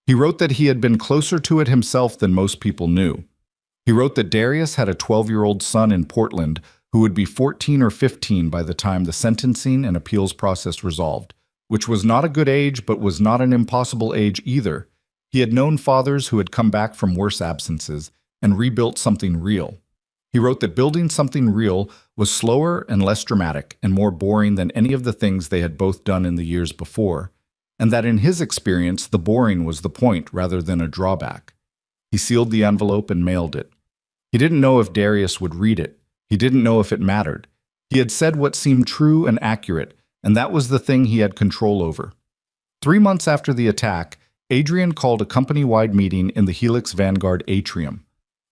He wrote that he had been closer to it himself than most people knew. He wrote that Darius had a 12-year-old son in Portland who would be 14 or 15 by the time the sentencing and appeals process resolved, which was not a good age but was not an impossible age either. He had known fathers who had come back from worse absences and rebuilt something real. He wrote that building something real was slower and less dramatic and more boring than any of the things they had both done in the years before, and that in his experience the boring was the point rather than a drawback. He sealed the envelope and mailed it. He didn't know if Darius would read it. He didn't know if it mattered. He had said what seemed true and accurate, and that was the thing he had control over. 3 months after the attack, Adrian called a company-wide meeting in the Helix Vanguard atrium.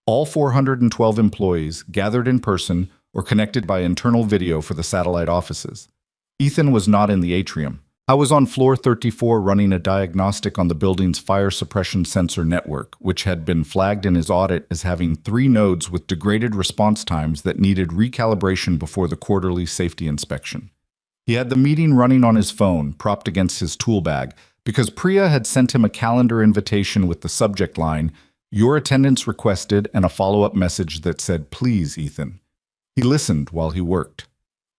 All 412 employees gathered in person or connected by internal video for the satellite offices. Ethan was not in the atrium. I was on floor 34 running a diagnostic on the building's fire suppression sensor network, which had been flagged in his audit as having 3 nodes with degraded response times that needed recalibration before the quarterly safety inspection. He had the meeting running on his phone, propped against his tool bag, because Priya had sent him a calendar invitation with the subject line, "Your attendance requested," and a follow-up message that said, "Please, Ethan." He listened while he worked.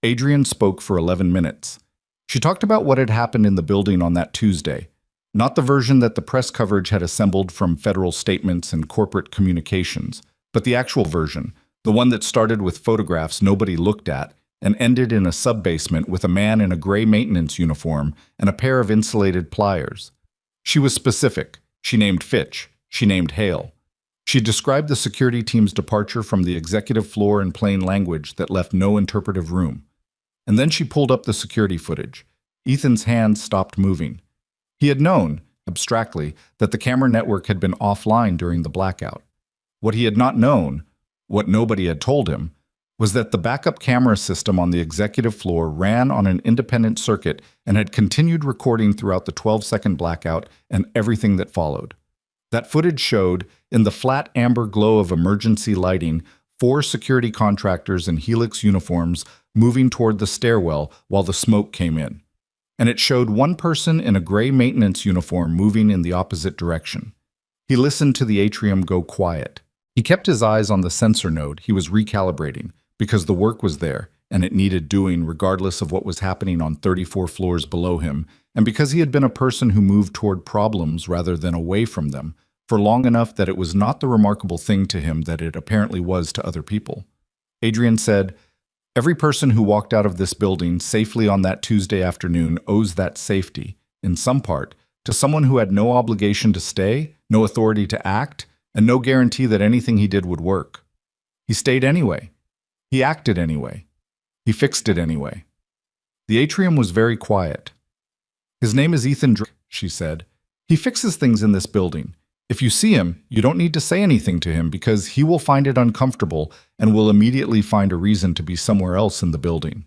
Adrian spoke for 11 minutes. She talked about what had happened in the building on that Tuesday, not the version that the press coverage had assembled from federal statements and corporate communications, but the actual version, the one that started with photographs nobody looked at and ended in a sub-basement with a man in a gray maintenance uniform and a pair of insulated pliers. She was specific. She named Fitch. She named Hale. She described the security team's departure from the executive floor in plain language that left no interpretive room. And then she pulled up the security footage. Ethan's hands stopped moving. He had known, abstractly, that the camera network had been offline during the blackout. What he had not known, what nobody had told him, was that the backup camera system on the executive floor ran on an independent circuit and had continued recording throughout the 12-second blackout and everything that followed. That footage showed, in the flat amber glow of emergency lighting, 4 security contractors in Helix uniforms moving toward the stairwell while the smoke came in. And it showed one person in a gray maintenance uniform moving in the opposite direction. He listened to the atrium go quiet. He kept his eyes on the sensor node he was recalibrating, because the work was there, and it needed doing regardless of what was happening on 34 floors below him, and because he had been a person who moved toward problems rather than away from them, for long enough that it was not the remarkable thing to him that it apparently was to other people. Adrian said, "Every person who walked out of this building safely on that Tuesday afternoon owes that safety, in some part, to someone who had no obligation to stay, no authority to act, and no guarantee that anything he did would work. He stayed anyway. He acted anyway. He fixed it anyway." The atrium was very quiet. "His name is Ethan Drake," she said. "He fixes things in this building. If you see him, you don't need to say anything to him because he will find it uncomfortable and will immediately find a reason to be somewhere else in the building."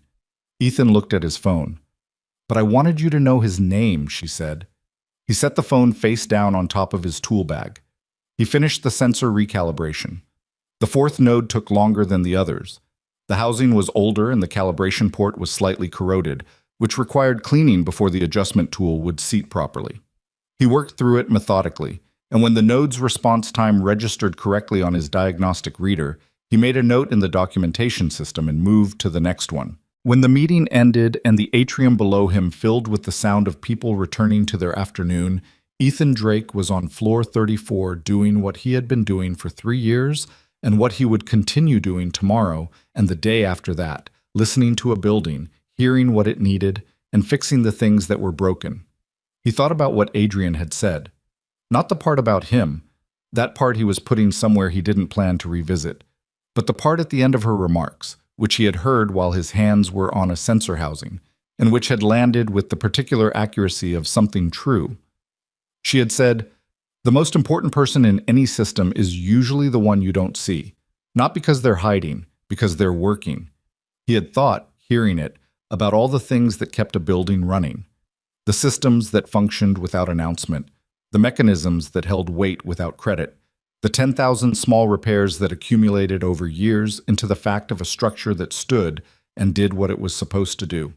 Ethan looked at his phone. "But I wanted you to know his name," she said. He set the phone face down on top of his tool bag. He finished the sensor recalibration. The 4th node took longer than the others. The housing was older and the calibration port was slightly corroded, which required cleaning before the adjustment tool would seat properly. He worked through it methodically, and when the node's response time registered correctly on his diagnostic reader, he made a note in the documentation system and moved to the next one. When the meeting ended and the atrium below him filled with the sound of people returning to their afternoon, Ethan Drake was on floor 34 doing what he had been doing for 3 years and what he would continue doing tomorrow and the day after that, listening to a building, hearing what it needed, and fixing the things that were broken. He thought about what Adrian had said. Not the part about him, that part he was putting somewhere he didn't plan to revisit, but the part at the end of her remarks, which he had heard while his hands were on a sensor housing, and which had landed with the particular accuracy of something true. She had said, "The most important person in any system is usually the one you don't see, not because they're hiding, because they're working." He had thought, hearing it, about all the things that kept a building running. The systems that functioned without announcement, the mechanisms that held weight without credit, the 10,000 small repairs that accumulated over years into the fact of a structure that stood and did what it was supposed to do.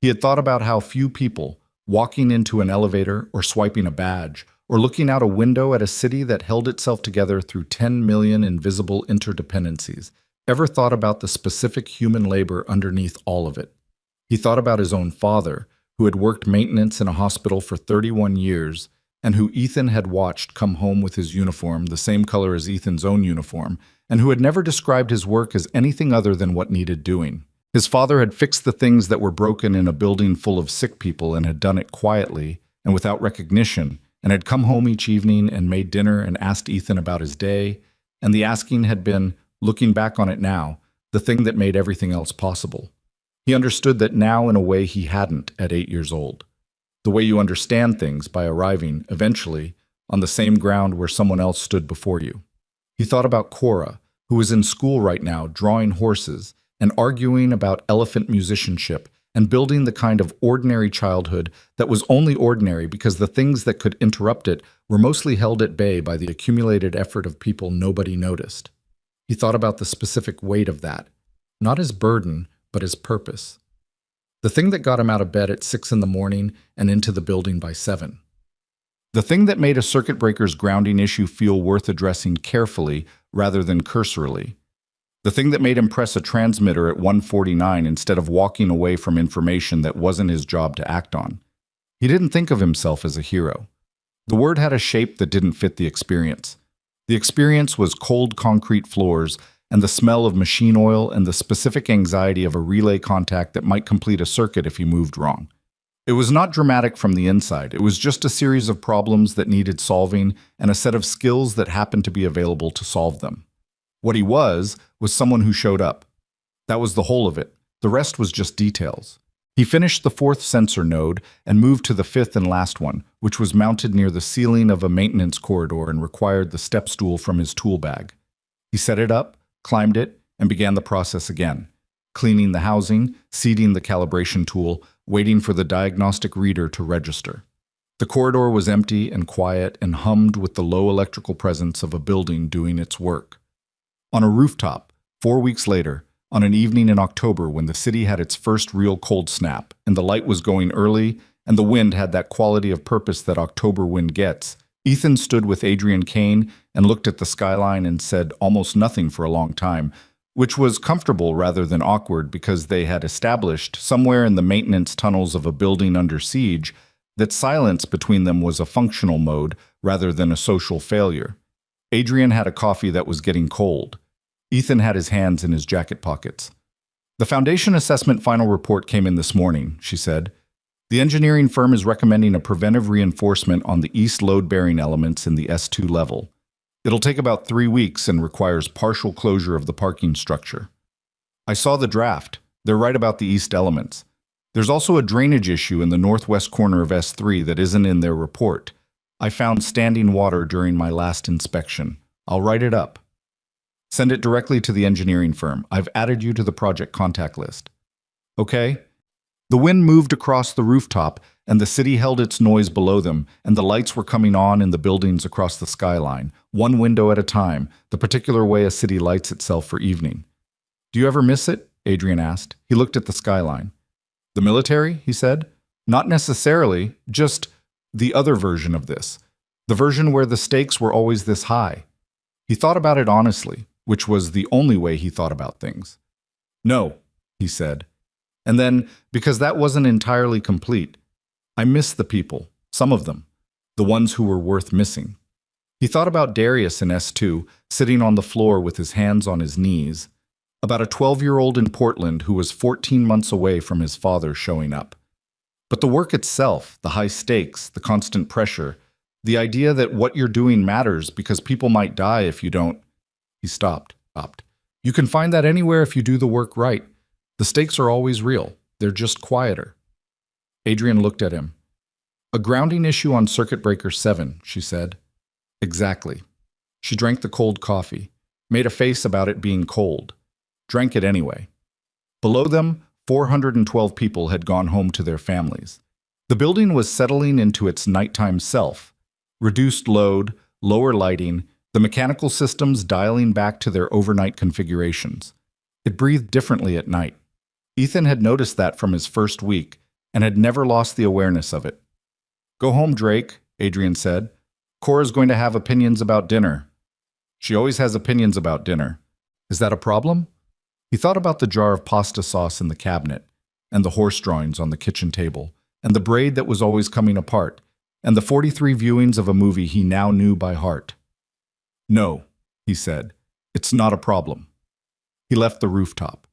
He had thought about how few people, walking into an elevator or swiping a badge, or looking out a window at a city that held itself together through 10 million invisible interdependencies, ever thought about the specific human labor underneath all of it. He thought about his own father, who had worked maintenance in a hospital for 31 years, and who Ethan had watched come home with his uniform, the same color as Ethan's own uniform, and who had never described his work as anything other than what needed doing. His father had fixed the things that were broken in a building full of sick people and had done it quietly and without recognition, and had come home each evening and made dinner and asked Ethan about his day, and the asking had been, looking back on it now, the thing that made everything else possible. He understood that now in a way he hadn't at 8 years old. The way you understand things by arriving, eventually, on the same ground where someone else stood before you. He thought about Cora, who was in school right now drawing horses and arguing about elephant musicianship and building the kind of ordinary childhood that was only ordinary because the things that could interrupt it were mostly held at bay by the accumulated effort of people nobody noticed. He thought about the specific weight of that, not as burden, but as purpose. The thing that got him out of bed at 6 in the morning and into the building by 7. The thing that made a circuit breaker's grounding issue feel worth addressing carefully rather than cursorily. The thing that made him press a transmitter at 1:49 instead of walking away from information that wasn't his job to act on. He didn't think of himself as a hero. The word had a shape that didn't fit the experience. The experience was cold concrete floors and the smell of machine oil and the specific anxiety of a relay contact that might complete a circuit if he moved wrong. It was not dramatic from the inside. It was just a series of problems that needed solving and a set of skills that happened to be available to solve them. What he was someone who showed up. That was the whole of it. The rest was just details. He finished the 4th sensor node and moved to the 5th and last one, which was mounted near the ceiling of a maintenance corridor and required the step stool from his tool bag. He set it up, climbed it, and began the process again, cleaning the housing, seating the calibration tool, waiting for the diagnostic reader to register. The corridor was empty and quiet and hummed with the low electrical presence of a building doing its work. On a rooftop, 4 weeks later, on an evening in October when the city had its first real cold snap, and the light was going early, and the wind had that quality of purpose that October wind gets, Ethan stood with Adrian Kane and looked at the skyline and said almost nothing for a long time, which was comfortable rather than awkward because they had established, somewhere in the maintenance tunnels of a building under siege, that silence between them was a functional mode rather than a social failure. Adrian had a coffee that was getting cold. Ethan had his hands in his jacket pockets. "The foundation assessment final report came in this morning," she said. "The engineering firm is recommending a preventive reinforcement on the east load-bearing elements in the S2 level. It'll take about 3 weeks and requires partial closure of the parking structure. I saw the draft. They're right about the east elements. There's also a drainage issue in the northwest corner of S3 that isn't in their report. I found standing water during my last inspection. I'll write it up. Send it directly to the engineering firm. I've added you to the project contact list." "Okay." The wind moved across the rooftop, and the city held its noise below them, and the lights were coming on in the buildings across the skyline, one window at a time, the particular way a city lights itself for evening. "Do you ever miss it?" Adrian asked. He looked at the skyline. "The military?" he said. "Not necessarily, just the other version of this. The version where the stakes were always this high." He thought about it honestly, which was the only way he thought about things. "No," he said. And then, because that wasn't entirely complete, "I miss the people, some of them, the ones who were worth missing." He thought about Darius in S2, sitting on the floor with his hands on his knees, about a 12-year-old in Portland who was 14 months away from his father showing up. But the work itself, the high stakes, the constant pressure, the idea that what you're doing matters because people might die if you don't. He stopped. You can find that anywhere if you do the work right. The stakes are always real. They're just quieter. Adrian looked at him. A grounding issue on circuit breaker 7, she said. Exactly. She drank the cold coffee, made a face about it being cold, drank it anyway. Below them, 412 people had gone home to their families. The building was settling into its nighttime self. Reduced load, lower lighting, the mechanical systems dialing back to their overnight configurations. It breathed differently at night. Ethan had noticed that from his first week and had never lost the awareness of it. Go home, Drake, Adrian said. Cora's going to have opinions about dinner. She always has opinions about dinner. Is that a problem? He thought about the jar of pasta sauce in the cabinet, and the horse drawings on the kitchen table, and the braid that was always coming apart, and the 43 viewings of a movie he now knew by heart. No, he said, it's not a problem. He left the rooftop.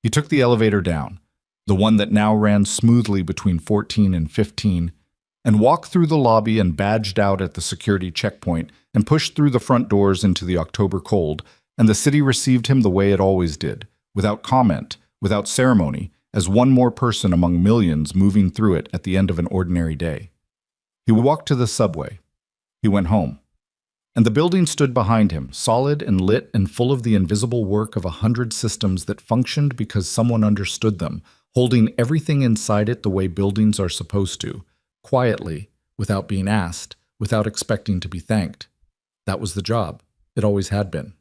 He took the elevator down, the one that now ran smoothly between 14 and 15, and walked through the lobby and badged out at the security checkpoint and pushed through the front doors into the October cold, and the city received him the way it always did, without comment, without ceremony, as one more person among millions moving through it at the end of an ordinary day. He walked to the subway. He went home. And the building stood behind him, solid and lit and full of the invisible work of 100 systems that functioned because someone understood them, holding everything inside it the way buildings are supposed to, quietly, without being asked, without expecting to be thanked. That was the job. It always had been.